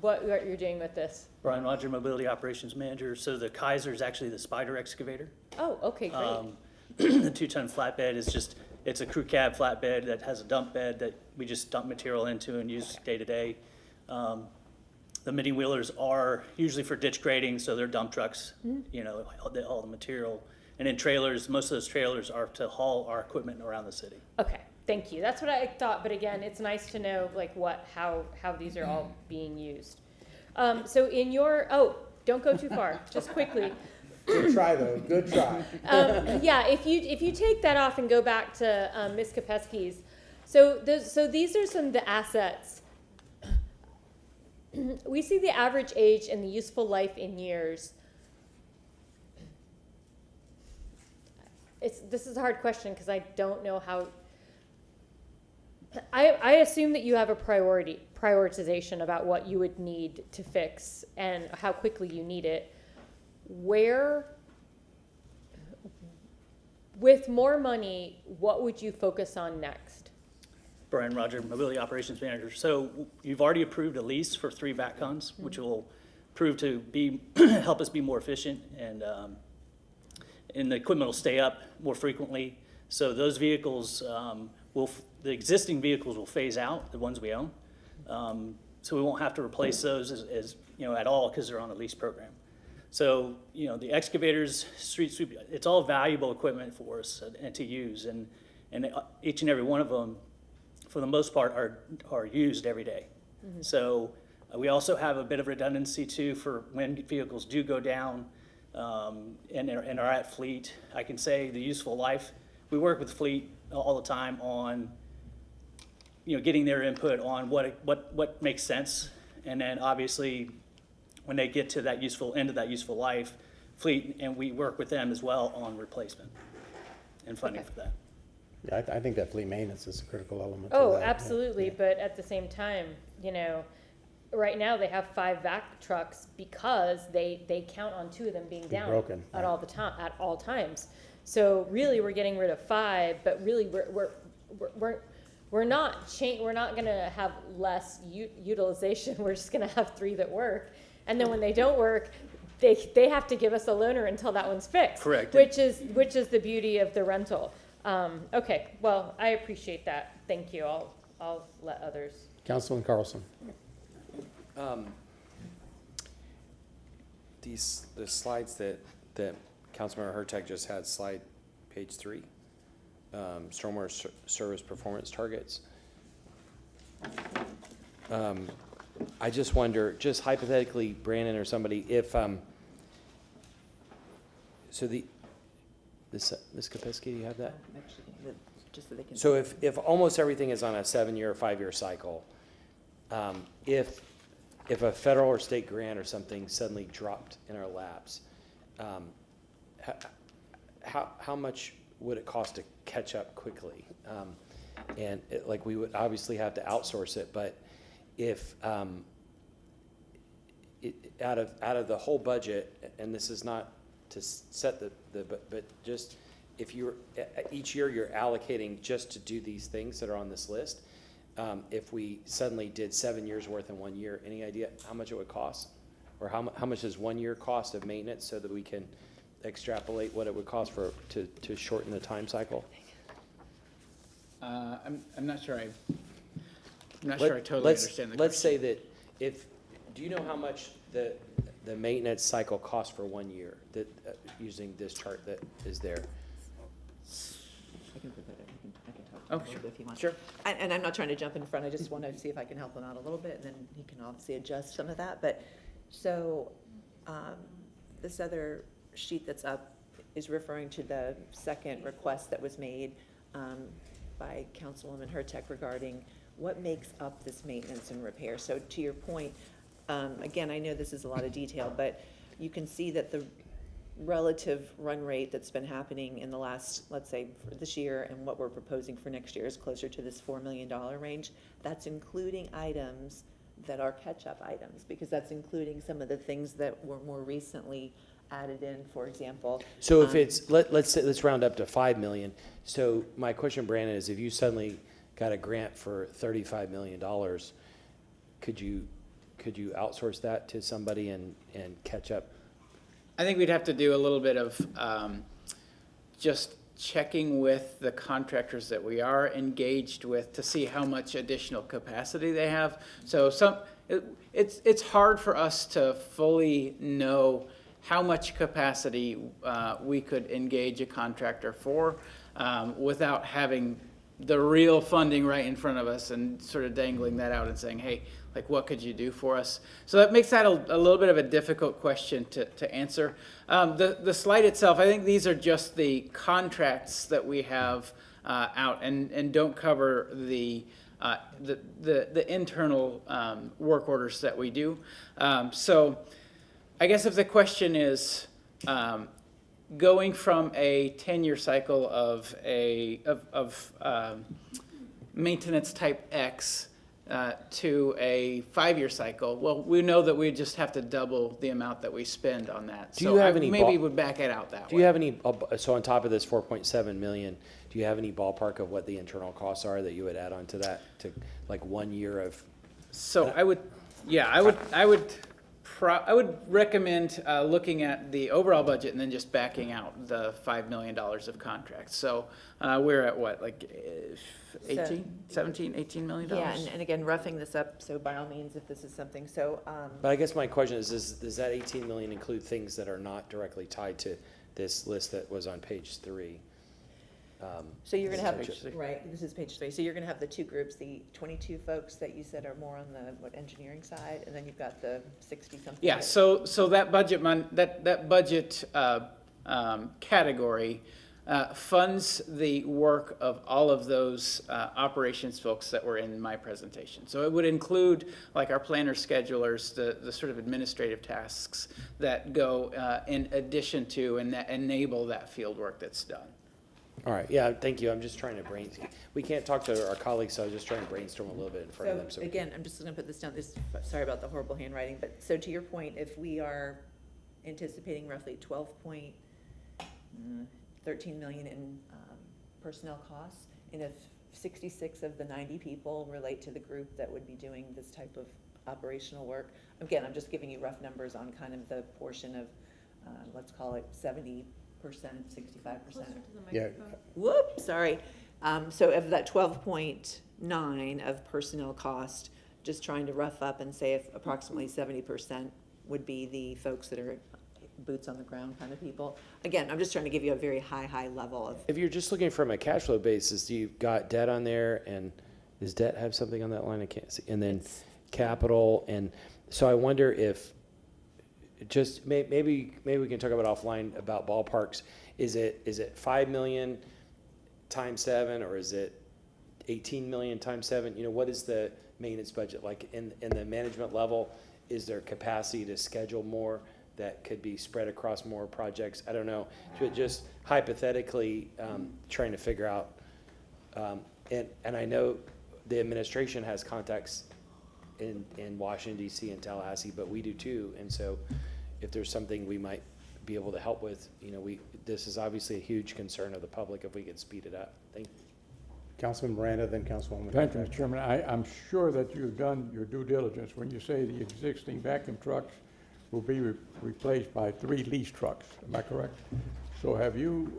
Speaker 6: what you're doing with this.
Speaker 14: Brian Roger, Mobility Operations Manager. So the Kaiser is actually the spider excavator.
Speaker 6: Oh, okay, great.
Speaker 14: The 2-ton flatbed is just, it's a crew cab flatbed that has a dump bed that we just dump material into and use day to day. The mini wheelers are usually for ditch grading, so they're dump trucks, you know, all the material. And then trailers, most of those trailers are to haul our equipment around the city.
Speaker 6: Okay, thank you. That's what I thought, but again, it's nice to know like how these are all being used. So in your, don't go too far, just quickly.
Speaker 1: Good try, though. Good try.
Speaker 6: Yeah, if you take that off and go back to Ms. Kopesky's, so these are some of the assets. We see the average age and the useful life in years. This is a hard question because I don't know how. I assume that you have a prioritization about what you would need to fix and how quickly you need it. Where, with more money, what would you focus on next?
Speaker 14: Brian Roger, Mobility Operations Manager. So you've already approved a lease for 3 VACCons, which will prove to be help us be more efficient, and the equipment will stay up more frequently. So those vehicles the existing vehicles will phase out, the ones we own. So we won't have to replace those as you know, at all, because they're on a lease program. So, you know, the excavators, street sweep, it's all valuable equipment for us and to use, and each and every one of them, for the most part, are used every day. So we also have a bit of redundancy too for when vehicles do go down and are at fleet. I can say the useful life, we work with fleet all the time on, you know, getting their input on what makes sense, and then obviously when they get to that end of that useful life, fleet, and we work with them as well on replacement and funding for that.
Speaker 1: Yeah, I think that fleet maintenance is a critical element.
Speaker 6: Oh,
Speaker 1: to that.
Speaker 6: absolutely. Yeah. But at the same time, you know, right now they have 5 vac trucks because they count on 2 of them being down
Speaker 1: broken,
Speaker 6: at all times. So really, we're getting rid of 5, but really we're not going to have less utilization. We're just going to have 3 that work, and then when they don't work, they have to give us a loaner until that one's fixed.
Speaker 14: Correct.
Speaker 6: Which is the beauty of the rental. Okay, well, I appreciate that. Thank you. I'll let others.
Speaker 1: Councilman Carlson.
Speaker 4: The slides that Councilmember Hurtak just had, page 3, stormwater service performance targets. I just wonder, just hypothetically, Brandon or somebody, if Ms. Kopesky, do you have that?
Speaker 13: Actually, just so they can.
Speaker 4: So if almost everything is on a 7-year or 5-year cycle, if a federal or state grant or something suddenly dropped in our laps, how much would it cost to catch up quickly? Like we would obviously have to outsource it, but if out of the whole budget, and this is not to set but just if you're each year you're allocating just to do these things that are on this list, if we suddenly did 7 years worth in 1 year, any idea how much it would cost, or how much is 1 year cost of maintenance, so that we can extrapolate what it would cost to shorten the time cycle?
Speaker 5: I'm not sure I totally understand the question.
Speaker 4: Let's say that do you know how much the maintenance cycle costs for 1 year, that using this chart that is there?
Speaker 13: I can talk
Speaker 5: Oh,
Speaker 13: a little
Speaker 5: sure.
Speaker 13: bit if you want.
Speaker 5: Sure.
Speaker 13: And I'm not trying to jump in front, I just want to see if I can help him out a little bit, and then he can obviously adjust some of that. But, so, this other sheet that's up is referring to the second request that was made by Councilwoman Hurtak regarding what makes up this maintenance and repair. So to your point, again, I know this is a lot of detail, but you can see that the relative run rate that's been happening in the last, let's say, for this year and what we're proposing for next year is closer to this $4 million range. That's including items that are catch-up items, because that's including some of the things that were more recently added in, for example.
Speaker 4: So if it's, let's round up to 5 million. So my question, Brandon, is if you suddenly got a grant for $35 million, could you outsource that to somebody and catch up?
Speaker 5: I think we'd have to do a little bit of just checking with the contractors that we are engaged with to see how much additional capacity they have. So it's hard for us to fully know how much capacity we could engage a contractor for without having the real funding right in front of us and sort of dangling that out and saying, hey, like, what could you do for us? So that makes that a little bit of a difficult question to answer. The slide itself, I think these are just the contracts that we have out and don't cover the internal work orders that we do. So I guess if the question is going from a 10-year cycle of maintenance type X to a 5-year cycle, well, we know that we just have to double the amount that we spend on that.
Speaker 4: Do you have any
Speaker 5: maybe would back it out that way.
Speaker 4: Do you have any, so on top of this 4.7 million, do you have any ballpark of what the internal costs are that you would add on to that, to like 1 year of?
Speaker 5: So I would recommend looking at the overall budget and then just backing out the $5 million of contracts. So we're at what, like 18 million?
Speaker 13: Yeah, and again, roughing this up, so by all means, if this is something, so.
Speaker 4: But I guess my question is does that 18 million include things that are not directly tied to this list that was on page 3?
Speaker 13: So you're gonna have, right, this is page 3, so you're gonna have the two groups, the 22 folks that you said are more on the, engineering side, and then you've got the 60-something.
Speaker 5: Yeah, so that budget that budget category funds the work of all of those operations folks that were in my presentation. So it would include like our planner schedulers, the sort of administrative tasks that go in addition to and that enable that field work that's done.
Speaker 4: All right, yeah, thank you. I'm just trying to we can't talk to our colleagues, so I was just trying to brainstorm a little bit in front of them.
Speaker 13: So again, I'm just gonna put this down, sorry about the horrible handwriting, but so to your point, if we are anticipating roughly 13 million in personnel costs, and if 66 of the 90 people relate to the group that would be doing this type of operational work, again, I'm just giving you rough numbers on kind of the portion of, let's call it 70%, 65%.
Speaker 1: Yeah.
Speaker 13: Whoops, sorry. So of that 12.9 of personnel cost, just trying to rough up and say if approximately 70% would be the folks that are boots on the ground kind of people. Again, I'm just trying to give you a very high level of.
Speaker 4: If you're just looking from a cash flow basis, you've got debt on there, and does debt have something on that line? I can't see. And then capital, and so I wonder if just maybe we can talk about offline about ballparks. Is it 5 million times 7, or is it 18 million times 7? You know, what is the maintenance budget like in the management level? Is there capacity to schedule more that could be spread across more projects? I don't know. Just hypothetically trying to figure out. And I know the administration has contacts in Washington, D.C. and Tallahassee, but we do too. And so if there's something we might be able to help with, you know, this is obviously a huge concern of the public if we could speed it up. Thank you.
Speaker 1: Councilman Miranda, then Councilwoman.
Speaker 7: Thank you, Mr. Chairman. I'm sure that you've done your due diligence when you say the existing vacuum trucks will be replaced by 3 lease trucks. Am I correct? So have you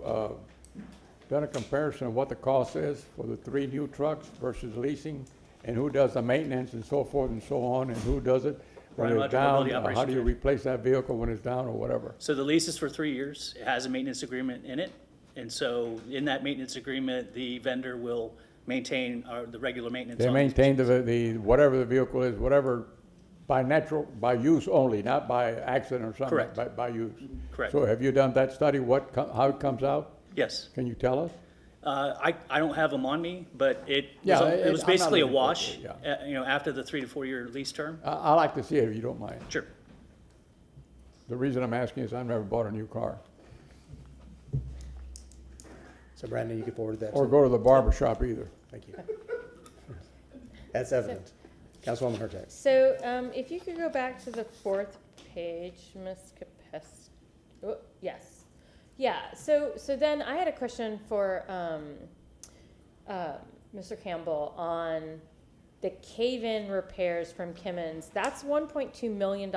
Speaker 7: done a comparison of what the cost is for the 3 new trucks versus leasing, and who does the maintenance and so forth and so on, and who does it when
Speaker 14: Brian
Speaker 7: it's
Speaker 14: Roger,
Speaker 7: down?
Speaker 14: Mobility
Speaker 7: How do you
Speaker 14: Operations.
Speaker 7: replace that vehicle when it's down or whatever?
Speaker 14: So the lease is for 3 years. It has a maintenance agreement in it. And so in that maintenance agreement, the vendor will maintain the regular maintenance.
Speaker 7: They
Speaker 14: on
Speaker 7: maintain the whatever the vehicle is, whatever, by use only, not by accident or something.
Speaker 14: Correct.
Speaker 7: By use.
Speaker 14: Correct.
Speaker 7: So have you done that study, how it comes out?
Speaker 14: Yes.
Speaker 7: Can you tell us?
Speaker 14: I don't have them on me, but it
Speaker 7: Yeah,
Speaker 14: was
Speaker 7: I'm not
Speaker 14: basically a
Speaker 7: looking for it,
Speaker 14: wash,
Speaker 7: yeah.
Speaker 14: you know, after the 3 to 4 year lease term.
Speaker 7: I like to see it if you don't mind.
Speaker 14: Sure.
Speaker 7: The reason I'm asking is I've never bought a new car.
Speaker 1: So Brandon, you can forward that.
Speaker 7: Or go to the barber shop either.
Speaker 1: Thank you. That's evident. Councilwoman Hurtak.
Speaker 6: So if you could go back to the 4th page, Ms. Capes. Oh, yes. Yeah, so then I had a question for Mr. Campbell on the cave-in repairs from Kimmons. That's $1.2 million.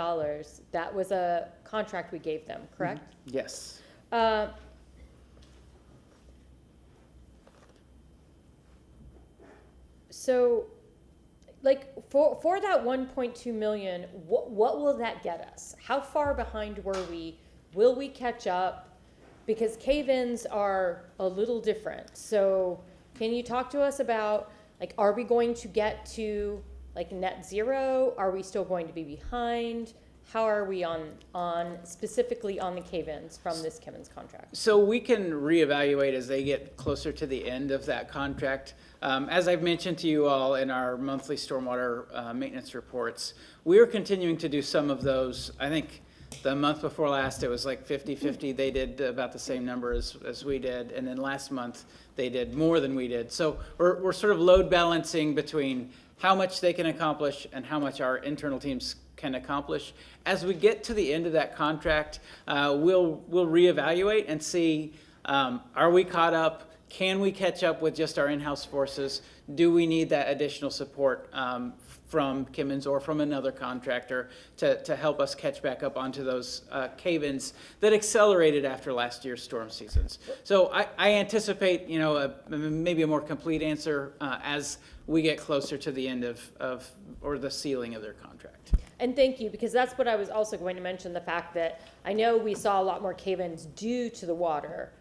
Speaker 6: That was a contract we gave them, correct?
Speaker 5: Yes.
Speaker 6: So, like, for that 1.2 million, what will that get us? How far behind were we? Will we catch up? Because cave-ins are a little different. So can you talk to us about, like, are we going to get to, like, net zero? Are we still going to be behind? How are we on specifically on the cave-ins from this Kimmons contract?
Speaker 5: So we can reevaluate as they get closer to the end of that contract. As I've mentioned to you all in our monthly stormwater maintenance reports, we are continuing to do some of those. I think the month before last, it was like 50-50. They did about the same number as we did. And then last month, they did more than we did. So we're sort of load balancing between how much they can accomplish and how much our internal teams can accomplish. As we get to the end of that contract, we'll reevaluate and see, are we caught up? Can we catch up with just our in-house forces? Do we need that additional support from Kimmons or from another contractor to help us catch back up onto those cave-ins that accelerated after last year's storm seasons? So I anticipate, you know, maybe a more complete answer as we get closer to the end of or the ceiling of their contract.
Speaker 6: And thank you, because that's what I was also going to mention, the fact that I know we saw a lot more cave-ins due to the water.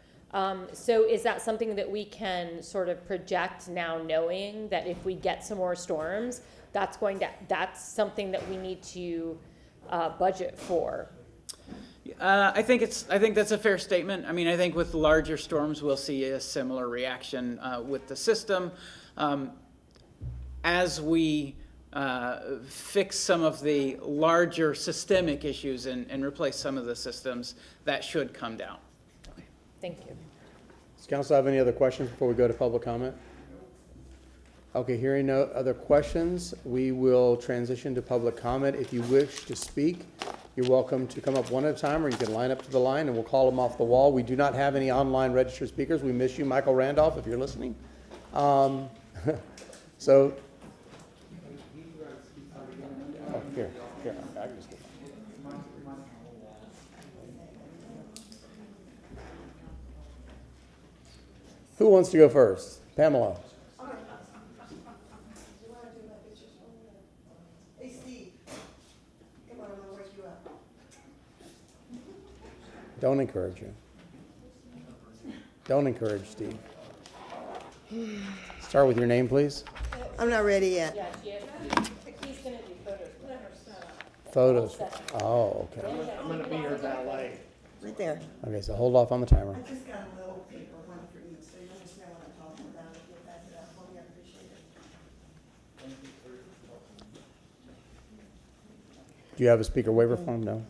Speaker 6: So is that something that we can sort of project now, knowing that if we get some more storms, that's something that we need to budget for?
Speaker 5: I think that's a fair statement. I mean, I think with larger storms, we'll see a similar reaction with the system. As we fix some of the larger systemic issues and replace some of the systems, that should come down.
Speaker 6: Thank you.
Speaker 1: Does council have any other questions before we go to public comment? Okay, hearing no other questions, we will transition to public comment. If you wish to speak, you're welcome to come up one at a time, or you can line up to the line and we'll call them off the wall. We do not have any online registered speakers. We miss you, Michael Randolph, if you're listening. So, here, I can just get mine. Who wants to go first? Pamela.
Speaker 15: Hey, Steve. Come on, I'm gonna wake you up.
Speaker 1: Don't encourage him. Don't encourage Steve. Start with your name, please.
Speaker 15: I'm not ready yet.
Speaker 6: Yeah, he's gonna do photos.
Speaker 1: Photos. Oh, okay.
Speaker 11: I'm gonna be your valet.
Speaker 15: Right there.
Speaker 1: Okay, so hold off on the timer.
Speaker 15: I just got a little paper, one for each, so you understand what I'm talking about. If you pass it out for me, I appreciate it.
Speaker 1: Do you have a speaker waiver form? No?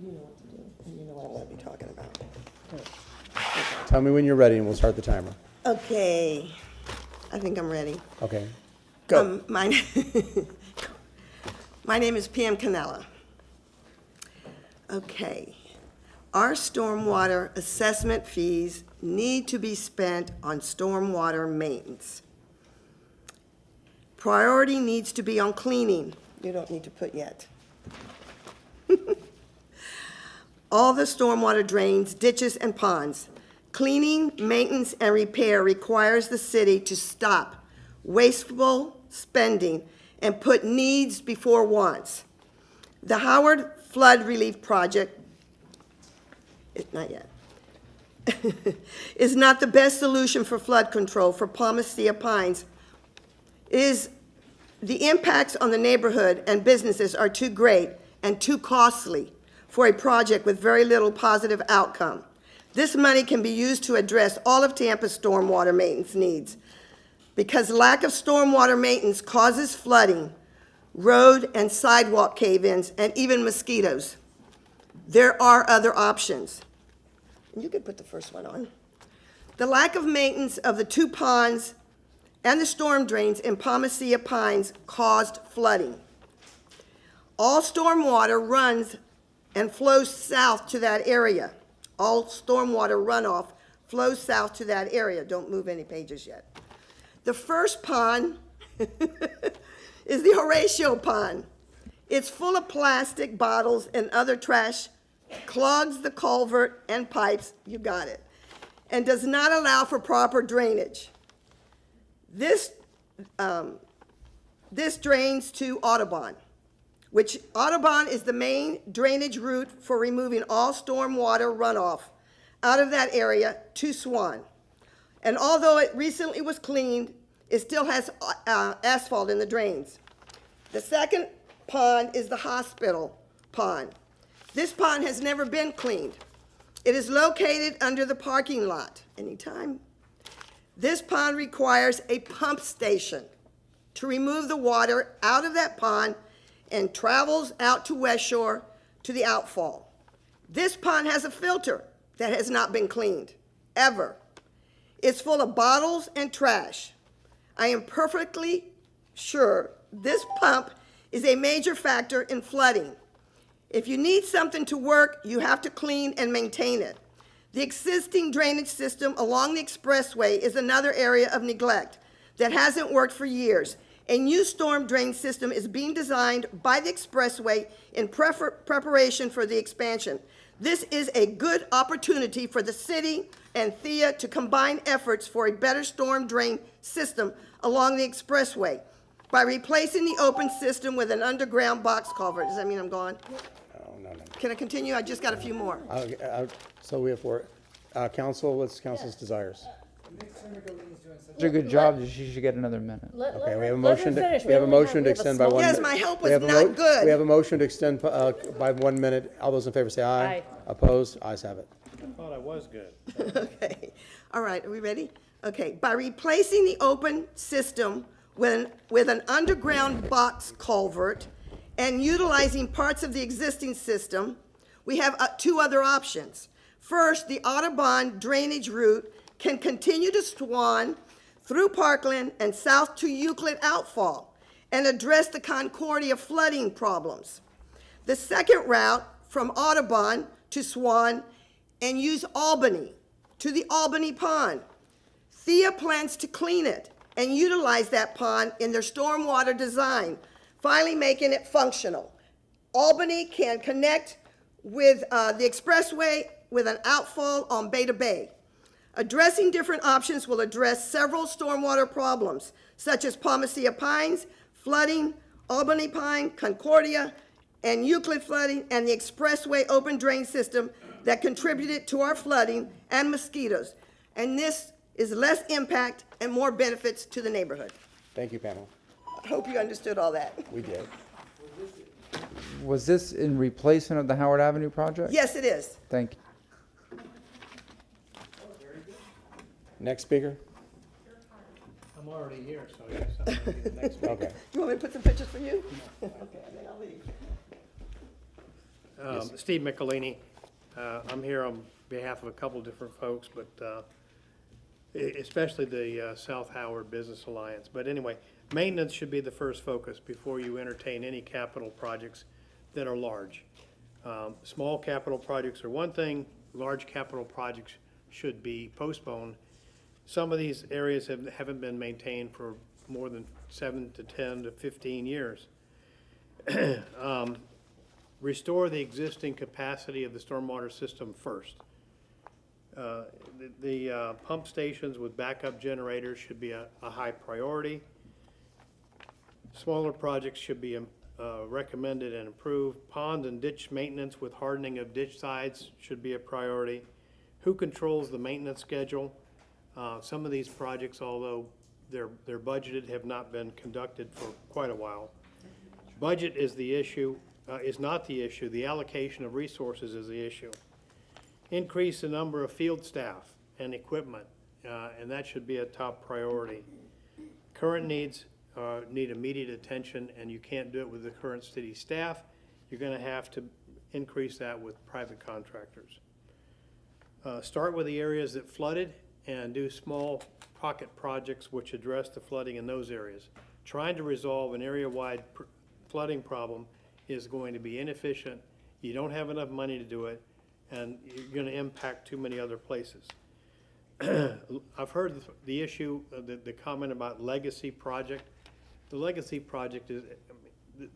Speaker 15: You know what to do. You know what I'm gonna be talking about.
Speaker 1: Tell me when you're ready and we'll start the timer.
Speaker 15: Okay. I think I'm ready.
Speaker 1: Okay. Go.
Speaker 15: My name is Pam Canella. Okay. Our stormwater assessment fees need to be spent on stormwater maintenance. Priority needs to be on cleaning. You don't need to put yet. All the stormwater drains, ditches, and ponds. Cleaning, maintenance, and repair requires the city to stop wasteful spending and put needs before wants. The Howard Flood Relief Project, not yet, is not the best solution for flood control for Palmacia Pines. The impacts on the neighborhood and businesses are too great and too costly for a project with very little positive outcome. This money can be used to address all of Tampa's stormwater maintenance needs. Because lack of stormwater maintenance causes flooding, road and sidewalk cave-ins, and even mosquitoes. There are other options. You could put the first one on. The lack of maintenance of the two ponds and the storm drains in Palmacia Pines caused flooding. All stormwater runs and flows south to that area. All stormwater runoff flows south to that area. Don't move any pages yet. The first pond is the Horatio Pond. It's full of plastic bottles and other trash, clogs the culvert and pipes, you got it, and does not allow for proper drainage. This this drains to Audubon, which Audubon is the main drainage route for removing all stormwater runoff out of that area to Swan. And although it recently was cleaned, it still has asphalt in the drains. The second pond is the hospital pond. This pond has never been cleaned. It is located under the parking lot. Anytime. This pond requires a pump station to remove the water out of that pond and travels out to West Shore to the outfall. This pond has a filter that has not been cleaned, ever. It's full of bottles and trash. I am perfectly sure this pump is a major factor in flooding. If you need something to work, you have to clean and maintain it. The existing drainage system along the expressway is another area of neglect that hasn't worked for years. A new storm drain system is being designed by the expressway in preparation for the expansion. This is a good opportunity for the city and Thea to combine efforts for a better storm drain system along the expressway by replacing the open system with an underground box culvert. Does that mean I'm gone?
Speaker 1: No.
Speaker 15: Can I continue? I just got a few more.
Speaker 1: So we have four. Council, what's council's desires?
Speaker 9: Such a good job that she should get another minute.
Speaker 1: Okay, we have a motion to extend by 1 minute.
Speaker 15: Yes, my help was
Speaker 1: We have a
Speaker 15: not good.
Speaker 1: We have a motion to extend by 1 minute. All those in favor say aye.
Speaker 6: Aye.
Speaker 1: Opposed? Ayes have it.
Speaker 16: I thought I was good.
Speaker 15: Okay, all right, are we ready? Okay, by replacing the open system with an underground box culvert and utilizing parts of the existing system, we have two other options. First, the Audubon drainage route can continue to Swan through Parkland and south to Euclid outfall and address the Concordia flooding problems. The second route from Audubon to Swan and use Albany to the Albany Pond. Thea plans to clean it and utilize that pond in their stormwater design, finally making it functional. Albany can connect with the expressway with an outfall on Beta Bay. Addressing different options will address several stormwater problems, such as Palmacia Pines, flooding, Albany Pine, Concordia, and Euclid flooding, and the expressway open drain system that contributed to our flooding and mosquitoes. And this is less impact and more benefits to the neighborhood.
Speaker 1: Thank you, Pamela.
Speaker 15: I hope you understood all that.
Speaker 1: We did.
Speaker 9: Was this in replacement of the Howard Avenue project?
Speaker 15: Yes, it is.
Speaker 9: Thank you.
Speaker 1: Next speaker?
Speaker 16: I'm already here, so yes, I'm going to be the next one.
Speaker 1: Okay.
Speaker 15: You want me to put some pictures for you? Okay, and then I'll leave.
Speaker 16: Steve Michelini. I'm here on behalf of a couple different folks, but especially the South Howard Business Alliance. But anyway, maintenance should be the first focus before you entertain any capital projects that are large. Small capital projects are one thing, large capital projects should be postponed. Some of these areas haven't been maintained for more than 7 to 10 to 15 years. Restore the existing capacity of the stormwater system first. The pump stations with backup generators should be a high priority. Smaller projects should be recommended and approved. Pond and ditch maintenance with hardening of ditch sides should be a priority. Who controls the maintenance schedule? Some of these projects, although they're budgeted, have not been conducted for quite a while. Budget is the issue, is not the issue. The allocation of resources is the issue. Increase the number of field staff and equipment, and that should be a top priority. Current needs need immediate attention, and you can't do it with the current city staff. You're going to have to increase that with private contractors. Start with the areas that flooded and do small pocket projects which address the flooding in those areas. Trying to resolve an area-wide flooding problem is going to be inefficient. You don't have enough money to do it, and you're going to impact too many other places. I've heard the issue, the comment about legacy project. The legacy project is,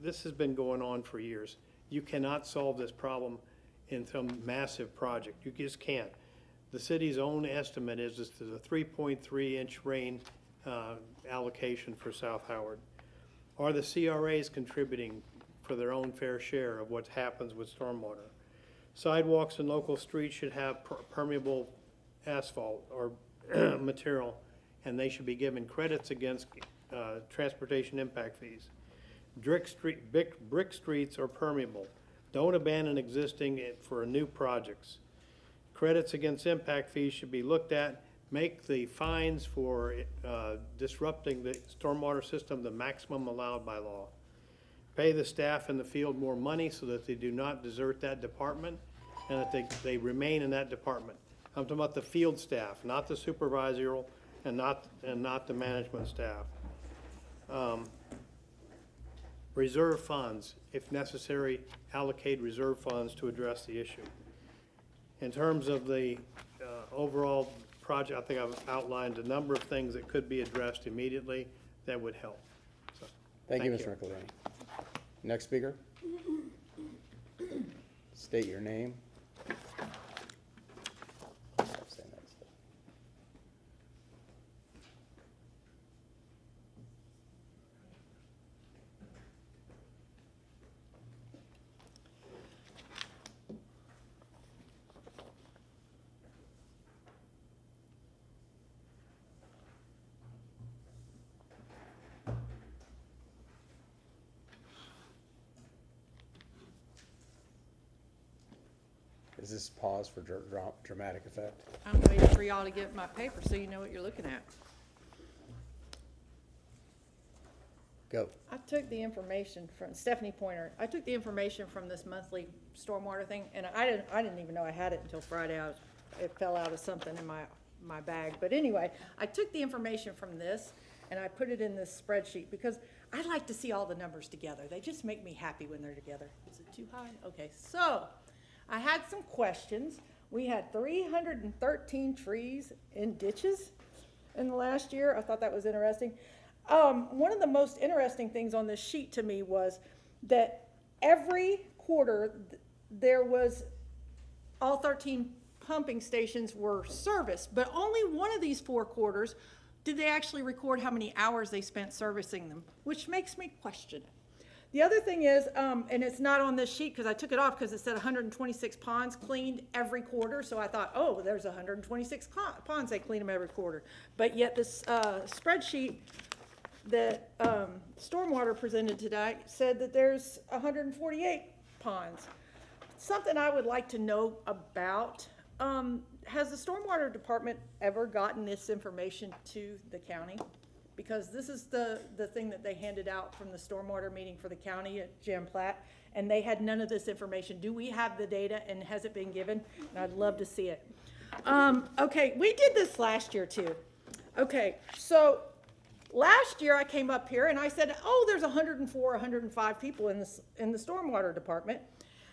Speaker 16: this has been going on for years. You cannot solve this problem in some massive project. You just can't. The city's own estimate is that the 3.3-inch rain allocation for South Howard? Are the CRAs contributing for their own fair share of what happens with stormwater? Sidewalks and local streets should have permeable asphalt or material, and they should be given credits against transportation impact fees. Brick streets are permeable. Don't abandon existing for new projects. Credits against impact fees should be looked at. Make the fines for disrupting the stormwater system the maximum allowed by law. Pay the staff in the field more money so that they do not desert that department and that they remain in that department. I'm talking about the field staff, not the supervisorial and not the management staff. Reserve funds, if necessary, allocate reserve funds to address the issue. In terms of the overall project, I think I've outlined a number of things that could be addressed immediately that would help. So,
Speaker 1: Thank you, Mr. McElhaney. Next speaker. State your name. Is this pause for dramatic effect?
Speaker 17: I'm waiting for y'all to get my paper so you know what you're looking at.
Speaker 1: Go.
Speaker 17: I took the information from Stephanie Pointer. I took the information from this monthly stormwater thing, and I didn't even know I had it until Friday. It fell out of something in my bag. But anyway, I took the information from this and I put it in this spreadsheet because I like to see all the numbers together. They just make me happy when they're together. Is it too high? Okay, so I had some questions. We had 313 trees in ditches in the last year. I thought that was interesting. One of the most interesting things on this sheet to me was that every quarter there was all 13 pumping stations were serviced, but only one of these 4 quarters did they actually record how many hours they spent servicing them, which makes me question it. The other thing is, and it's not on this sheet because I took it off because it said 126 ponds cleaned every quarter. So I thought, oh, there's 126 ponds, they clean them every quarter. But yet this spreadsheet that Stormwater presented today said that there's 148 ponds. Something I would like to know about, has the Stormwater Department ever gotten this information to the county? Because this is the thing that they handed out from the stormwater meeting for the county at Jam Platte, and they had none of this information. Do we have the data, and has it been given? And I'd love to see it. Okay, we did this last year too. Okay, so last year I came up here and I said, oh, there's 104, 105 people in the stormwater department,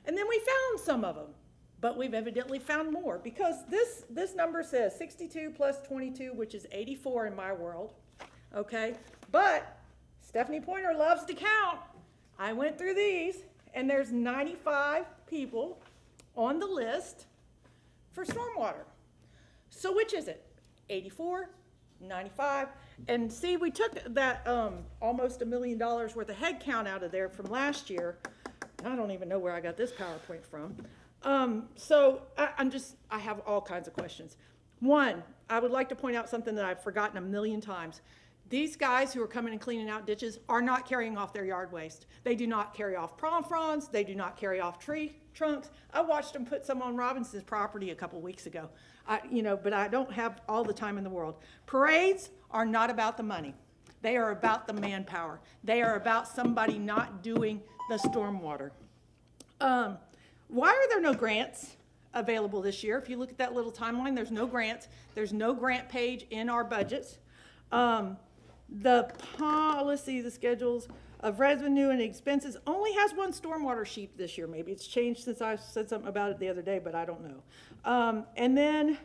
Speaker 17: and then we found some of them. But we've evidently found more because this number says 62 plus 22, which is 84 in my world. Okay, but Stephanie Pointer loves to count. I went through these, and there's 95 people on the list for stormwater. So which is it? 84, 95? And see, we took that almost $1 million worth of head count out of there from last year. I don't even know where I got this PowerPoint from. So I have all kinds of questions. One, I would like to point out something that I've forgotten a million times. These guys who are coming and cleaning out ditches are not carrying off their yard waste. They do not carry off palm fronds. They do not carry off tree trunks. I watched them put some on Robinson's property a couple weeks ago. But I don't have all the time in the world. Parades are not about the money. They are about the manpower. They are about somebody not doing the stormwater. Why are there no grants available this year? If you look at that little timeline, there's no grants. There's no grant page in our budgets. The policy, the schedules of revenue and expenses only has one stormwater sheet this year. Maybe it's changed since I said something about it the other day, but I don't know. And then,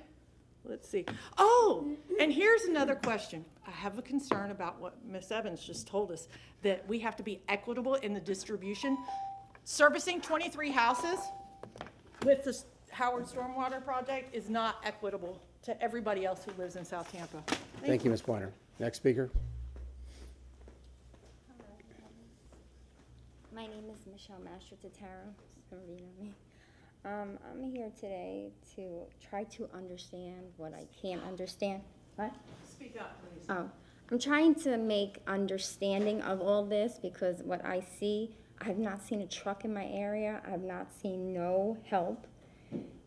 Speaker 17: let's see. Oh, and here's another question. I have a concern about what Ms. Evans just told us, that we have to be equitable in the distribution. Servicing 23 houses with the Howard Stormwater Project is not equitable to everybody else who lives in South Tampa.
Speaker 1: Thank you, Ms. Pointer. Next speaker.
Speaker 18: My name is Michelle Mastro-Tataro. I'm here today to try to understand what I can't understand. What?
Speaker 17: Speak up, please.
Speaker 18: Oh, I'm trying to make understanding of all this because what I see, I have not seen a truck in my area. I have not seen no help.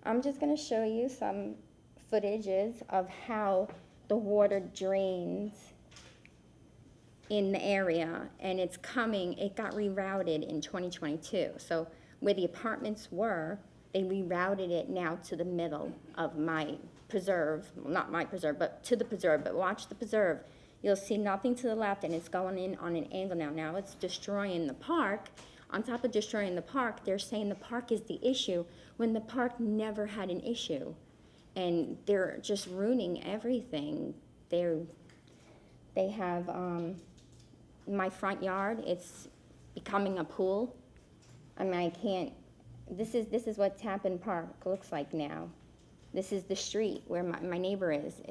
Speaker 18: I'm just going to show you some footages of how the water drains in the area, and it's coming. It got rerouted in 2022. So where the apartments were, they rerouted it now to the middle of my preserve. Well, not my preserve, but to the preserve. But watch the preserve. You'll see nothing to the left, and it's going in on an angle now. Now it's destroying the park. On top of destroying the park, they're saying the park is the issue when the park never had an issue. And they're just ruining everything. They have my front yard, it's becoming a pool. I mean, I can't, this is what Tappan Park looks like now. This is the street where my neighbor is.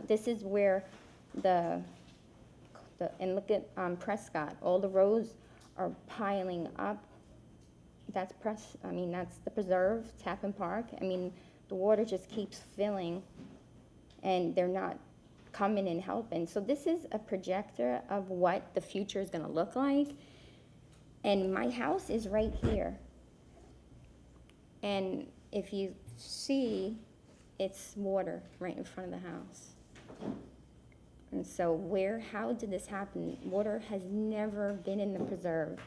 Speaker 18: This is where and look at Prescott, all the rows are piling up. That's that's the preserve, Tappan Park. I mean, the water just keeps filling and they're not coming and helping. So this is a projector of what the future is gonna look like. And my house is right here. And if you see, it's water right in front of the house. And so how did this happen? Water has never been in the preserve.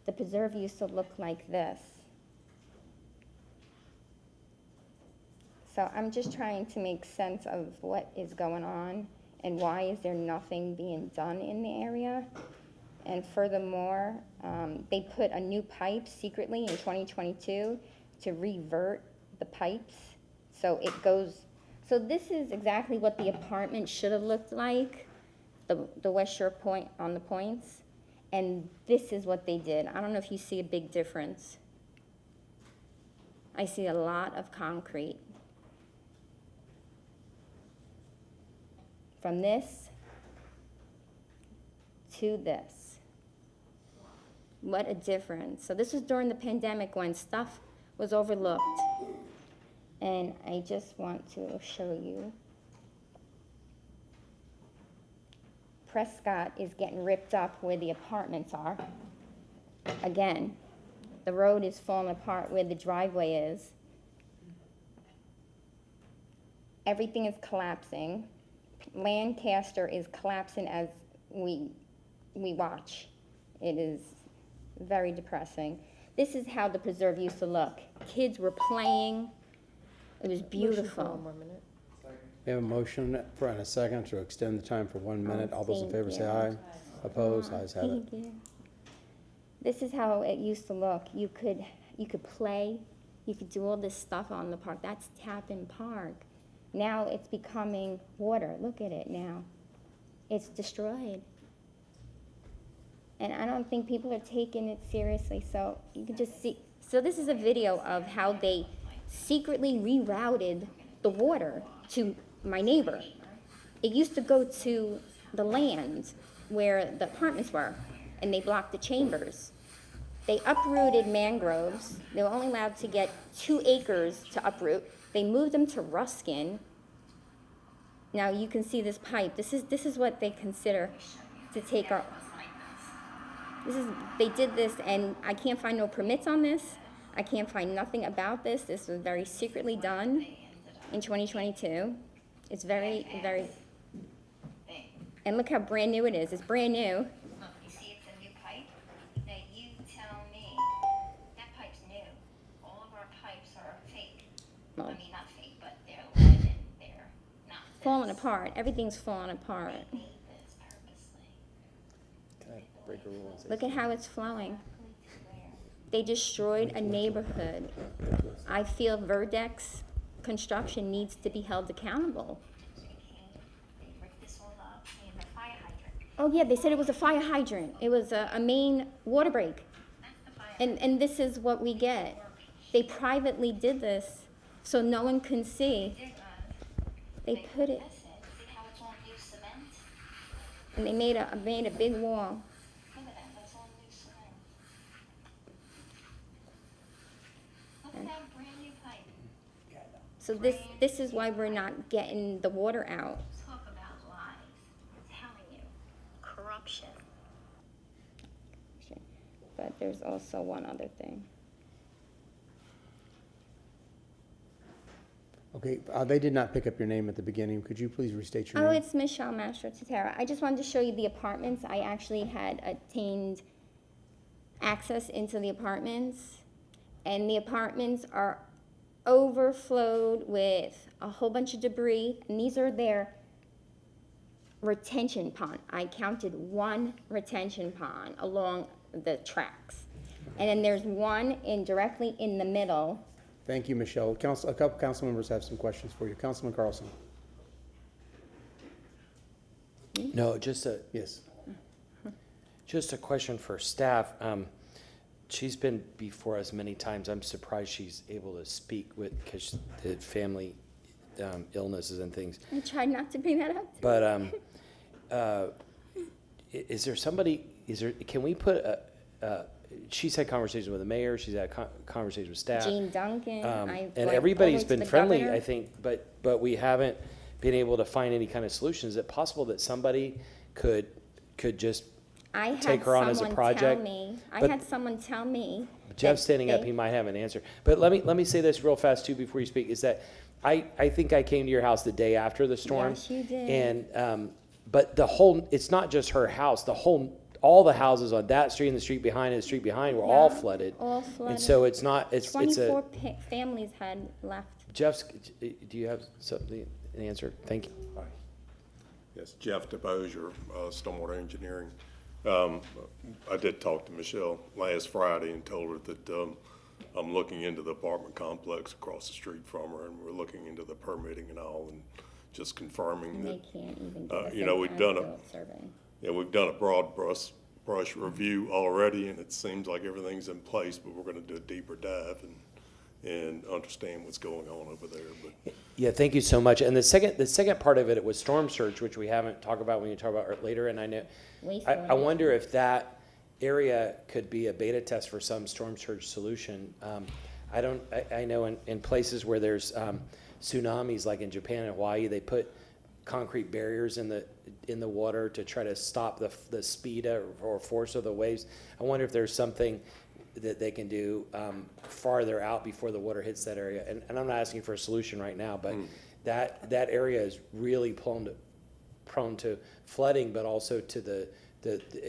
Speaker 18: The preserve used to look like this. So I'm just trying to make sense of what is going on and why is there nothing being done in the area. And furthermore, they put a new pipe secretly in 2022 to revert the pipes. So it goes, so this is exactly what the apartment should have looked like, the West Shore point on the points. And this is what they did. I don't know if you see a big difference. I see a lot of concrete. From this to this. What a difference. So this was during the pandemic when stuff was overlooked. And I just want to show you. Prescott is getting ripped up where the apartments are. Again, the road is falling apart where the driveway is. Everything is collapsing. Lancaster is collapsing as we watch. It is very depressing. This is how the preserve used to look. Kids were playing. It was beautiful.
Speaker 1: We have a motion and a second to extend the time for 1 minute. All those in favor say aye. Opposed? Ayes have it.
Speaker 18: Thank you. This is how it used to look. You could play. You could do all this stuff on the park. That's Tappan Park. Now it's becoming water. Look at it now. It's destroyed. And I don't think people are taking it seriously. So you can just see. So this is a video of how they secretly rerouted the water to my neighbor. It used to go to the land where the apartments were, and they blocked the chambers. They uprooted mangroves. They were only allowed to get 2 acres to uproot. They moved them to Ruskin. Now you can see this pipe. This is what they consider to take our. They did this, and I can't find no permits on this. I can't find nothing about this. This was very secretly done in 2022. It's very, very. And look how brand new it is. It's brand new.
Speaker 19: Look, you see it's a new pipe? Now you tell me, that pipe's new. All of our pipes are fake.
Speaker 18: Well,
Speaker 19: I mean, not fake, but they're lead and they're not.
Speaker 18: falling apart. Everything's falling apart.
Speaker 19: They made this purposely.
Speaker 4: Can I break a rule and say
Speaker 18: Look at how it's flowing. They destroyed a neighborhood. I feel Verdex construction needs to be held accountable.
Speaker 19: They ripped this all up and the fire hydrant.
Speaker 18: Oh yeah, they said it was a fire hydrant. It was a main water break.
Speaker 19: That's the fire
Speaker 18: And this is what we get. They privately did this so no one can see. They put it,
Speaker 19: See how it's on new cement?
Speaker 18: and they made a big wall.
Speaker 19: Look at that, that's all new cement. Look at that brand new pipe.
Speaker 18: So this is why we're not getting the water out.
Speaker 19: Talk about lies. I'm telling you. Corruption.
Speaker 18: But there's also one other thing.
Speaker 1: Okay, they did not pick up your name at the beginning. Could you please restate your
Speaker 18: Oh,
Speaker 1: name?
Speaker 18: it's Michelle Mastro Totera. I just wanted to show you the apartments. I actually had attained access into the apartments, and the apartments are overflowed with a whole bunch of debris, and these are their retention pond. I counted one retention pond along the tracks. And then there's one directly in the middle.
Speaker 1: Thank you, Michelle. A couple council members have some questions for you. Councilman Carlson.
Speaker 4: No, just a
Speaker 1: Yes.
Speaker 4: question for staff. She's been before us many times. I'm surprised she's able to speak because the family illnesses and things.
Speaker 18: I tried not to bring that up.
Speaker 4: But is there somebody? Can we put she's had conversations with the mayor. She's had conversations with staff.
Speaker 18: Jean Duncan.
Speaker 4: And everybody's been friendly, I think. But we haven't been able to find any kind of solution. Is it possible that somebody could just take her on as a project?
Speaker 18: I had someone tell me.
Speaker 4: Jeff's standing up, he might have an answer. But let me say this real fast too before you speak, is that I think I came to your house the day after the storm.
Speaker 18: Yes, you did.
Speaker 4: And but it's not just her house, all the houses on that street and the street behind and the street behind were all flooded.
Speaker 18: All flooded.
Speaker 4: And so it's
Speaker 18: 24 families had left.
Speaker 4: Jeff's, do you have something, an answer? Thank you.
Speaker 20: Yes, Jeff DeBosier, Stormwater Engineering. I did talk to Michelle last Friday and told her that I'm looking into the apartment complex across the street from her, and we're looking into the permitting and all, and just confirming
Speaker 18: And
Speaker 20: that.
Speaker 18: they can't even do
Speaker 20: You know, we've done
Speaker 18: survey.
Speaker 20: we've done a broad brush review already, and it seems like everything's in place, but we're going to do a deeper dive and understand what's going on over there. But
Speaker 4: Yeah, thank you so much. And the second part of it was storm surge, which we haven't talked about when you talk about it later. And I know, I wonder if that area could be a beta test for some storm surge solution. I know in places where there's tsunamis, like in Japan and Hawaii, they put concrete barriers in the water to try to stop the speed or force of the waves. I wonder if there's something that they can do farther out before the water hits that area. And I'm not asking for a solution right now, but that area is really prone to flooding, but also to the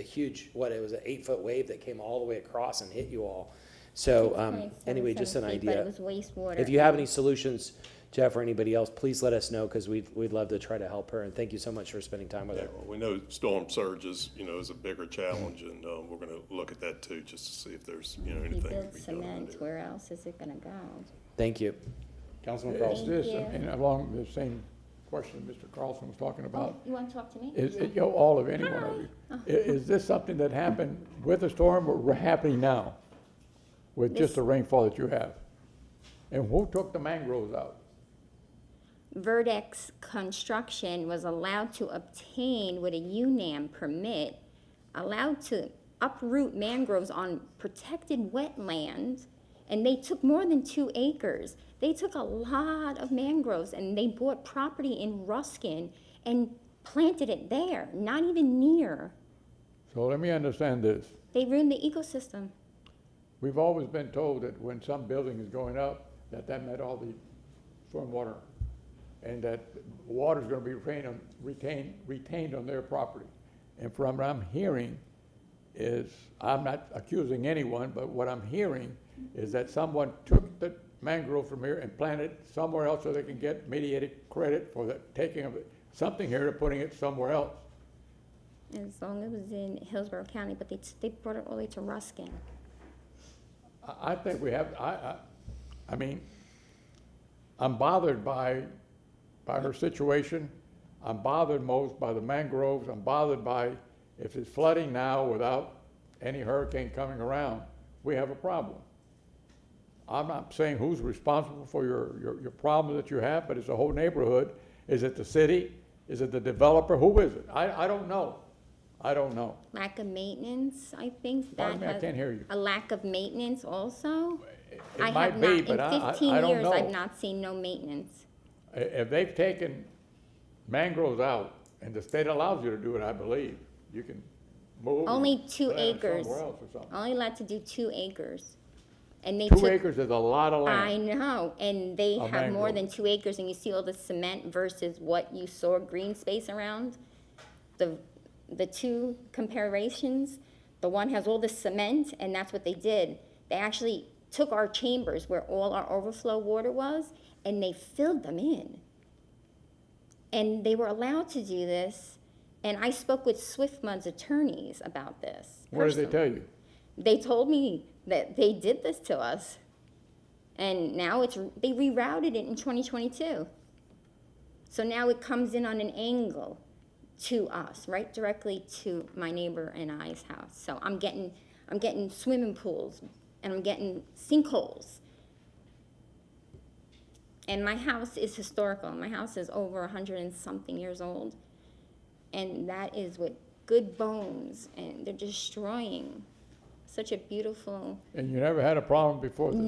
Speaker 4: huge, it was an 8-foot wave that came all the way across and hit you all. So anyway, just an idea.
Speaker 18: But it was wastewater.
Speaker 4: If you have any solutions, Jeff or anybody else, please let us know, because we'd love to try to help her. And thank you so much for spending time with her.
Speaker 20: well, we know storm surges, is a bigger challenge, and we're going to look at that too, just to see if there's,
Speaker 18: If you
Speaker 20: anything.
Speaker 18: build cement, where else is it gonna go?
Speaker 4: Thank you.
Speaker 1: Councilman
Speaker 7: Is
Speaker 1: Carlson.
Speaker 7: this,
Speaker 18: Thank you.
Speaker 7: and along the same question Mr. Carlson was talking
Speaker 18: Oh,
Speaker 7: about,
Speaker 18: you wanna talk to me?
Speaker 7: is it, all of any one of you, is this something that happened with the storm or happening now? With just the rainfall that you have? And who took the mangroves out?
Speaker 18: Verdex Construction was allowed to obtain with a UNAM permit, allowed to uproot mangroves on protected wetlands, and they took more than 2 acres. They took a lot of mangroves, and they bought property in Ruskin and planted it there, not even near.
Speaker 7: So let me understand this.
Speaker 18: They ruined the ecosystem.
Speaker 7: We've always been told that when some building is going up, that meant all the stormwater, and that water's gonna be retained on their property. And from what I'm hearing is, I'm not accusing anyone, but what I'm hearing is that someone took the mangrove from here and planted it somewhere else so they can get mediated credit for the taking of it, something here and putting it somewhere else.
Speaker 18: As long as it was in Hillsborough County, but they brought it all the way to Ruskin.
Speaker 7: I think we have, I mean, I'm bothered by her situation. I'm bothered most by the mangroves. I'm bothered by, if it's flooding now without any hurricane coming around, we have a problem. I'm not saying who's responsible for your problem that you have, but it's a whole neighborhood, Is it the city? Is it the developer? Who is it? I don't know. I don't know.
Speaker 18: Lack of maintenance, I think
Speaker 7: Pardon
Speaker 18: that
Speaker 7: me, I
Speaker 18: has.
Speaker 7: can't hear you.
Speaker 18: A lack of maintenance also?
Speaker 7: It
Speaker 18: I
Speaker 7: might
Speaker 18: have
Speaker 7: be,
Speaker 18: not,
Speaker 7: but
Speaker 18: in
Speaker 7: I
Speaker 18: 15
Speaker 7: don't
Speaker 18: years, I've
Speaker 7: know.
Speaker 18: not seen no maintenance.
Speaker 7: If they've taken mangroves out, and the state allows you to do it, I believe, you can move.
Speaker 18: Only
Speaker 7: and
Speaker 18: 2
Speaker 7: plant it
Speaker 18: acres.
Speaker 7: somewhere else or something.
Speaker 18: Only allowed to do 2 acres. And they
Speaker 7: 2
Speaker 18: took.
Speaker 7: acres is a lot of
Speaker 18: I
Speaker 7: land.
Speaker 18: know, and they
Speaker 7: A
Speaker 18: have more
Speaker 7: mangrove.
Speaker 18: than 2 acres, and you see all the cement versus what you saw green space around. The two comparisons, the one has all the cement, and that's what they did. They actually took our chambers where all our overflow water was, and they filled them in. And they were allowed to do this, and I spoke with Swiftmud's attorneys about this.
Speaker 7: What did they
Speaker 18: personally.
Speaker 7: tell you?
Speaker 18: They told me that they did this to us. And now they rerouted it in 2022. So now it comes in on an angle to us, right directly to my neighbor and I's house. So I'm getting swimming pools and I'm getting sinkholes. And my house is historical. My house is over 100 and something years old. And that is with good bones, and they're destroying such a beautiful.
Speaker 7: And you never had a problem before this?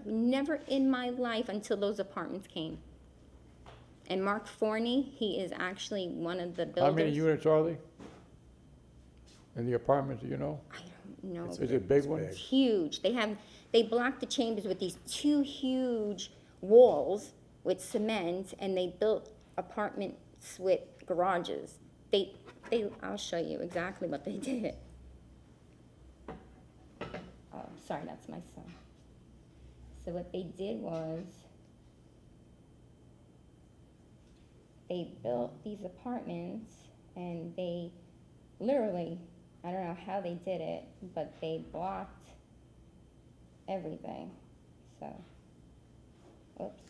Speaker 18: Never in my life until those apartments came. And Mark Forney, he is actually one of the builders.
Speaker 7: How many units are they? In the apartments, do you know?
Speaker 18: I don't know.
Speaker 7: Is it big one?
Speaker 18: It's huge. They blocked the chambers with these 2 huge walls with cement, and they built apartments with garages. I'll show you exactly what they did. Oh, sorry, that's my son. So what they did was, they built these apartments, and they literally, I don't know how they did it, but they blocked everything. So, oops.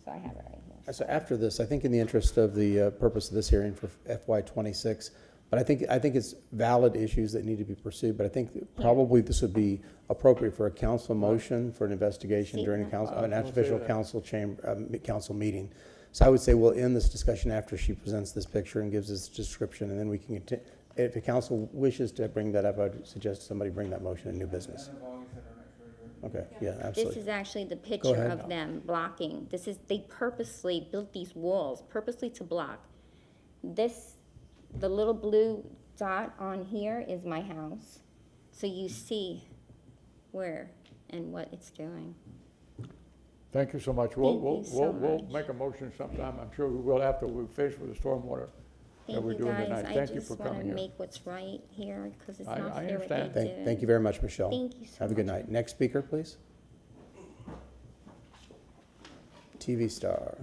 Speaker 18: So I have it right here.
Speaker 1: So after this, I think in the interest of the purpose of this hearing for FY '26, but I think it's valid issues that need to be pursued, but I think probably this would be appropriate for a council motion for an investigation during an official council meeting. So I would say we'll end this discussion after she presents this picture and gives us a description, and then we can continue. If the council wishes to bring that up, I'd suggest somebody bring that motion in new business. Okay, yeah, absolutely.
Speaker 18: This is actually the picture
Speaker 1: ahead.
Speaker 18: of them blocking. They purposely built these walls, purposely to block. The little blue dot on here is my house. So you see where and what it's doing.
Speaker 7: Thank you so much.
Speaker 18: Thank you so
Speaker 7: We'll
Speaker 18: much.
Speaker 7: make a motion sometime. I'm sure we will after we finish with the stormwater that
Speaker 18: Thank
Speaker 7: we're
Speaker 18: you
Speaker 7: doing
Speaker 18: guys.
Speaker 7: tonight.
Speaker 18: I
Speaker 7: Thank you
Speaker 18: just
Speaker 7: for
Speaker 18: want
Speaker 7: coming
Speaker 18: to
Speaker 7: here.
Speaker 18: make what's right here because it's
Speaker 7: I
Speaker 18: not fair what they
Speaker 7: understand.
Speaker 18: did.
Speaker 1: Thank you very much, Michelle.
Speaker 18: Thank you so
Speaker 1: Have a good
Speaker 18: much.
Speaker 1: night. Next speaker, please. TV star.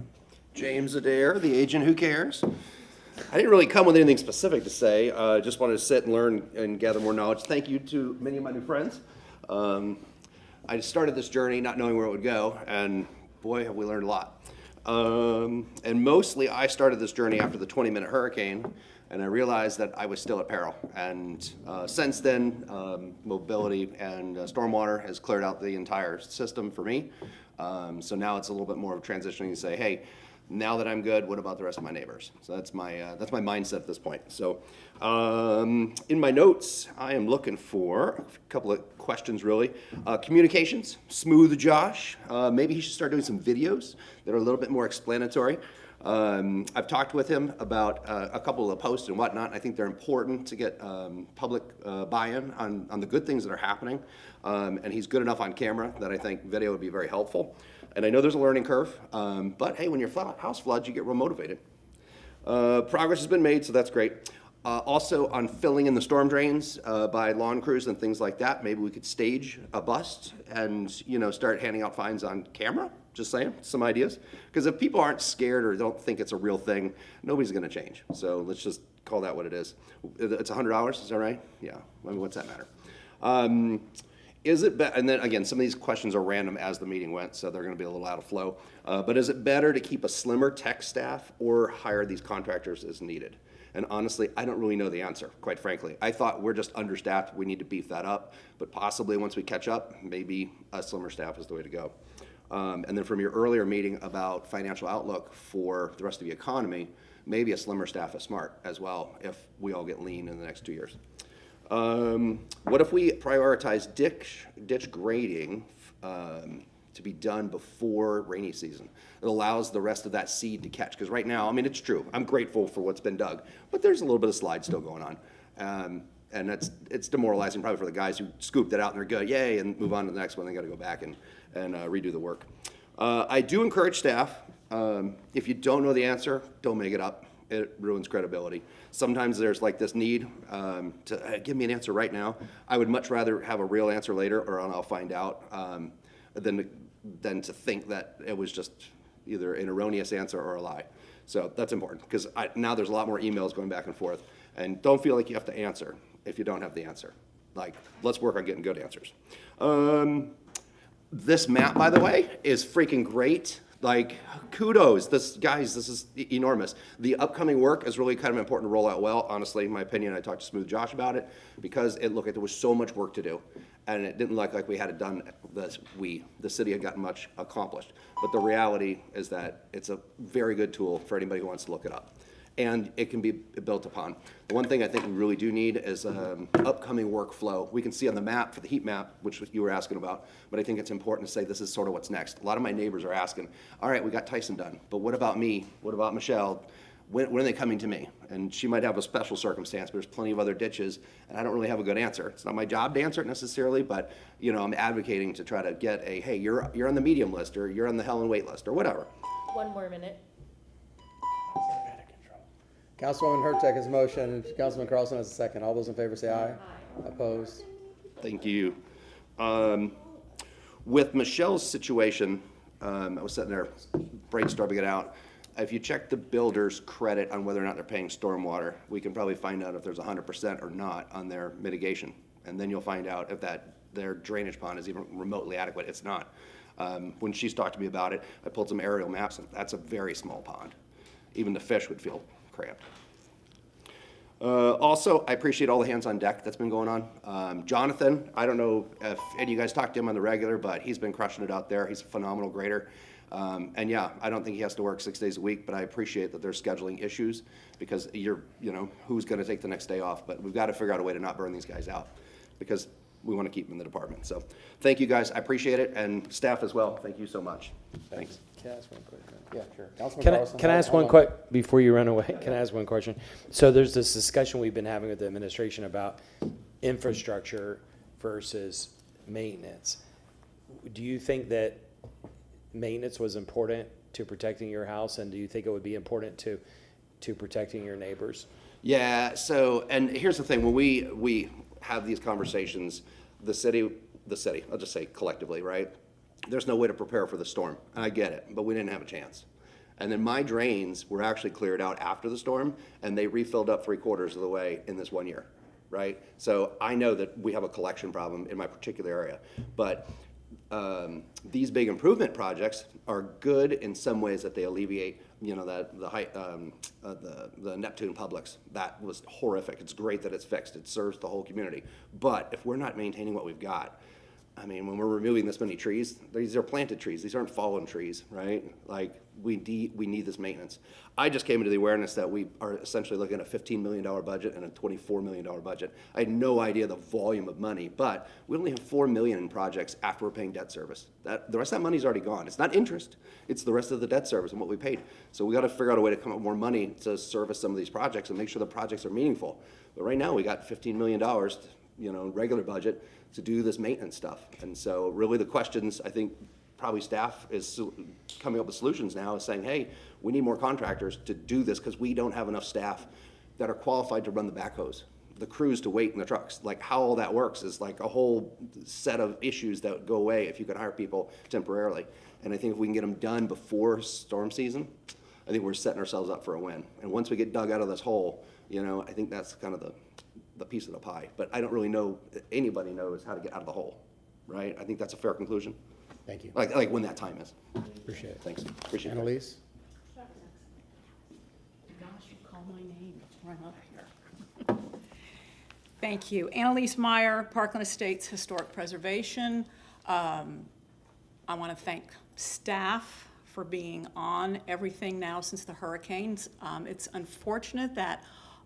Speaker 21: James Adair, the agent who cares. I didn't really come with anything specific to say. Just wanted to sit and learn and gather more knowledge. Thank you to many of my new friends. I started this journey not knowing where it would go, and boy, have we learned a lot. And mostly I started this journey after the 20-minute hurricane, and I realized that I was still at peril. And since then, mobility and stormwater has cleared out the entire system for me. So now it's a little bit more of transitioning to say, hey, now that I'm good, what about the rest of my neighbors? So that's my mindset at this point. So in my notes, I am looking for a couple of questions, really. Communications, smooth Josh. Maybe he should start doing some videos that are a little bit more explanatory. I've talked with him about a couple of posts and whatnot. I think they're important to get public buy-in on the good things that are happening. And he's good enough on camera that I think video would be very helpful. And I know there's a learning curve, but hey, when your house floods, you get real motivated. Progress has been made, so that's great. Also on filling in the storm drains by lawn crews and things like that, maybe we could stage a bust and start handing out fines on camera. Just saying, some ideas. Because if people aren't scared or don't think it's a real thing, nobody's going to change. So let's just call that what it is. It's $100, is that right? Yeah. I mean, what's that matter? Is it better? And then again, some of these questions are random as the meeting went, so they're going to be a little out of flow. But is it better to keep a slimmer tech staff or hire these contractors as needed? And honestly, I don't really know the answer, quite frankly. I thought we're just understaffed. We need to beef that up. But possibly once we catch up, maybe a slimmer staff is the way to go. And then from your earlier meeting about financial outlook for the rest of the economy, maybe a slimmer staff is smart as well if we all get lean in the next 2 years. What if we prioritize ditch grading to be done before rainy season? It allows the rest of that seed to catch, because right now, I mean, it's true, I'm grateful for what's been dug, but there's a little bit of slide still going on. And it's demoralizing probably for the guys who scooped it out and they're good, yay, and move on to the next one. They got to go back and redo the work. I do encourage staff, if you don't know the answer, don't make it up. It ruins credibility. Sometimes there's like this need to give me an answer right now. I would much rather have a real answer later, or I'll find out, than to think that it was just either an erroneous answer or a lie. So that's important, because now there's a lot more emails going back and forth. And don't feel like you have to answer if you don't have the answer. Like, let's work on getting good answers. This map, by the way, is freaking great. Like, kudos. This is enormous. The upcoming work is really kind of important to roll out well. Honestly, in my opinion, I talked to Smooth Josh about it, because it looked like there was so much work to do. And it didn't look like we had it done, the city had gotten much accomplished. But the reality is that it's a very good tool for anybody who wants to look it up. And it can be built upon. The one thing I think we really do need is upcoming workflow. We can see on the map for the heat map, which you were asking about, but I think it's important to say this is sort of what's next. A lot of my neighbors are asking, all right, we got Tyson done, but what about me? What about Michelle? When are they coming to me? And she might have a special circumstance, but there's plenty of other ditches, and I don't really have a good answer. It's not my job to answer it necessarily, but you know, I'm advocating to try to get a, hey, you're on the medium list, or you're on the hell and wait list, or whatever.
Speaker 6: 1 more minute.
Speaker 1: Councilwoman Hurtak has a motion, Councilman Carlson has a second. All those in favor say aye. Opposed?
Speaker 21: Thank you. With Michelle's situation, I was sitting there brainstorming it out. If you check the builder's credit on whether or not they're paying stormwater, we can probably find out if there's 100% or not on their mitigation. And then you'll find out if their drainage pond is even remotely adequate. It's not. When she's talked to me about it, I pulled some aerial maps, and that's a very small pond. Even the fish would feel cramped. Also, I appreciate all the hands on deck that's been going on. Jonathan, I don't know if any of you guys talk to him on the regular, but he's been crushing it out there. He's a phenomenal grader. And yeah, I don't think he has to work 6 days a week, but I appreciate that there's scheduling issues, because who's going to take the next day off? But we've got to figure out a way to not burn these guys out, because we want to keep them in the department. So thank you guys. I appreciate it. And staff as well. Thank you so much. Thanks.
Speaker 1: Can I ask one quick? Yeah, sure. Councilman Carlson,
Speaker 4: Can I ask one quick, before you run away, can I ask one question? So there's this discussion we've been having with the administration about infrastructure versus maintenance. Do you think that maintenance was important to protecting your house, and do you think it would be important to protecting your neighbors?
Speaker 21: Yeah, so, and here's the thing, when we have these conversations, the city, I'll just say collectively, right? There's no way to prepare for the storm, and I get it, but we didn't have a chance. And then my drains were actually cleared out after the storm, and they refilled up 3/4 of the way in this 1 year, right? So I know that we have a collection problem in my particular area, but these big improvement projects are good in some ways, that they alleviate, the Neptune Publix. That was horrific. It's great that it's fixed. It serves the whole community. But if we're not maintaining what we've got, I mean, when we're removing this many trees, these are planted trees. These aren't fallen trees, right? Like, we need this maintenance. I just came into the awareness that we are essentially looking at a $15 million budget and a $24 million budget. I had no idea the volume of money, but we only have $4 million in projects after we're paying debt service. The rest of that money's already gone. It's not interest. It's the rest of the debt service and what we paid. So we got to figure out a way to come up with more money to service some of these projects and make sure the projects are meaningful. But right now we got $15 million, regular budget to do this maintenance stuff. And so really the questions, I think probably staff is coming up with solutions now, is saying, hey, we need more contractors to do this, because we don't have enough staff that are qualified to run the backhoes, the crews to wait in the trucks. Like, how all that works is like a whole set of issues that go away if you could hire people temporarily. And I think if we can get them done before storm season, I think we're setting ourselves up for a win. And once we get dug out of this hole, I think that's kind of the piece of the pie. But I don't really know if anybody knows how to get out of the hole, right? I think that's a fair conclusion.
Speaker 1: Thank you.
Speaker 21: Like when that time is.
Speaker 1: Appreciate it.
Speaker 21: Thanks. Appreciate it.
Speaker 1: Annalise?
Speaker 2: Gosh, you call my name, it's right up here. Thank you. Annalise Meyer, Parkland Estates Historic Preservation. I want to thank staff for being on everything now since the hurricanes. It's unfortunate that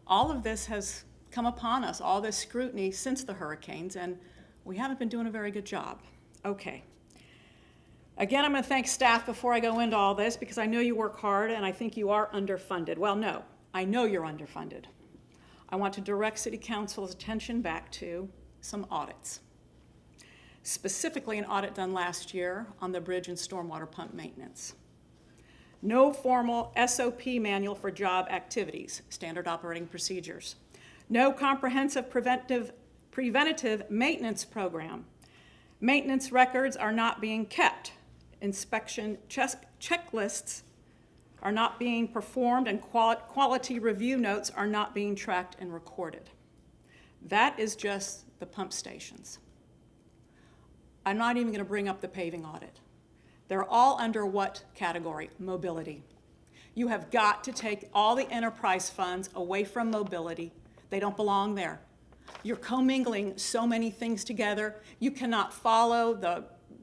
Speaker 2: all of this has come upon us, all this scrutiny since the hurricanes, and we haven't been doing a very good job. Okay. Again, I'm going to thank staff before I go into all this because I know you work hard and I think you are underfunded. Well, no, I know you're underfunded. I want to direct City Council's attention back to some audits. Specifically, an audit done last year on the bridge and stormwater pump maintenance. No formal SOP manual for job activities, standard operating procedures. No comprehensive preventative maintenance program. Maintenance records are not being kept. Inspection checklists are not being performed, and quality review notes are not being tracked and recorded. That is just the pump stations. I'm not even going to bring up the paving audit. They're all under what category? Mobility. You have got to take all the enterprise funds away from mobility. They don't belong there. You're commingling so many things together. You cannot follow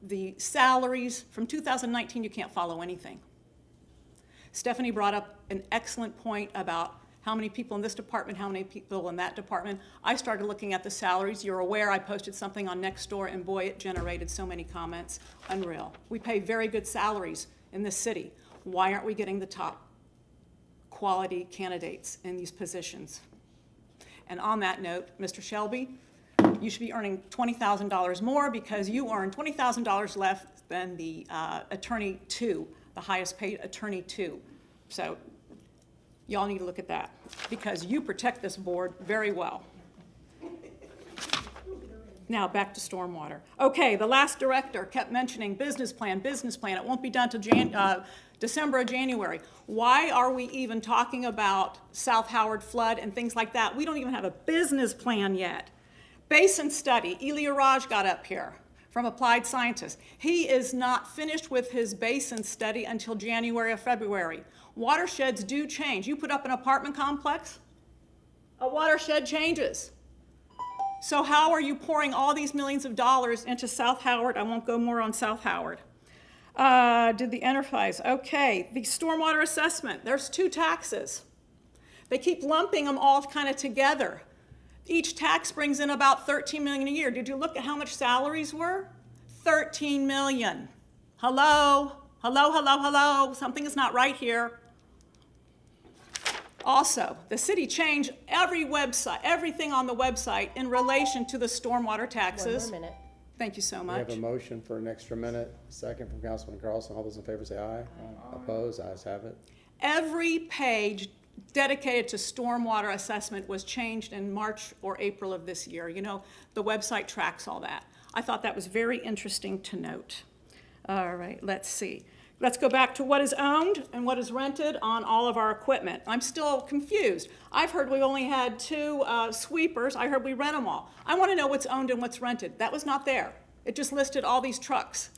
Speaker 2: the salaries. From 2019, you can't follow anything. Stephanie brought up an excellent point about how many people in this department, how many people in that department. I started looking at the salaries. You're aware I posted something on Nextdoor, and boy, it generated so many comments. Unreal. We pay very good salaries in this city. Why aren't we getting the top quality candidates in these positions? And on that note, Mr. Shelby, you should be earning $20,000 more because you earn $20,000 less than the attorney 2, the highest paid attorney 2. So y'all need to look at that because you protect this board very well. Now back to stormwater. Okay, the last director kept mentioning business plan, business plan. It won't be done till December or January. Why are we even talking about South Howard flood and things like that? We don't even have a business plan yet. Basin study, Elia Raj got up here from Applied Scientists. He is not finished with his basin study until January or February. Watersheds do change. You put up an apartment complex, a watershed changes. So how are you pouring all these millions of dollars into South Howard? I won't go more on South Howard. Did the enterprise? Okay, the stormwater assessment. There's 2 taxes. They keep lumping them all kind of together. Each tax brings in about $13 million a year. Did you look at how much salaries were? $13 million. Hello? Hello, hello, hello. Something is not right here. Also, the city changed every website, everything on the website in relation to the stormwater taxes.
Speaker 6: One more minute.
Speaker 2: Thank you so
Speaker 1: We
Speaker 2: much.
Speaker 1: have a motion for an extra minute, second from Councilman Carlson. All those in favor say aye. Opposed? Ayes have it.
Speaker 2: Every page dedicated to stormwater assessment was changed in March or April of this year. You know, the website tracks all that. I thought that was very interesting to note. All right, let's see. Let's go back to what is owned and what is rented on all of our equipment. I'm still confused. I've heard we only had 2 sweepers. I heard we rent them all. I want to know what's owned and what's rented. That was not there. It just listed all these trucks.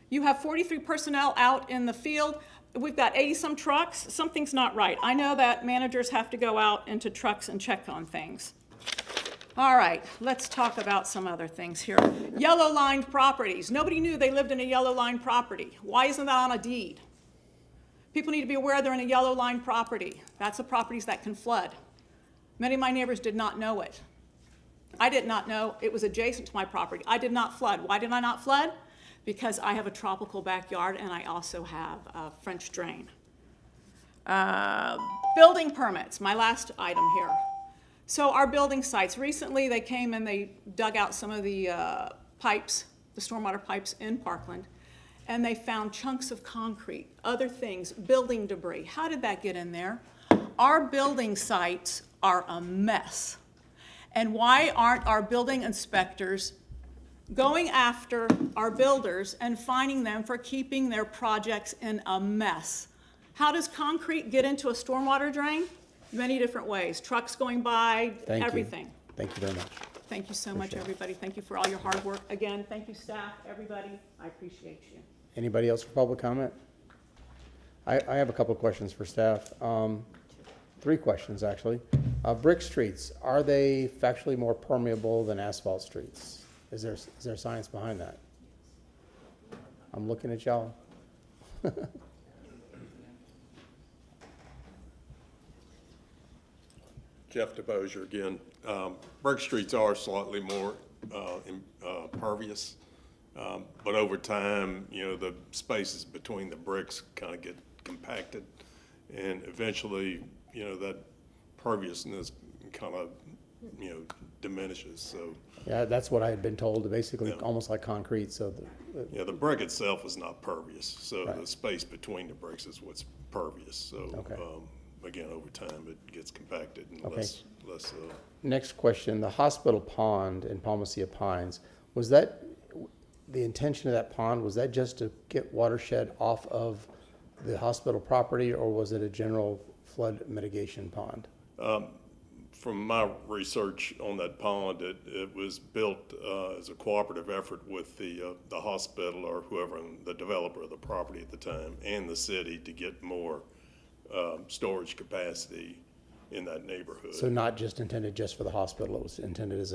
Speaker 2: You have 43 personnel out in the field. We've got 80-some trucks. Something's not right. I know that managers have to go out into trucks and check on things. All right, let's talk about some other things here. Yellow-lined properties. Nobody knew they lived in a yellow-lined property. Why isn't that on a deed? People need to be aware they're in a yellow-lined property. That's the properties that can flood. Many of my neighbors did not know it. I did not know it was adjacent to my property. I did not flood. Why did I not flood? Because I have a tropical backyard and I also have a French drain. Building permits, my last item here. So our building sites, recently they came and they dug out some of the pipes, the stormwater pipes in Parkland, and they found chunks of concrete, other things, building debris. How did that get in there? Our building sites are a mess. And why aren't our building inspectors going after our builders and finding them for keeping their projects in a mess? How does concrete get into a stormwater drain? Many different ways. Trucks going by, everything.
Speaker 1: Thank you very much.
Speaker 2: Thank you so much, everybody. Thank you for all your hard work. Again, thank you, staff, everybody. I appreciate you.
Speaker 1: Anybody else for public comment? I have a couple of questions for staff. 3 questions, actually. Brick streets, are they factually more permeable than asphalt streets? Is there science behind that? I'm looking at y'all.
Speaker 20: Jeff DeBosier again. Brick streets are slightly more impervious, but over time, you know, the spaces between the bricks kind of get compacted, and eventually, you know, that perviousness kind of, you know, diminishes. So
Speaker 1: Yeah, that's what I had been told, basically almost like concrete, so.
Speaker 20: yeah, the brick itself is not pervious, so
Speaker 1: Right.
Speaker 20: the space between the bricks is what's pervious. So
Speaker 1: Okay.
Speaker 20: Again, over time, it gets compacted and
Speaker 1: Okay.
Speaker 20: less.
Speaker 1: Next question, the hospital pond in Palmacia Pines, was that, the intention of that pond, was that just to get watershed off of the hospital property, or was it a general flood mitigation pond?
Speaker 20: From my research on that pond, it was built as a cooperative effort with the hospital or whoever, the developer of the property at the time, and the city to get more storage capacity in that neighborhood.
Speaker 1: So not just intended just for the hospital, it was intended as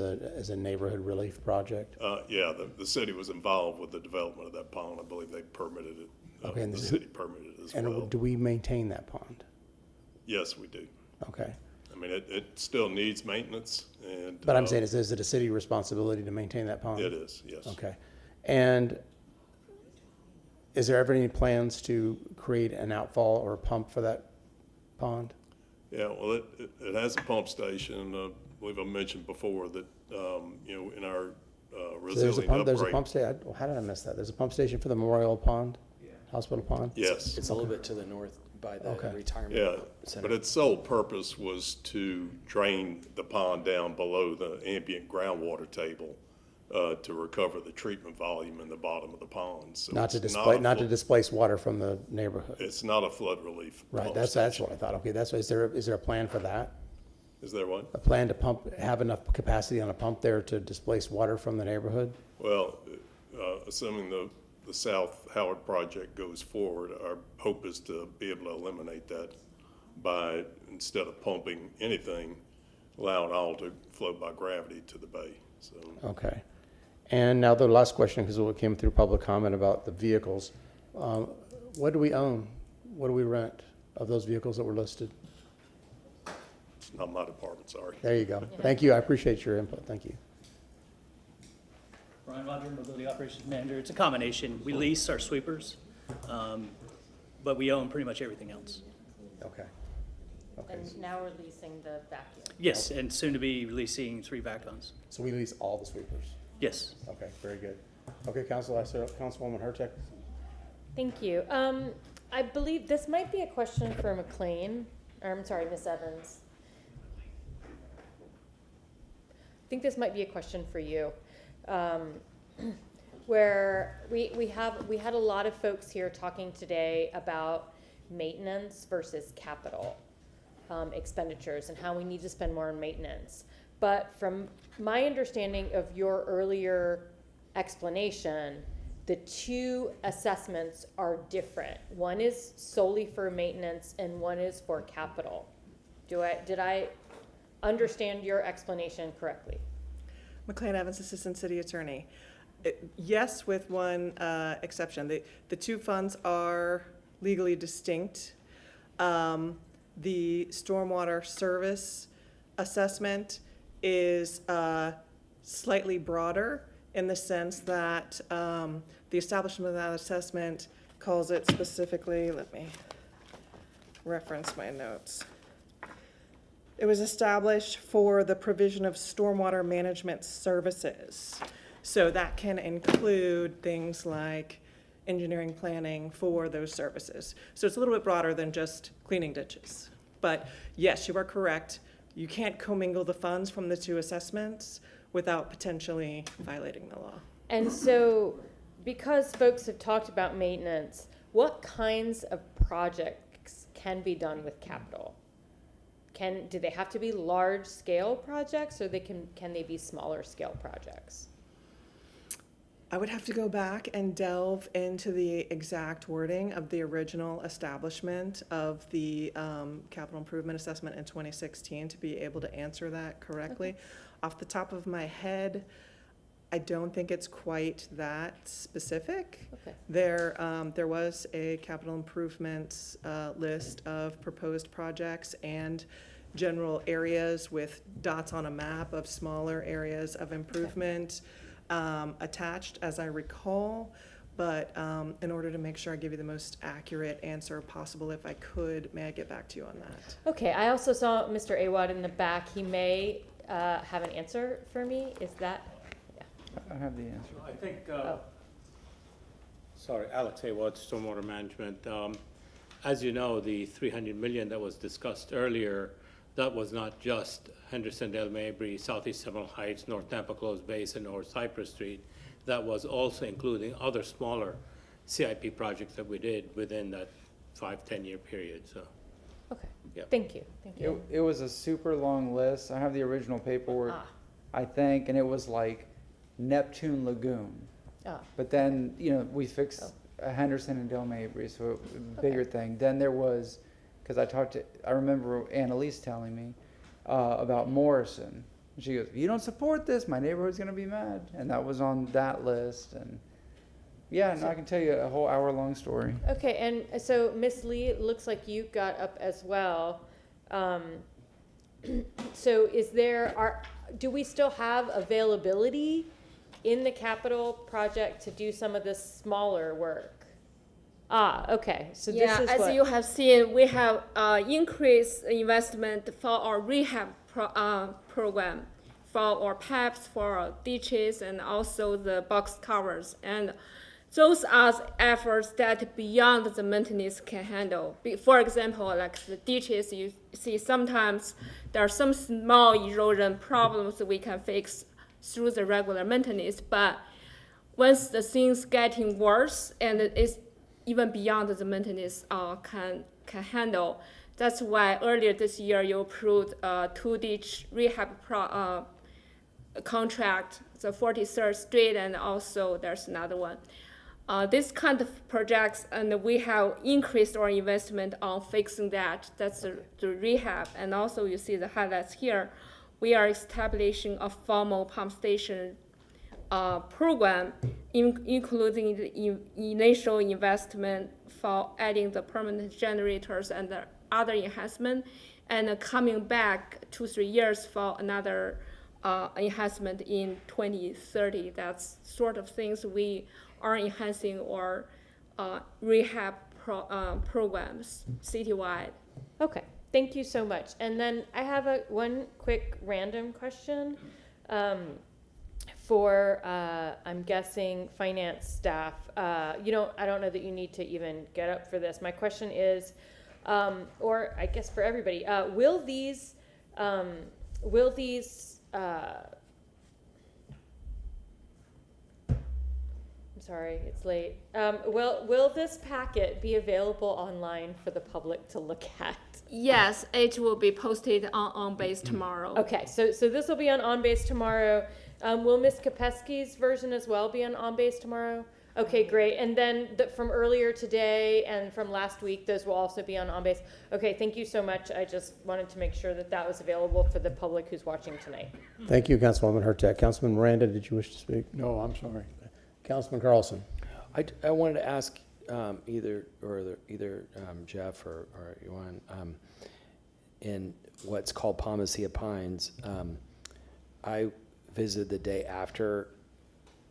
Speaker 1: a neighborhood relief project?
Speaker 20: Yeah, the city was involved with the development of that pond. I believe they permitted it.
Speaker 1: Okay, and
Speaker 20: the
Speaker 1: this-
Speaker 20: city permitted it as well.
Speaker 1: And do we maintain that pond?
Speaker 20: Yes, we do.
Speaker 1: Okay.
Speaker 20: I mean, it still needs maintenance, and.
Speaker 1: But I'm saying, is it a city responsibility to maintain that pond?
Speaker 20: It is, yes.
Speaker 1: Okay. And is there ever any plans to create an outfall or a pump for that pond?
Speaker 20: Yeah, well, it has a pump station. I believe I mentioned before that, you know, in our
Speaker 1: So
Speaker 20: resilient upgrade.
Speaker 1: there's a pump station, how did I miss that? There's a pump station for the Memorial Pond? Hospital Pond?
Speaker 20: Yes.
Speaker 4: It's a little bit to the north by the
Speaker 1: Okay.
Speaker 4: retirement
Speaker 20: Yeah,
Speaker 4: center.
Speaker 20: but its sole purpose was to drain the pond down below the ambient groundwater table to recover the treatment volume in the bottom of the pond. So
Speaker 1: Not to
Speaker 20: it's
Speaker 1: displace water from the neighborhood?
Speaker 20: It's not a flood relief.
Speaker 1: Right,
Speaker 20: pump
Speaker 1: that's
Speaker 20: station.
Speaker 1: what I thought. Okay, is there a plan for that?
Speaker 20: Is there one?
Speaker 1: A plan to have enough capacity on a pump there to displace water from the neighborhood?
Speaker 20: Well, assuming the South Howard project goes forward, our hope is to be able to eliminate that by, instead of pumping anything, allowing all to flow by gravity to the bay. So.
Speaker 1: Okay. And now the last question, because it came through public comment about the vehicles. What do we own? What do we rent of those vehicles that were listed?
Speaker 20: It's not my department, sorry.
Speaker 1: There you go. Thank you. I appreciate your input. Thank you.
Speaker 14: Brian Roger, Mobility Operations Manager. It's a combination. We lease our sweepers, but we own pretty much everything else.
Speaker 1: Okay.
Speaker 6: And now we're leasing the vacuum.
Speaker 14: Yes, and soon to be releasing 3 VACONs.
Speaker 1: So we lease all the sweepers?
Speaker 14: Yes.
Speaker 1: Okay, very good. Okay, Councilwoman Hurtak.
Speaker 6: Thank you. I believe this might be a question for McLean, or I'm sorry, Ms. Evans. I think this might be a question for you. Where we had a lot of folks here talking today about maintenance versus capital expenditures and how we need to spend more on maintenance. But from my understanding of your earlier explanation, the two assessments are different. One is solely for maintenance and one is for capital. Did I understand your explanation correctly?
Speaker 12: McLean Evans, Assistant City Attorney. Yes, with one exception. The two funds are legally distinct. The stormwater service assessment is slightly broader in the sense that the establishment of that assessment calls it specifically, let me reference my notes. It was established for the provision of stormwater management services. So that can include things like engineering planning for those services. So it's a little bit broader than just cleaning ditches. But yes, you are correct. You can't commingle the funds from the two assessments without potentially violating the law.
Speaker 6: And so, because folks have talked about maintenance, what kinds of projects can be done with capital? Do they have to be large scale projects, or can they be smaller scale projects?
Speaker 12: I would have to go back and delve into the exact wording of the original establishment of the capital improvement assessment in 2016 to be able to answer that correctly. Okay. Off the top of my head, I don't think it's quite that specific.
Speaker 6: Okay.
Speaker 12: There was a capital improvements list of proposed projects and general areas with dots on a map of smaller areas of improvement attached, as I recall. But in order to make sure I give you the most accurate answer possible, if I could, may I get back to you on that?
Speaker 6: Okay, I also saw Mr. Awad in the back. He may have an answer for me. Is that?
Speaker 9: I have the answer.
Speaker 3: I think,
Speaker 6: Oh.
Speaker 3: sorry, Alex Awad, Stormwater Management. As you know, the 300 million that was discussed earlier, that was not just Henderson, Del Mabry, Southeast Seminole Heights, North Tampa Closed Basin, or Cypress Street. That was also including other smaller CIP projects that we did within that 5-10 year period, so.
Speaker 6: Okay,
Speaker 3: yeah.
Speaker 6: Thank you, thank you.
Speaker 9: It was a super long list. I have the original paperwork, I think, and it was like Neptune Lagoon.
Speaker 6: Ah.
Speaker 9: But then, you know, we fixed Henderson and Del Mabry, so a bigger thing. Then there was, because I remember Annalise telling me about Morrison. She goes, if you don't support this, my neighborhood's going to be mad. And that was on that list. And yeah, and I can tell you a whole hour-long story.
Speaker 6: Okay, and so Ms. Lee, it looks like you got up as well. So is there, do we still have availability in the capital project to do some of this smaller work? Okay, so this is
Speaker 8: as
Speaker 6: what,
Speaker 8: you have seen, we have increased investment for our rehab program, for our pipes, for our ditches, and also the box covers. And those are efforts that beyond the maintenance can handle. For example, like the ditches, you see sometimes there are some small erosion problems we can fix through the regular maintenance, but once the things getting worse and it's even beyond the maintenance can handle, that's why earlier this year you approved a 2-ditch rehab contract, the 43rd Street, and also there's another one. This kind of projects, and we have increased our investment on fixing that. That's the rehab, and also you see the highlights here. We are establishing a formal pump station program, including the initial investment for adding the permanent generators and the other enhancement, and coming back 2-3 years for another enhancement in 2030. That's sort of things we are enhancing our rehab programs citywide.
Speaker 6: okay, thank you so much. And then I have one quick random question for, I'm guessing, finance staff. I don't know that you need to even get up for this. My question is, or I guess for everybody, will these I'm sorry, it's late. Will this packet be available online for the public to look at?
Speaker 8: Yes, it will be posted on OnBase tomorrow.
Speaker 6: Okay, so this will be on OnBase tomorrow. Will Ms. Kopesky's version as well be on OnBase tomorrow? Okay, great. And then from earlier today and from last week, those will also be on OnBase. Okay, thank you so much. I just wanted to make sure that that was available for the public who's watching tonight.
Speaker 1: Thank you, Councilwoman Hurtak. Councilman Miranda, did you wish to speak?
Speaker 7: No, I'm sorry.
Speaker 1: Councilman Carlson.
Speaker 4: I wanted to ask either Jeff or Yuan, in what's called Palmacia Pines. I visited the day after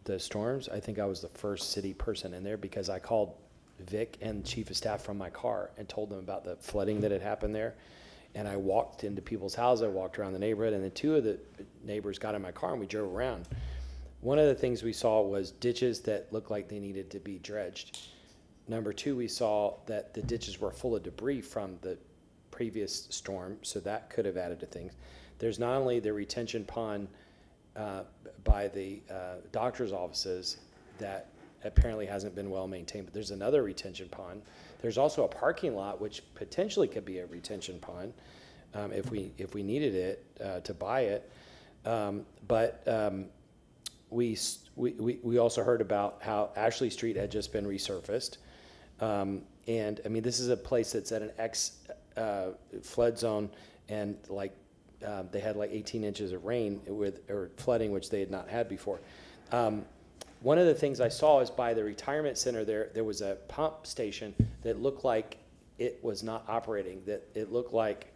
Speaker 4: the storms. I think I was the first city person in there because I called Vic and chief of staff from my car and told them about the flooding that had happened there. And I walked into people's houses, I walked around the neighborhood, and then 2 of the neighbors got in my car and we drove around. One of the things we saw was ditches that looked like they needed to be dredged. Number 2, we saw that the ditches were full of debris from the previous storm, so that could have added to things. There's not only the retention pond by the doctor's offices that apparently hasn't been well maintained, but there's another retention pond. There's also a parking lot which potentially could be a retention pond if we needed it to buy it. We also heard about how Ashley Street had just been resurfaced. And I mean, this is a place that's at an flood zone, and they had like 18 inches of rain or flooding, which they had not had before. One of the things I saw is by the retirement center there was a pump station that looked like it was not operating, that it looked like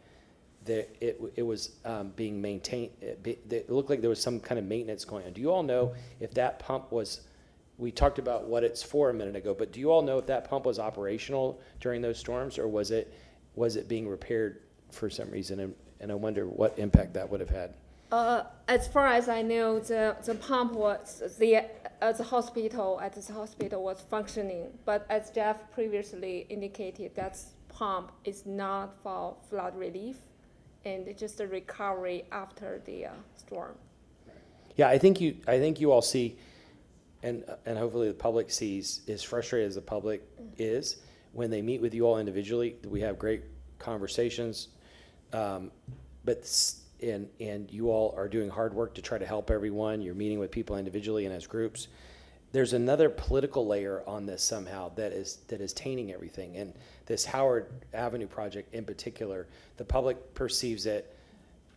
Speaker 4: it was being maintained. It looked like there was some kind of maintenance going on. Do you all know if that pump was, we talked about what it's for a minute ago, but do you all know if that pump was operational during those storms, or was it being repaired for some reason? And I wonder what impact that would have had.
Speaker 8: As far as I know, the pump was the hospital was functioning, but as Jeff previously indicated, that pump is not for flood relief, and it's just a recovery after the storm.
Speaker 4: Yeah, I think you all see, and hopefully the public sees, as frustrated as the public is when they meet with you all individually. We have great conversations, and you all are doing hard work to try to help everyone. You're meeting with people individually and as groups. There's another political layer on this somehow that is tainting everything. And this Howard Avenue project in particular, the public perceives it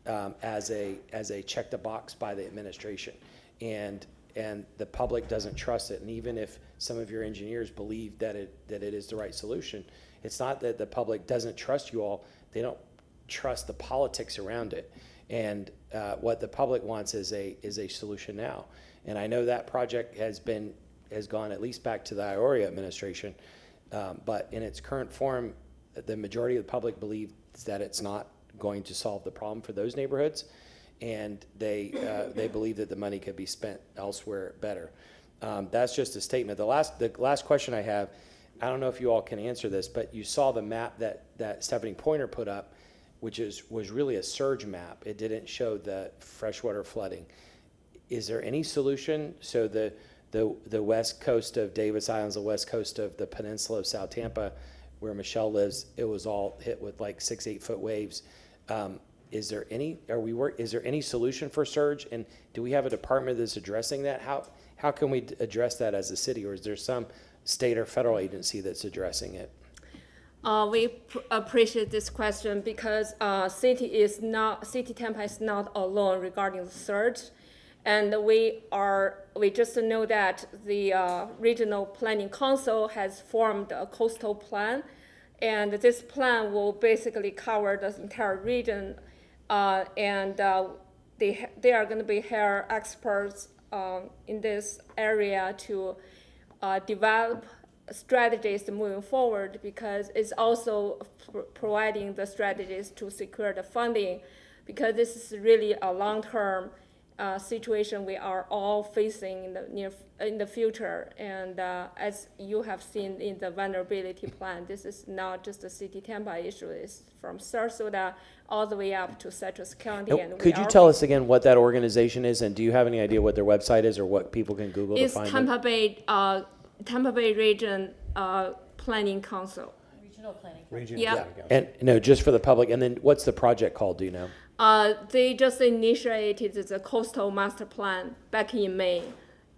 Speaker 4: as a check the box by the administration, and the public doesn't trust it. And even if some of your engineers believe that it is the right solution, it's not that the public doesn't trust you all. They don't trust the politics around it. And what the public wants is a solution now. And I know that project has gone at least back to the IORIA administration, but in its current form, the majority of the public believes that it's not going to solve the problem for those neighborhoods, and they believe that the money could be spent elsewhere better. That's just a statement. The last question I have, I don't know if you all can answer this, but you saw the map that Stephanie Pointer put up, which was really a surge map. It didn't show the freshwater flooding. Is there any solution? So the west coast of Davis Islands, the west coast of the peninsula of South Tampa, where Michelle lives, it was all hit with like 6-8 foot waves. Is there any solution for surge? And do we have a department that's addressing that? How can we address that as a city, or is there some state or federal agency that's addressing it?
Speaker 8: We appreciate this question because City Tampa is not alone regarding the surge, and we just know that the Regional Planning Council has formed a coastal plan, and this plan will basically cover the entire region, and they are going to be hire experts in this area to develop strategies moving forward, because it's also providing the strategies to secure the funding, because this is really a long-term situation we are all facing in the future. And as you have seen in the vulnerability plan, this is not just a City Tampa issue. It's from Sarasota all the way up to Citrus County. And
Speaker 4: could you tell us again what that organization is, and do you have any idea what their website is or what people can Google to find it?
Speaker 8: Tampa Bay Region Planning Council.
Speaker 6: Regional Planning.
Speaker 1: Regional
Speaker 8: Yeah.
Speaker 1: Planning Council.
Speaker 4: And no, just for the public. And then what's the project called? Do you know?
Speaker 8: They just initiated the coastal master plan back in May,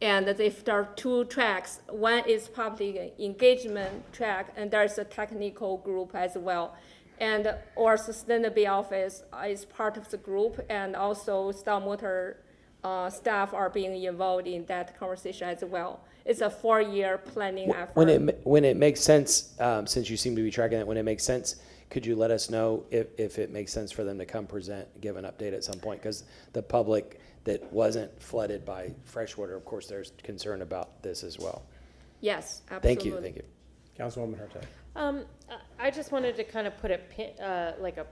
Speaker 8: and they start 2 tracks. One is public engagement track, and there's a technical group as well. And our sustainability office is part of the group, and also Stormwater staff are being involved in that conversation as well. It's a 4-year planning effort.
Speaker 4: When it makes sense, since you seem to be tracking it, when it makes sense, could you let us know if it makes sense for them to come present, give an update at some point? Because the public that wasn't flooded by freshwater, of course, there's concern about this as well.
Speaker 8: Yes, absolutely.
Speaker 4: Thank you.
Speaker 1: Councilwoman Hurtado.
Speaker 10: I just wanted to kind of put like a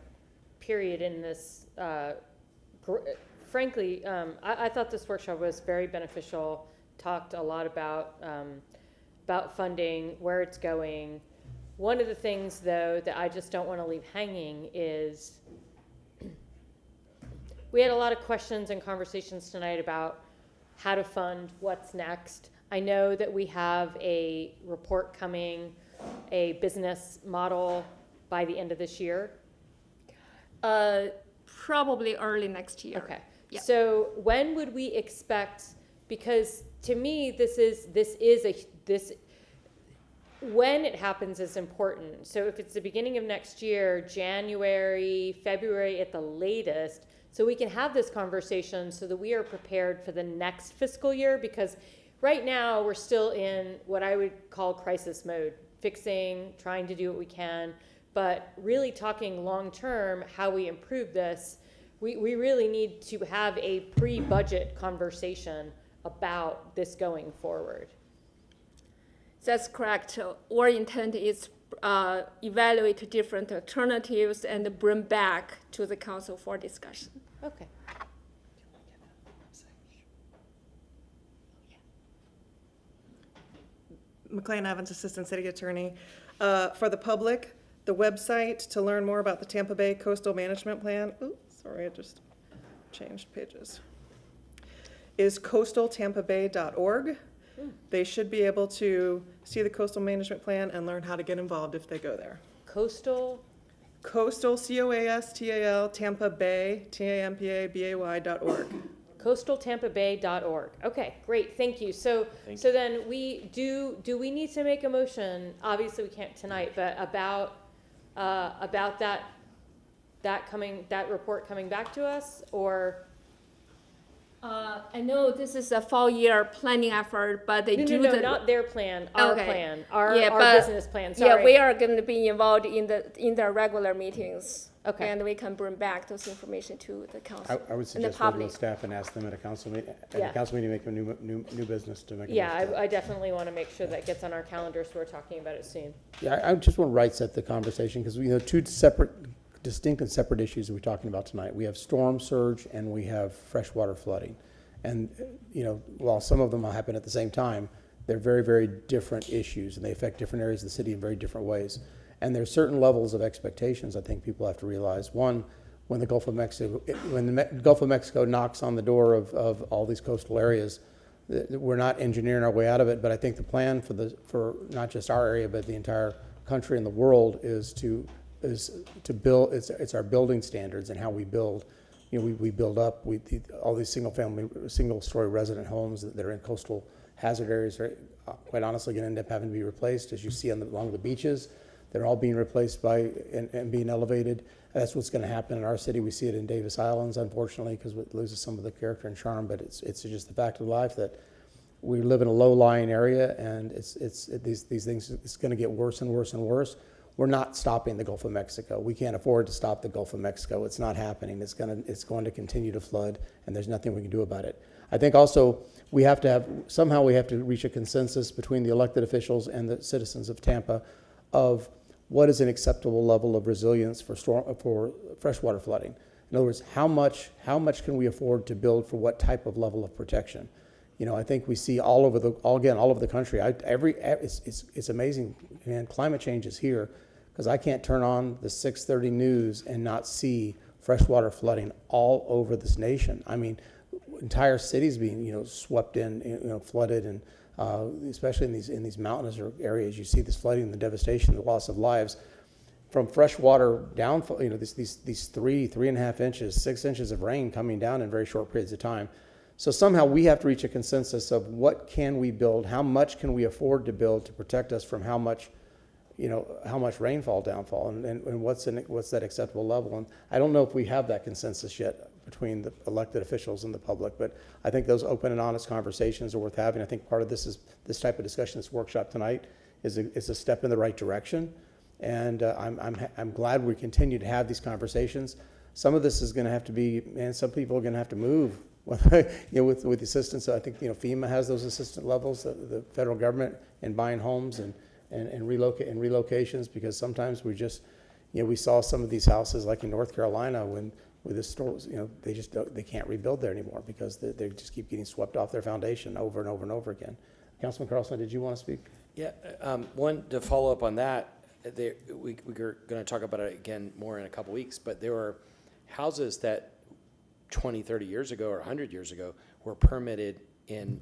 Speaker 10: period in this. Frankly, I thought this workshop was very beneficial. Talked a lot about funding, where it's going. One of the things, though, that I just don't want to leave hanging is we had a lot of questions and conversations tonight about how to fund, what's next. I know that we have a report coming, a business model by the end of this year.
Speaker 8: Probably early next year.
Speaker 10: Okay.
Speaker 8: Yeah.
Speaker 10: So when would we expect, because to me, when it happens is important. So if it's the beginning of next year, January, February at the latest, So we can have this conversation so that we are prepared for the next fiscal year, because right now we're still in what I would call crisis mode, fixing, trying to do what we can, but really talking long-term how we improve this. We really need to have a pre-budget conversation about this going forward.
Speaker 8: That's correct. Our intent is evaluate different alternatives and bring back to the council for discussion.
Speaker 10: Okay.
Speaker 12: McLean Evans, Assistant City Attorney. For the public, the website to learn more about the Tampa Bay Coastal Management Plan, oops, sorry, I just changed pages, is coastaltampabay.org. They should be able to see the coastal management plan and learn how to get involved if they go there.
Speaker 10: Coastal,
Speaker 12: COASTAL, Tampa Bay, TAMPABAY.org.
Speaker 10: coastaltampabay.org. Okay, great, thank you. So then we do we need to make a motion? Obviously we can't tonight, but about that report coming back to us, or?
Speaker 8: I know this is a fall year planning effort, but they
Speaker 10: No, not their plan, our plan, our business plan, sorry.
Speaker 8: Yeah, we are going to be involved in the regular meetings.
Speaker 10: Okay.
Speaker 8: And we can bring back those information to the council
Speaker 1: I would
Speaker 8: and the
Speaker 1: suggest working
Speaker 8: public.
Speaker 1: with staff and ask them at a council meeting,
Speaker 10: Yeah.
Speaker 1: make a new business to make a
Speaker 10: Yeah,
Speaker 1: new
Speaker 10: I definitely want to make sure that gets on our calendar, so we're talking about it soon.
Speaker 1: Yeah, I just want to right set the conversation, because we have two distinct and separate issues that we're talking about tonight. We have storm surge and we have freshwater flooding. And, while some of them will happen at the same time, they're very, very different issues, and they affect different areas of the city in very different ways. And there's certain levels of expectations I think people have to realize. One, when the Gulf of Mexico knocks on the door of all these coastal areas, we're not engineering our way out of it, but I think the plan for not just our area, but the entire country and the world is to build, it's our building standards and how we build. We build up, all these single-story resident homes that are in coastal hazard areas are quite honestly going to end up having to be replaced, as you see along the beaches. They're all being replaced and being elevated. That's what's going to happen in our city. We see it in Davis Islands, unfortunately, because it loses some of the character and charm, but it's just the fact of life that we live in a low-lying area, and these things, it's going to get worse and worse and worse. We're not stopping the Gulf of Mexico. We can't afford to stop the Gulf of Mexico. It's not happening. It's going to continue to flood, and there's nothing we can do about it. I think also we have to reach a consensus between the elected officials and the citizens of Tampa of what is an acceptable level of resilience for freshwater flooding. In other words, how much can we afford to build for what type of level of protection? I think we see all over the country. It's amazing, man. Climate change is here, because I can't turn on the 6:30 news and not see freshwater flooding all over this nation. I mean, entire cities being swept in, flooded, and especially in these mountainous areas, you see this flooding, the devastation, the loss of lives from freshwater downfall. These 3.5 inches, 6 inches of rain coming down in very short periods of time. So somehow we have to reach a consensus of what can we build, how much can we afford to build to protect us from how much rainfall downfall, and what's that acceptable level. And I don't know if we have that consensus yet between the elected officials and the public, but I think those open and honest conversations are worth having. I think part of this type of discussion, this workshop tonight, is a step in the right direction. And I'm glad we continue to have these conversations. Some of this is going to have to be, some people are going to have to move. With the assistance, I think FEMA has those assistant levels, the federal government, in buying homes and relocations, because sometimes we saw some of these houses like in North Carolina with the stores, they can't rebuild there anymore because they just keep getting swept off their foundation over and over and over again. Councilman Carlson, did you want to speak?
Speaker 4: Yeah, one to follow up on that. We're going to talk about it again more in a couple weeks, but there were houses that 20, 30 years ago or 100 years ago were permitted in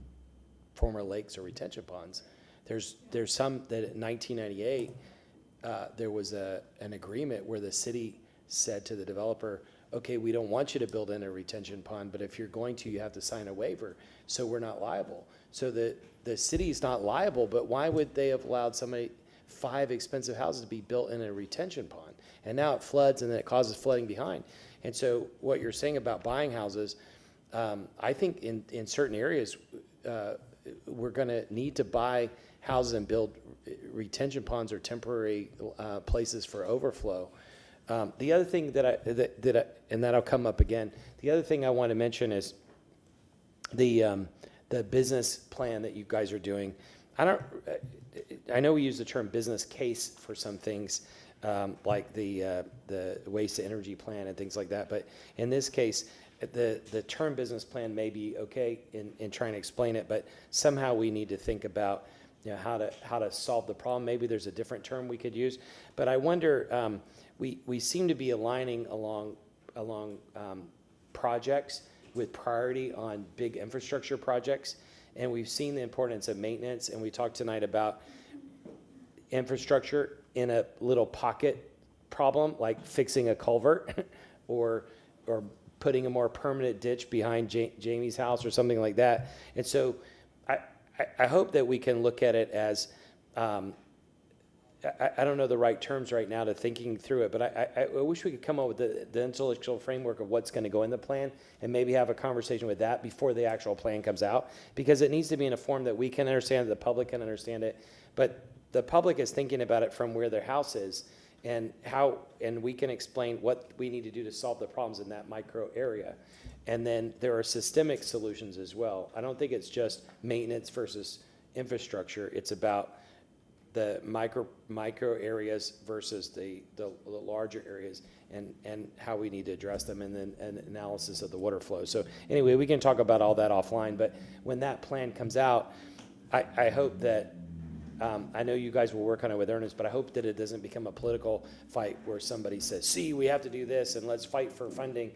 Speaker 4: former lakes or retention ponds. There's some that in 1998 there was an agreement where the city said to the developer, okay, we don't want you to build in a retention pond, but if you're going to, you have to sign a waiver, so we're not liable. So the city's not liable, but why would they have allowed 5 expensive houses to be built in a retention pond? And now it floods and then it causes flooding behind. And so what you're saying about buying houses, I think in certain areas, we're going to need to buy houses and build retention ponds or temporary places for overflow. The other thing and that'll come up again. The other thing I want to mention is the business plan that you guys are doing. I know we use the term business case for some things, like the waste to energy plan and things like that. But in this case, the term business plan may be okay in trying to explain it, but somehow we need to think about how to solve the problem. Maybe there's a different term we could use. But I wonder, we seem to be aligning along projects with priority on big infrastructure projects. And we've seen the importance of maintenance, and we talked tonight about infrastructure in a little pocket problem, like fixing a culvert or putting a more permanent ditch behind Jamie's house or something like that. And so I hope that we can look at it as, I don't know the right terms right now to thinking through it, but I wish we could come up with the intellectual framework of what's going to go in the plan and maybe have a conversation with that before the actual plan comes out, because it needs to be in a form that we can understand, that the public can understand it, but the public is thinking about it from where their house is and we can explain what we need to do to solve the problems in that micro area. And then there are systemic solutions as well. I don't think it's just maintenance versus infrastructure. It's about the micro areas versus the larger areas and how we need to address them, and then an analysis of the water flow. So anyway, we can talk about all that offline, but when that plan comes out, I hope that, I know you guys will work on it with earnest, but I hope that it doesn't become a political fight where somebody says, see, we have to do this and let's fight for funding.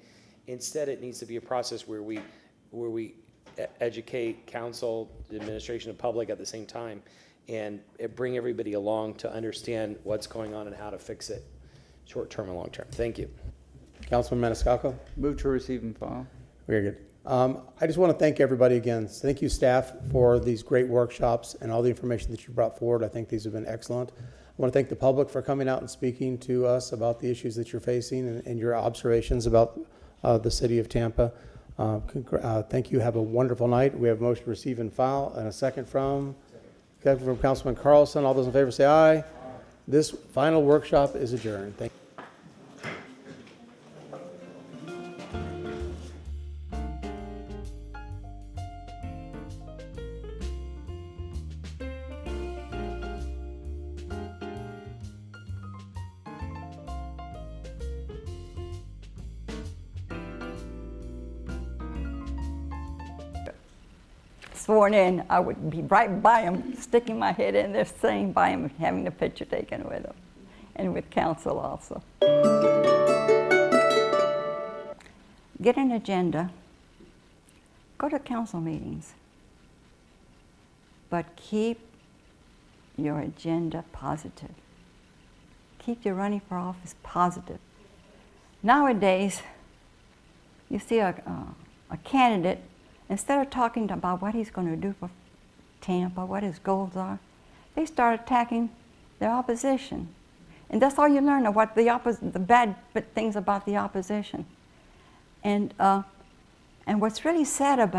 Speaker 4: Instead, it needs to be a process where we educate council, the administration, and public at the same time, and bring everybody along to understand what's going on and how to fix it, short term and long term. Thank you.
Speaker 1: Councilman Maniscalco?
Speaker 9: Move to receive and file.
Speaker 1: Very good. I just want to thank everybody again. Thank you, staff, for these great workshops and all the information that you brought forward. I think these have been excellent. I want to thank the public for coming out and speaking to us about the issues that you're facing and your observations about the city of Tampa. Thank you. Have a wonderful night. We have a motion to receive and file, and a second from Councilman Carlson. All those in favor say aye. This final workshop is adjourned. Thank you.
Speaker 13: Sworn in, I would be right by him, sticking my head in there, sitting by him, having a picture taken with him, and with council also. Get an agenda, go to council meetings, but keep your agenda positive. Keep your running for office positive. Nowadays, you see a candidate, instead of talking about what he's going to do for Tampa, what his goals are, they start attacking their opposition. And that's all you learn of what the bad things about the opposition. And what's really sad about